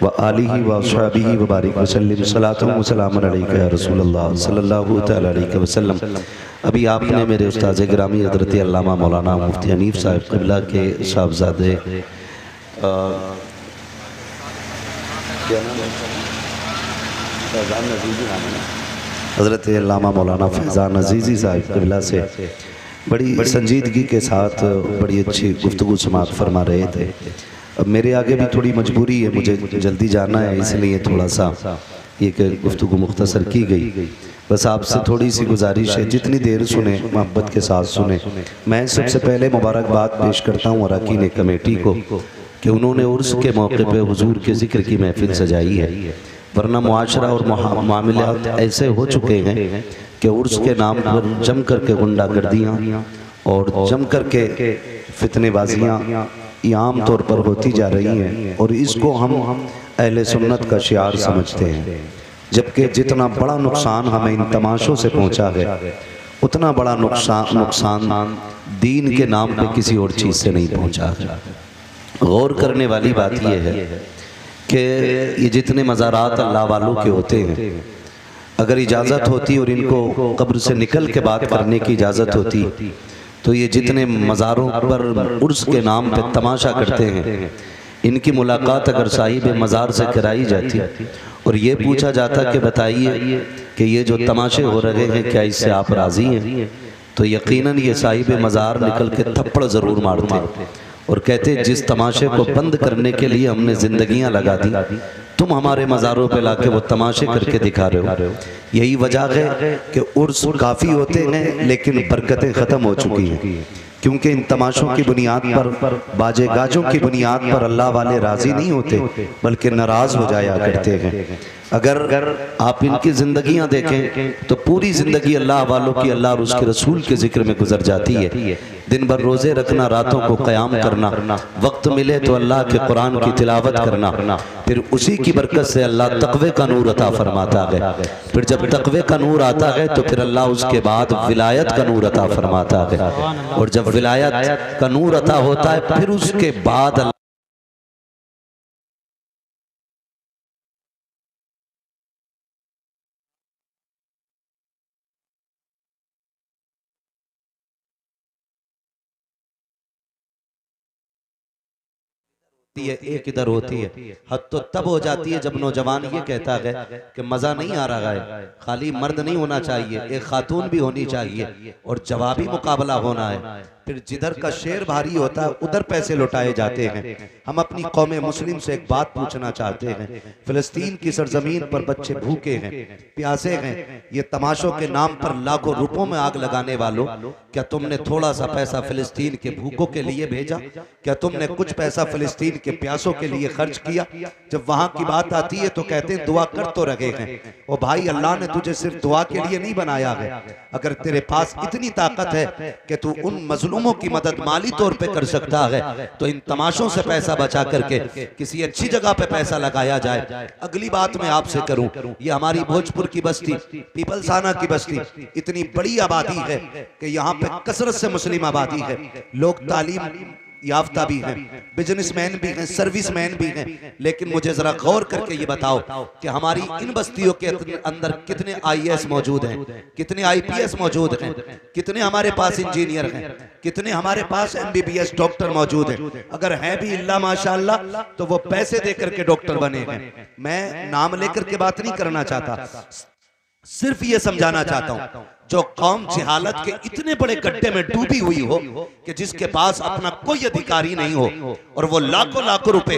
व आलिहि व अस्हाबिहि व बारिक व सल्लिम सलातुन व सलामुन अलैका या रसूलल्लाह सल्लल्लाहु तआला अलैहि वसल्लम। अभी आपने मेरे उस्ताद गिरामी हज़रत अल्लामा मौलाना मुफ्ती हनीफ साहब क़िबला के साहबजादे हज़रत अल्लामा मौलाना फैज़ान अज़ीज़ी साहब क़िबला से बड़ी संजीदगी के साथ बड़ी अच्छी गुफ्तगू समात फरमा रहे थे। अब मेरे आगे भी थोड़ी मजबूरी है, मुझे जल्दी जाना है, इसलिए थोड़ा सा ये गुफ्तगू मुख्तसर की गई। बस आपसे थोड़ी सी गुजारिश है, जितनी देर सुने मोहब्बत के साथ सुने। मैं सबसे पहले मुबारकबाद पेश करता हूँ अरकान कमेटी को कि उन्होंने उर्स के मौके पे हुजूर के ज़िक्र की महफिल सजाई है। वरना मुआशरा और मामलात ऐसे हो चुके हैं कि उर्स के नाम पर जम करके गुंडागर्दियाँ और जम करके फितनेबाजियाँ ये आम तौर पर होती जा रही हैं, और इसको हम अहले सुन्नत का शियार समझते हैं। जबकि जितना बड़ा नुकसान हमें इन तमाशों से पहुंचा है, उतना बड़ा नुकसान दीन के नाम पे किसी और चीज़ से नहीं पहुंचा है। गौर करने वाली बात यह है कि ये जितने मज़ारात अल्लाह वालों के होते हैं, अगर इजाज़त होती और इनको कब्र से निकल के बात करने की इजाज़त होती तो ये जितने मज़ारों पर उर्स के नाम पे तमाशा करते हैं, इनकी मुलाकात अगर साहिब मज़ार से कराई जाती और ये पूछा जाता कि बताइए कि ये जो तमाशे हो रहे हैं क्या इससे आप राज़ी हैं, तो यकीनन ये साहिब मज़ार निकल के थप्पड़ ज़रूर मारते और कहते जिस तमाशे को बंद करने के लिए हमने ज़िंदगियां लगा दी, तुम हमारे मज़ारों पे लाके वो तमाशे करके दिखा रहे हो। यही वजह है कि उर्स काफ़ी होते हैं लेकिन बरकतें ख़त्म हो चुकी हैं, क्योंकि इन तमाशों की बुनियाद पर, बाजे गाजों की बुनियाद पर अल्लाह वाले राज़ी नहीं होते बल्कि नाराज़ हो जाया करते हैं। अगर आप इनकी ज़िंदगियां देखें तो पूरी ज़िंदगी अल्लाह वालों की, अल्लाह और उसके रसूल के ज़िक्र में गुजर जाती है। दिन भर रोज़े रखना, रातों को क़याम करना, वक्त मिले तो अल्लाह के कुरान की तिलावत करना, फिर उसी की बरकत से अल्लाह तक़वे का नूर अता फरमाता है। फिर जब तक़वे का नूर आता है तो फिर अल्लाह उसके बाद विलायत का नूर अता फरमाता है, और जब विलायत का नूर अता होता है फिर उसके बाद एक इधर होती है। हद तो तब हो जाती है जब नौजवान ये कहता है कि मज़ा नहीं आ रहा है, खाली मर्द नहीं होना चाहिए, एक खातून भी होनी चाहिए और जवाबी मुकाबला होना है। फिर जिधर का शेर भारी होता है उधर पैसे लुटाए जाते हैं। हम अपनी कौम मुस्लिम से एक बात पूछना चाहते हैं, फिलिस्तीन की सरजमीन पर बच्चे भूखे हैं, प्यासे हैं, ये तमाशों के नाम पर लाखों रुपयों में आग लगाने वालों, क्या तुमने थोड़ा सा पैसा फिलिस्तीन के भूखों के लिए भेजा? क्या तुमने कुछ पैसा फिलिस्तीन के प्यासों के लिए खर्च किया? जब वहां की बात आती है तो कहते हैं दुआ कर तो रहे हैं। ओ भाई, अल्लाह ने तुझे सिर्फ दुआ के लिए नहीं बनाया है। अगर तेरे पास इतनी ताकत है कि तू उन मजलूमों की मदद माली तौर पे कर सकता है तो इन तमाशों से पैसा बचा करके किसी अच्छी जगह पे पैसा लगाया जाए। अगली बात मैं आपसे करूं, ये हमारी भोजपुर की बस्ती, पीपलसाना की बस्ती, इतनी बड़ी आबादी है कि यहाँ पे कसरत से मुस्लिम आबादी है। लोग तालीम याफ्ता भी हैं, बिजनेसमैन भी हैं, सर्विसमैन भी हैं, लेकिन मुझे जरा गौर करके ये बताओ कि हमारी इन बस्तियों के अंदर कितने IAS मौजूद हैं, कितने IPS मौजूद हैं, कितने हमारे पास इंजीनियर हैं, कितने हमारे पास MBBS डॉक्टर मौजूद हैं? अगर हैं भी इल्ला माशाअल्लाह तो वो पैसे दे करके डॉक्टर बने हैं। मैं नाम लेकर के बात नहीं करना चाहता, सिर्फ ये समझाना चाहता हूं, जो कौम जहालत के इतने बड़े गड्ढे में डूबी हुई हो कि जिसके पास अपना कोई अधिकारी नहीं हो और वो लाखों लाखों रुपए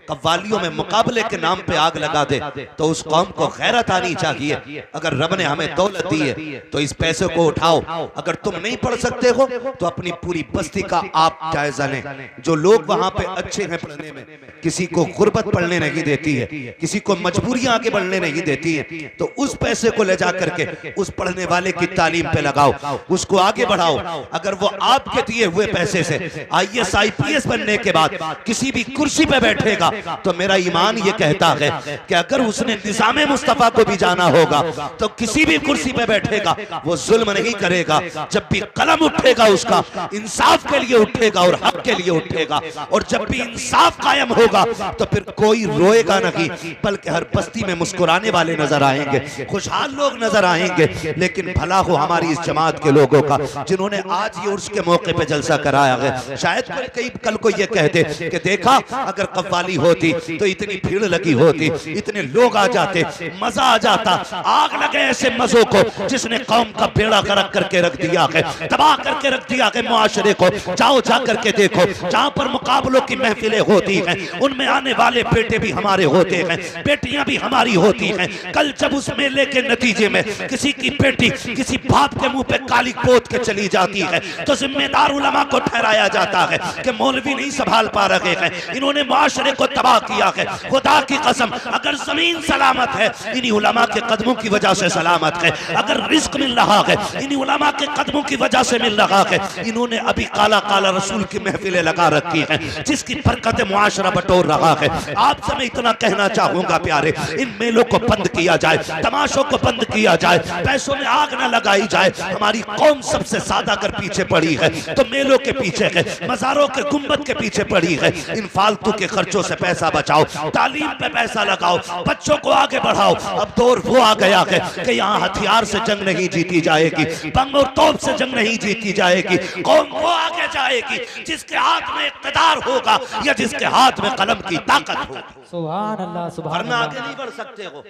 कव्वालियों में मुकाबले के नाम पे आग लगा दे, तो उस कौम को गैरत आनी चाहिए। अगर रब ने हमें दौलत दी है तो इस पैसे को उठाओ। अगर तुम नहीं पढ़ सकते हो तो अपनी पूरी बस्ती का आप जायजा लें। जो लोग वहां पे अच्छे हैं पढ़ने में, किसी को गुर्बत पढ़ने नहीं देती है, किसी को मजबूरियां आगे बढ़ने नहीं देती है, तो उस पैसे को ले जा करके उस पढ़ने वाले की तालीम पे लगाओ, उसको आगे बढ़ाओ। अगर वो आपके दिए हुए पैसे से IAS IPS बनने के बाद किसी भी कुर्सी पे बैठेगा तो मेरा ईमान ये कहता है कि अगर उसने निज़ामे मुस्तफा को भी जाना होगा तो किसी भी कुर्सी पे बैठेगा वो जुल्म नहीं करेगा। जब भी कलम उठेगा उसका इंसाफ के लिए उठेगा और हक के लिए उठेगा, और जब भी इंसाफ कायम होगा तो फिर कोई रोएगा नहीं, बल्कि हर बस्ती में मुस्कुराने वाले नजर आएंगे, खुशहाल लोग नजर आएंगे। लेकिन भला हो हमारी इस जमात के लोगों का जिन्होंने आज ये उर्स के मौके पे जलसा कराया है। शायद कल को ये कहते कि देखा अगर कव्वाली होती तो इतनी भीड़ लगी होती, इतने लोग आ जाते, मजा आ जाता। आग लगे ऐसे मजों को जिसने कौम का बेड़ा गर्क करके रख दिया है, तबाह करके रख दिया है मुआशरे को। जाओ जा करके देखो, जहां पर मुकाबलों की महफिलें होती हैं उनमें आने वाले बेटे भी हमारे होते हैं, बेटियां भी हमारी होती हैं। कल जब उस मेले के नतीजे में किसी की बेटी किसी किसी बाप के मुंह पे काली पोत के चली जाती है तो जिम्मेदार उलमा को ठहराया जाता है कि मौलवी नहीं संभाल पा रहे हैं, इन्होंने माशरे को तबाह किया है। खुदा की कसम, अगर जमीन सलामत है इन्हीं उलमा के कदमों की वजह से सलामत है, अगर रिस्क मिल रहा है इन्हीं उलमा के कदमों की वजह से मिल रहा है। इन्होंने अभी काला काला रसूल की महफिलें लगा रखी हैं जिसकी बरकत मुआशरा बटोर रहा है। आपसे मैं इतना कहना चाहूंगा प्यारे, इन मेलों को बंद किया जाए, तमाशों को बंद किया जाए, पैसों में आग न लगाई जाए। हमारी कौम सबसे ज्यादा अगर पीछे पड़ी है तो मेलों के पीछे है, मज़ारों के गुंबद के पीछे पड़ी है। इन फालतू के खर्चों से पैसा बचाओ, तालीम पे पैसा लगाओ, बच्चों को आगे बढ़ाओ। अब दौर वो आ गया है कि यहाँ हथियार से जंग नहीं जीती जाएगी, बम और तोप से जंग नहीं जीती जाएगी। कौम वो आगे जाएगी जिसके हाथ में इक़्तिदार होगा या जिसके हाथ में कलम की ताकत होगी। सुभान अल्लाह सुभान वरना अल्लाह। आगे नहीं बढ़ सकते हो।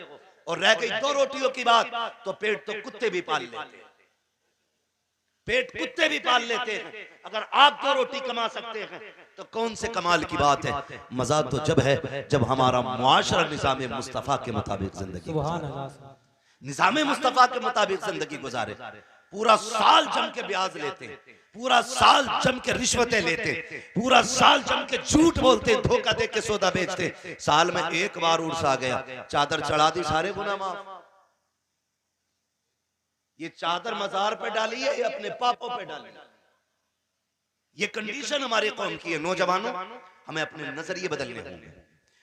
और रह गई दो रोटियों की बात, तो पेट तो कुत्ते भी पाल लेते हैं, पेट कुत्ते भी पाल लेते हैं। अगर आप दो रोटी कमा सकते हैं तो कौन से कमाल की बात है। मजा तो जब है जब हमारा मुआशरा निज़ाम मुस्तफ़ा के मुताबिक जिंदगी सुभान अल्लाह। निज़ाम मुस्तफ़ा के मुताबिक जिंदगी गुजारे। पूरा साल जम के ब्याज लेते हैं, पूरा साल जम के रिश्वतें लेते, पूरा साल जम के झूठ बोलते, धोखा दे के सौदा बेचते। साल में एक बार उर्स आ गया, चादर चढ़ा दी, सारे गुनाह माफ। ये चादर मजार पे डाली है, ये अपने पापों पे डाली। ये कंडीशन हमारे कौम की है। नौजवानों, हमें अपने नजरिए बदलने होंगे,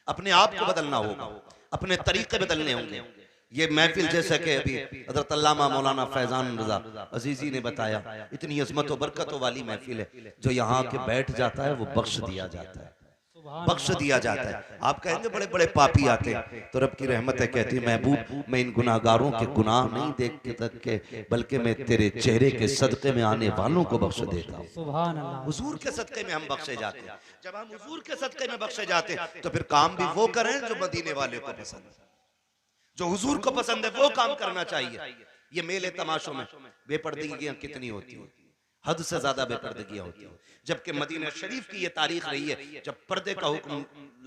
अपने आप को बदलना होगा, अपने तरीके बदलने होंगे। ये महफिल जैसा कि अभी हज़रत अल्लामा मौलाना फैजान रज़ा अजीज़ी ने बताया, इतनी अज़मत और बरकतों वाली महफिल है। जो यहाँ के बैठ जाता है वो बख्श दिया जाता है, बख्श दिया जाता है। आप कहेंगे बड़े बड़े पापी आते हैं, तो रब की रहमत है, कहती महबूब मैं इन गुनाहगारों के गुनाह नहीं देख के तक के, बल्कि मैं तेरे चेहरे के सदक़े में आने वालों को बख्श देता हूँ। सुभान अल्लाह। हुजूर के सदक़े में हम बख्शे जाते हैं। जब हम हुजूर के सदक़े में बख्शे जाते हैं तो फिर काम भी वो करें जो मदीने वाले को पसंद है, जो हुजूर को पसंद है वो काम करना चाहिए। ये मेले तमाशों में बेपर्दगियां कितनी होती हैं, हद से ज्यादा बेपर्दगियां होती हैं। जबकि मदीना शरीफ की ये तारीख रही है जब पर्दे का हुक्म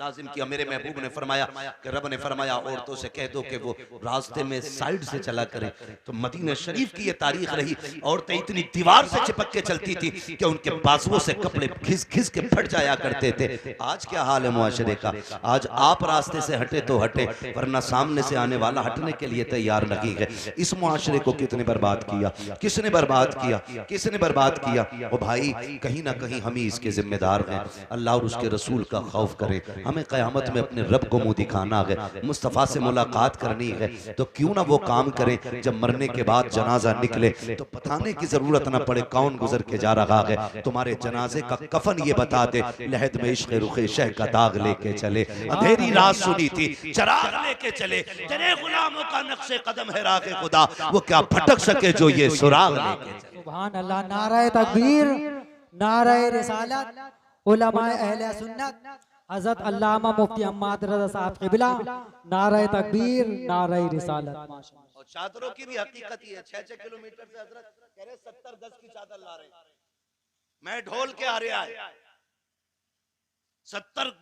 लाजिम किया। मेरे महबूब ने फरमाया कि रब ने फरमाया औरतों से कह दो कि वो रास्ते में साइड से चला करें। तो मदीना शरीफ की ये तारीख रही। औरतें इतनी दीवार से चिपक के चलती थी कि उनके बाजुओं से कपड़े घिस घिस के फट जाया करते थे। आज क्या हाल है मुआशरे का? आज आप रास्ते से हटे तो हटे, वरना सामने से आने वाला हटने के लिए तैयार नहीं है। इस मुआशरे को कितने बर्बाद किया, किसने बर्बाद किया, किसने बर्बाद किया? ओ भाई, कहीं ना कहीं हम ही इसके जिम्मेदार हैं। अल्लाह और उसके रसूल का खौफ करें। हमें क़यामत में अपने रब को मुंह दिखाना है, मुस्तफ़ा से मुलाकात करनी है, तो क्यों ना वो काम करें जब मरने के बाद जनाजा निकले तो बताने की जरूरत ना पड़े कौन गुजर के जा रहा है। तुम्हारे जनाजे का कफन ये बता दे, लहद में इश्क़ रुखे शह का दाग लेके चले। अंधेरी रात सुनी थी, चराग लेके चले, तेरे गुलामों का नक्शे कदम है रागे खुदा, वो क्या भटक सके जो ये सुराग लेके चले। सुभान अल्लाह। नारा तकबीर, नारा रिसालत, उलमाए अहले सुन्नत, हज़रत अल्लामा मुफ्ती अहमद रज़ा साहब क़िबला, नारा तकबीर, नारा रिसालत। माशाअल्लाह। और चादरों की भी हकीकत ही है। 6-6 किलोमीटर से हजरत कह रहे 70 गज की चादर ला रहे हैं। मैं ढोल के आ रहा है 70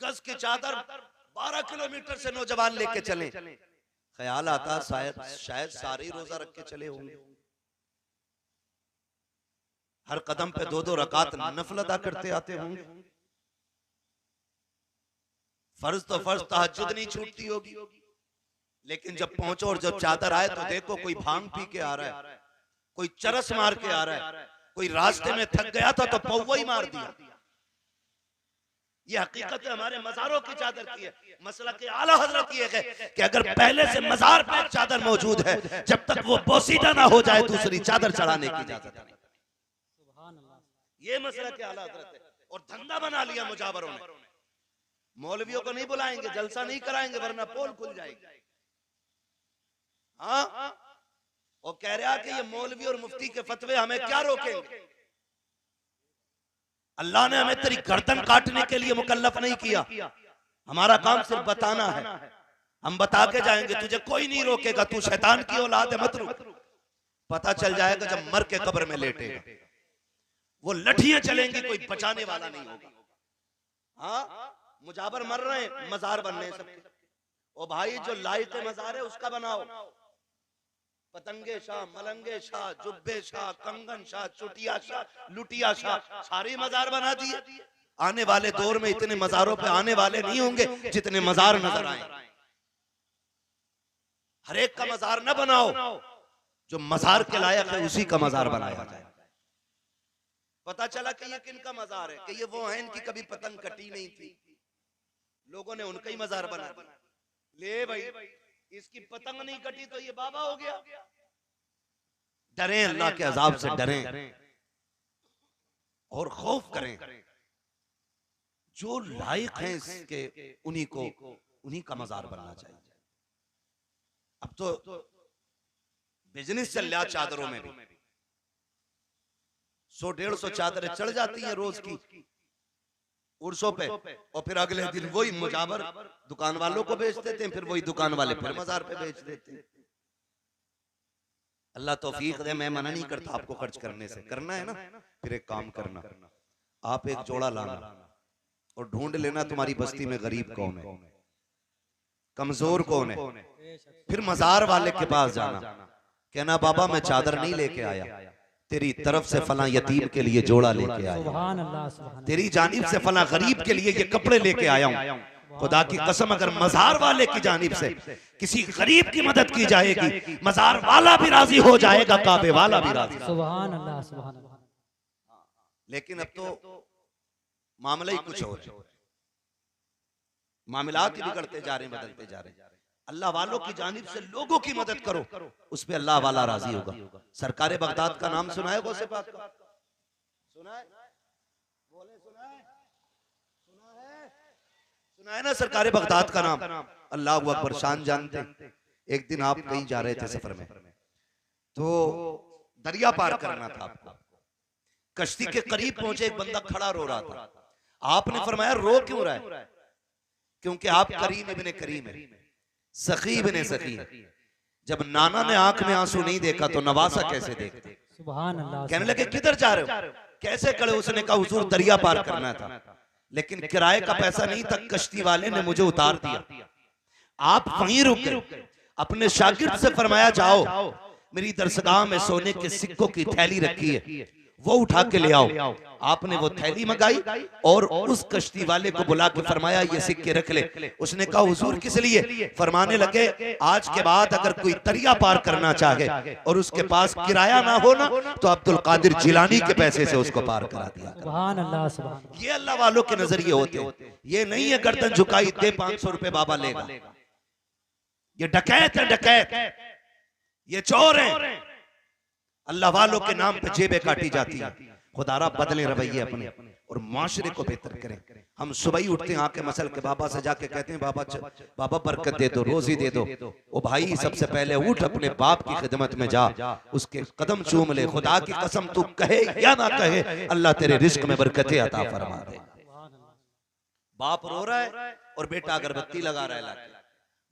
गज की चादर 12 किलोमीटर से नौजवान लेके चले। ख्याल आता शायद सारे ही रोजा रख के चले होंगे। हर कदम पे 2-2 रकात नफल अदा करते आते होंगे। फर्ज तो फर्ज, तहज्जुद नहीं छूटती होगी। लेकिन जब पहुंचो और जब चादर आए तो देखो कोई भांग पी के आ रहा है, कोई चरस मार के आ रहा है, कोई रास्ते में थक गया था तो पौवा ही मार दिया। ये हकीकत हमारे मज़ारों की चादर की है। मसला के आला हजरत ये है कि अगर पहले से मज़ार पे चादर मौजूद है, जब तक वो बोसीदा ना हो जाए दूसरी चादर चढ़ाने की इजाजत नहीं। ये मसला के आला हजरत है। और धंधा बना लिया मुजावरों ने। मौलवियों को नहीं बुलाएंगे, जलसा नहीं कराएंगे, वरना पोल खुल जाएगी। हाँ, वो कह रहा कि ये मौलवी और मुफ्ती के फतवे हमें क्या रोकेंगे? अल्लाह ने हमें तेरी गर्दन काटने के लिए मुकल्लफ नहीं किया। हमारा काम सिर्फ बताना है। हम बता के जाएंगे, तुझे कोई नहीं रोकेगा। तू शैतान की औलाद है, मत रुक। पता चल जाएगा जब मर के कब्र में लेटेगा। वो लठियां चलेंगी, कोई बचाने वाला नहीं होगा। हाँ, मुजाबर मर रहे हैं, मजार बन रहे हैं सबके। ओ भाई, जो लायक मजार है उसका बनाओ। पतंगे शाह, मलंगे शाह, जुब्बे शाह, कंगन शाह, चुटिया शाह, लुटिया शाह, सारे मजार बना दिए। आने वाले दौर में इतने मजारों पे आने वाले नहीं होंगे जितने मजार नजर आए। हर एक का मजार न बनाओ, जो मजार के लायक है उसी का मजार बनाया जाए। पता चला कि ये किन का मजार है, कि ये वो हैं इनकी कभी पतंग कटी नहीं थी, लोगों ने उनका ही मजार बना दिया। ले भाई, इसकी पतंग नहीं कटी तो ये बाबा हो गया। डरें, अल्लाह के अजाब से डरें और खौफ करें। जो लायक हैं इसके उन्हीं का मजार बनना चाहिए। अब तो बिजनेस चल रहा चादरों में भी, 100-150 चादरें चढ़ जाती हैं रोज की उर्सों पे, और फिर अगले दिन वही मुजावर दुकान वालों को बेच देते हैं, फिर वही दुकान वाले फिर मजार पे बेच देते हैं। अल्लाह तौफीक दे। मैं मना नहीं करता आपको खर्च करने से, करना है ना, फिर एक काम करना, आप एक जोड़ा लाना और ढूंढ लेना तुम्हारी बस्ती में गरीब कौन है, कमजोर कौन है। फिर मजार वाले के पास जाना, कहना बाबा मैं चादर नहीं लेके आया, तेरी तरफ से फला यतीम के लिए जोड़ा लेके आया, सुभान अल्लाह, सुभान अल्लाह। तेरी जानिब से फला गरीब के लिए ये कपड़े लेके आया हूं। खुदा की कसम, अगर मजार वाले की जानिब से किसी गरीब की मदद की जाएगी, मजार वाला भी राजी हो जाएगा, काबे वाला भी राजी। सुभान अल्लाह, सुभान अल्लाह। लेकिन अब तो मामला ही कुछ और है, मामलात ही बिगड़ते जा रहे, बदलते जा रहे। अल्लाह वालों की जानिब से लोगों की मदद करो, उस पे अल्लाह वाला राजी होगा। सरकार बगदाद का नाम सुना है गौसे पाक का? सुना है? बोले सुना है? सुना है ना सरकार बगदाद का नाम? अल्लाह अकबर, शान जानते। एक दिन आप कहीं जा रहे थे सफर में, तो दरिया पार करना था आपको, कश्ती के करीब पहुंचे, एक बंदा खड़ा रो रहा था। आपने फरमाया रो क्यों रहा है? क्योंकि आप करीम इब्ने करीम है, सखी इब्ने सखी है। जब नाना ने आंख में आंसू नहीं देखा तो नवासा कैसे देखते? सुभान अल्लाह। कहने लगे किधर जा रहे हो, कैसे खड़े? उसने कहा हुजूर दरिया पार करना था, लेकिन किराए का पैसा नहीं था, कश्ती वाले ने मुझे उतार दिया। आप वहीं रुक गए। अपने शागिर्द से फरमाया जाओ मेरी दरसगाह में सोने के सिक्कों की थैली रखी है, वो उठा के ले आओ। आपने वो थैली मंगाई और उस कश्ती वाले को बुला के फरमाया ये सिक्के रख ले। उसने कहा हुजूर किस लिए? फरमाने लगे आज के बाद अगर कोई दरिया पार करना चाहे और उसके पास किराया ना हो ना, तो अब्दुल कादिर जिलानी के पैसे से उसको पार करा दिया। सुभान अल्लाह, सुभान अल्लाह। ये अल्लाह वालों के नजरिए होते हैं। ये नहीं है गर्दन झुकाई दे 500 रुपए बाबा लेगा। ये डकैत है, डकैत, ये चोर है। अल्लाह वालों के नाम पे जेबें काटी जाती है। खुदारा बदले रवैये अपने और माशरे को बेहतर करें। हम सुबह ही उठते हैं, आके मसल के बाबा से जाके कहते हैं बाबा बरकत दे दो, रोजी दे दो। ओ भाई सबसे पहले उठ अपने बाप की खिदमत में जा, उसके कदम चूम ले। खुदा की कसम तू कहे या ना कहे, अल्लाह तेरे रिस्क में बरकतें अता फरमा दे। बाप रो रहा है और बेटा अगरबत्ती लगा रहा है,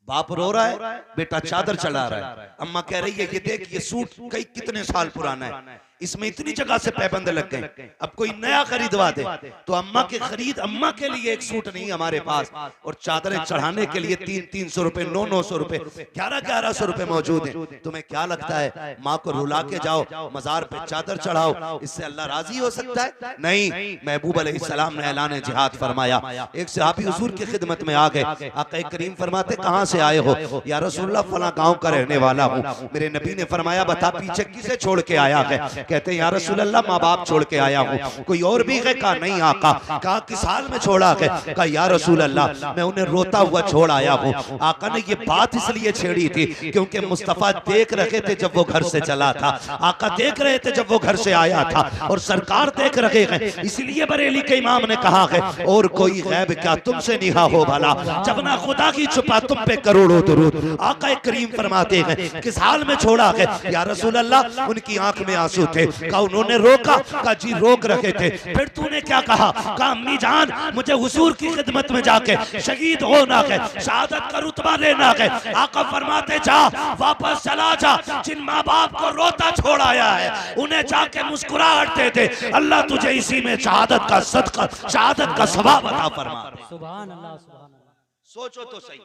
बाप रो रहा है, बेटा चादर चढ़ा रहा है। अम्मा कह रही है ये देख ये सूट कई कितने साल पुराना है, इसमें इतनी जगह से पैबंद लग गए, अब कोई नया खरीदवा दे। तो अम्मा के खरीद, अम्मा के लिए एक सूट नहीं हमारे पास, और चादरें चढ़ाने के लिए 300-300 रुपए, 900 रुपए, 1100 रुपए मौजूद है। तुम्हें क्या लगता है माँ को रुला के जाओ मजार पे चादर चढ़ाओ, इससे अल्लाह राजी हो सकता है? नहीं। महबूब अलैहिस्सलाम ने ऐलान जिहाद फरमाया। एक सहाबी हुजूर की खिदमत में आ गए। आका करीम फरमाते कहां से आए हो? या रसूलुल्लाह फला गांव का रहने वाला हूं। मेरे नबी ने फरमाया बता पीछे किसे छोड़ के आया है? कहते हैं या रसूल अल्लाह माँ बाप छोड़ के आया हूँ। कोई और भी है? कहा नहीं आका। कहा किस हाल में छोड़ा है? कहा या रसूल अल्लाह मैं उन्हें रोता हुआ छोड़ आया हूँ। आका ने ये बात इसलिए छेड़ी थी क्योंकि मुस्तफा देख रहे थे जब वो घर से चला था, आका देख रहे थे जब वो घर से आया था, और सरकार देख रहे हैं, इसलिए बरेली के इमाम ने कहा है और कोई गैब क्या तुमसे निहा हो भला, जब ना खुदा की छुपा तुम पे करोड़ों दुरूद। आका करीम फरमाते हैं किस हाल में छोड़ा है? या रसूल अल्लाह उनकी आंख में आंसू थे। कहा उन्होंने रोका? कहा जी रोक रखे थे। फिर तूने क्या कहा? कहा अम्मी जान मुझे हुजूर की खिदमत में जाके शहीद होना है, शहादत का रुतबा लेना है। आका फरमाते जा वापस चला जा, जिन माँ बाप को रोता छोड़ाया है उन्हें जाके मुस्कुराहट दे दे, अल्लाह तुझे इसी में शहादत का सदका, शहादत का सवाब अता फरमा। सुभान अल्लाह, सुभान अल्लाह। सोचो तो सही,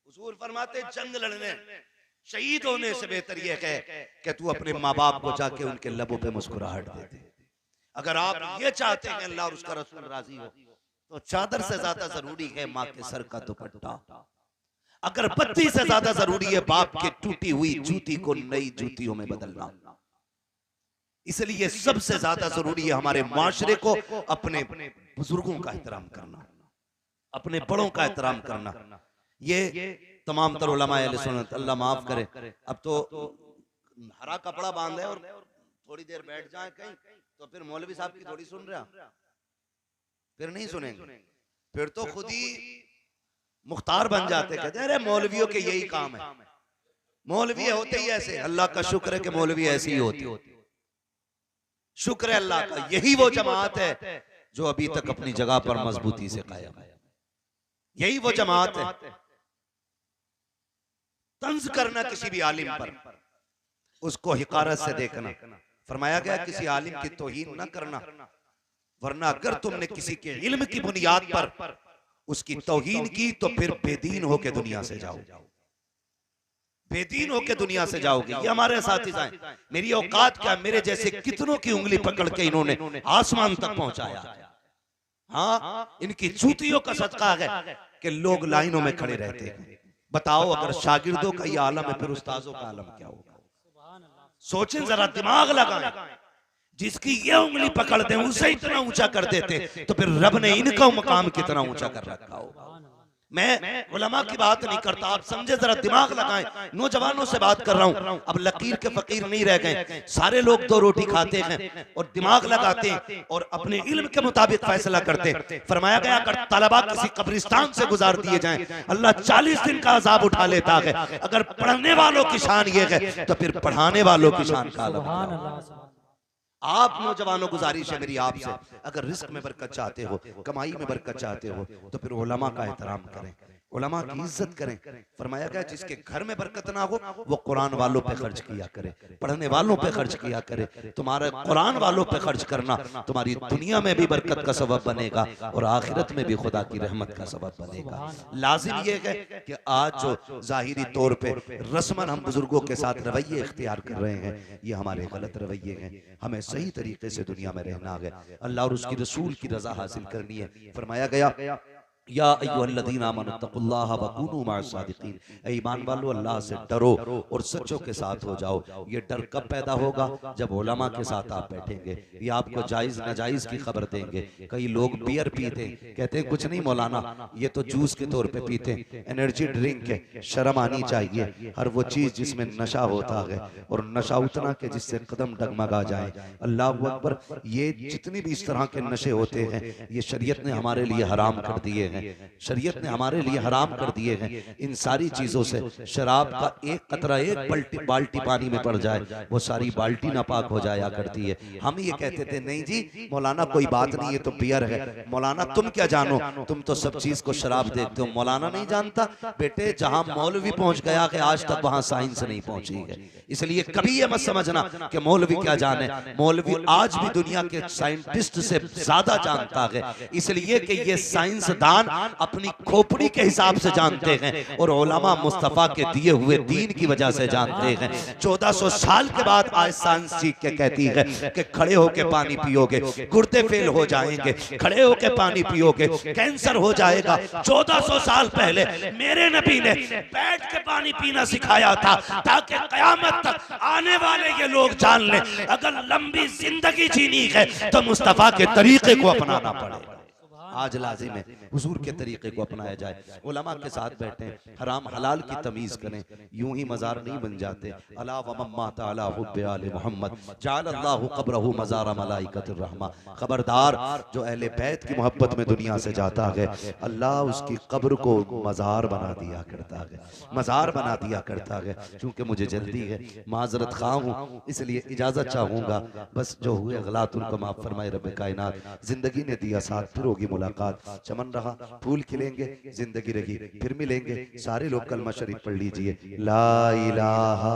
हुजूर फरमाते जंग लड़ने शहीद होने से बेहतर यह है कि तू अपने माँ बाप को जाके उनके लबों पे मुस्कुराहट दे दे। अगर आप ये चाहते हैं अल्लाह और उसका रसूल राजी हो तो चादर से ज्यादा जरूरी है माँ के सर का दुपट्टा। अगर बत्ती से ज्यादा जरूरी है बाप की टूटी हुई जूती को नई जूतियों में बदलना। इसलिए सबसे ज्यादा जरूरी है हमारे माशरे को अपने बुजुर्गों का एहतराम करना, अपने बड़ों का एहतराम करना। ये तमाम तर उलमा अहले सुन्नत, अल्लाह माफ करे, अब तो हरा कपड़ा बांधे और थोड़ी देर बैठ जाए कहीं तो फिर मौलवी साहब की थोड़ी सुन रहा, फिर नहीं सुनेंगे, फिर तो खुद ही मुख्तार बन जाते, कहते अरे मौलवियों के यही काम है, मौलवी होते ही ऐसे। अल्लाह का शुक्र है कि मौलवी ऐसे ही होते, शुक्र है अल्लाह का। यही वो जमात है जो अभी तक अपनी जगह पर मजबूती से कायम है। यही वो जमात है। तंज करना किसी भी आलिम पर, उसको हिकारत से देखना, फरमाया गया किसी आलिम की तौहीन न करना, वरना अगर तुमने किसी के इल्म की बुनियाद पर उसकी तौहीन की तो फिर बेदीन होके दुनिया से जाओ, बेदीन होके दुनिया से जाओगे। ये हमारे साथी हैं, मेरी औकात क्या, मेरे जैसे कितनों की उंगली पकड़ के इन्होंने आसमान तक पहुंचाया। हाँ, इनकी जूतियों का सदका है कि लोग लाइनों में खड़े रहते हैं। बताओ अगर शागिर्दों का ये आलम है फिर उस्ताजों का आलम क्या होगा? सोचें जरा, दिमाग लगाएं। जिसकी ये उंगली पकड़ दें उसे इतना ऊंचा कर देते तो फिर रब ने इनका मकाम कितना ऊंचा कर रखा होगा। मैं उलमा की बात नहीं करता, आप समझे, जरा दिमाग लगाएं। नौजवानों से बात कर रहा हूं, अब लकीर के फकीर नहीं रह गए, सारे लोग दो रोटी खाते हैं और दिमाग लगाते हैं और अपने इल्म के मुताबिक फैसला करते हैं। फरमाया गया अगर तलबा किसी कब्रिस्तान से गुजार दिए जाएं अल्लाह 40 दिन का अजाब उठा लेता है। अगर पढ़ने वालों की शान ये है तो फिर पढ़ाने वालों की शान का अलग। आप नौजवानों गुजारिश है मेरी आपसे, अगर रिस्क में बरकत चाहते हो, कमाई में बरकत चाहते हो तो फिर उलमा का एहतराम करें, उलमा की इज्जत करें। फरमाया गया जिसके घर में बरकत ना हो वो कुरान वालों पे खर्च किया करे, पढ़ने वालों पे खर्च किया करे। तुम्हारे कुरान वालों पे खर्च करना तुम्हारी दुनिया में भी बरकत का सबब बनेगा और आखिरत में भी खुदा की रहमत का सबब बनेगा। लाजिम ये है कि आज जो जाहिरी तौर पे रस्मन हम बुजुर्गों के साथ रवैये इख्तियार कर रहे हैं ये हमारे गलत रवैये हैं। हमें सही तरीके से दुनिया में रहना है, अल्लाह और उसकी रसूल की रजा हासिल करनी है। फरमाया गया या अय्युहल्लज़ीना आमनुत्तक़ुल्लाह वकूनू मअस-सादिक़ीन, ईमान वालों अल्लाह से डरो और सच्चों के साथ हो जाओ। ये डर कब पैदा होगा? जब उलमा के साथ आप बैठेंगे, ये आपको जायज़ नाजायज़ की खबर देंगे। कई लोग बियर पीते कहते हैं कुछ नहीं मौलाना, ये तो जूस के तौर पे पीते, एनर्जी ड्रिंक है, शर्म आनी चाहिए। हर वो चीज़ जिसमें नशा होता है और नशा उतना के जिससे कदम डगमगा जाए। अल्लाह अकबर, ये जितनी भी इस तरह के नशे होते हैं ये शरीयत ने हमारे लिए हराम कर दिए हैं, शरीयत ने हमारे लिए हराम कर दिए हैं। इन सारी चीजों से शराब का एक कतरा एक बाल्टी पानी में पड़ जाए वो सारी बाल्टी नापाक हो जाया करती है। हम ये कहते थे नहीं जी मौलाना कोई बात नहीं है तो बियर है। मौलाना तुम क्या जानो, तुम तो सब चीज को शराब देखते हो। मौलाना नहीं जानता बेटे, जहां मौलवी पहुंच गया कि आज तक वहां साइंस नहीं पहुंची है। इसलिए कभी ये मत समझना कि मौलवी क्या जाने, मौलवी आज भी दुनिया के साइंटिस्ट से ज्यादा जानता है, इसलिए कि ये साइंसदान अपनी खोपड़ी के हिसाब से जानते हैं और उलमा मुस्तफा के दिए हुए दीन की वजह से जानते हैं। 1400 साल के बाद आज साइंस सीख के कहती है कि खड़े होके पानी पियोगे गुर्दे फेल हो जाएंगे, खड़े होके पानी पियोगे कैंसर हो जाएगा। 1400 साल पहले मेरे नबी ने बैठ के पानी पीना सिखाया था ताकि कयामत तक आने वाले ये लोग जान लें अगर लंबी जिंदगी जीनी है तो मुस्तफा के तरीके को अपनाना पड़ेगा। आज लाजिम है हुजूर के तरीके को अपनाया जाए, उलमा के साथ बैठें, हराम हलाल की तमीज करें, यूं ही मजार नहीं बन जाते। अला व मम्मा ताला हुब्बे आले मोहम्मद जअलल्लाहु क़ब्रहु मज़ार मलाइकतिर रहमा। खबरदार जो अहले बैत की मोहब्बत में दुनिया से जाता है अल्लाह उसकी कब्र को मजार बना दिया करता है, मजार बना दिया करता है। चूंकि मुझे जल्दी है, माजरत खा हूँ, इसलिए इजाजत चाहूंगा। बस जो हुए गलत उनको माफ फरमाए रब कायनात। जिंदगी ने दिया साथ, फिर होगी मुलाकात। चमन रहा, फूल खिलेंगे, जिंदगी रही, फिर मिलेंगे। सारे लोग कलमा शरीफ पढ़ लीजिए, ला इलाहा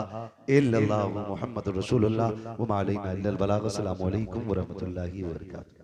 इल्लल्लाह मुहम्मदुर रसूलुल्लाह व मा अलैना इल्लल बलाग। अस्सलामु अलैकुम व रहमतुल्लाहि व बरकातहू।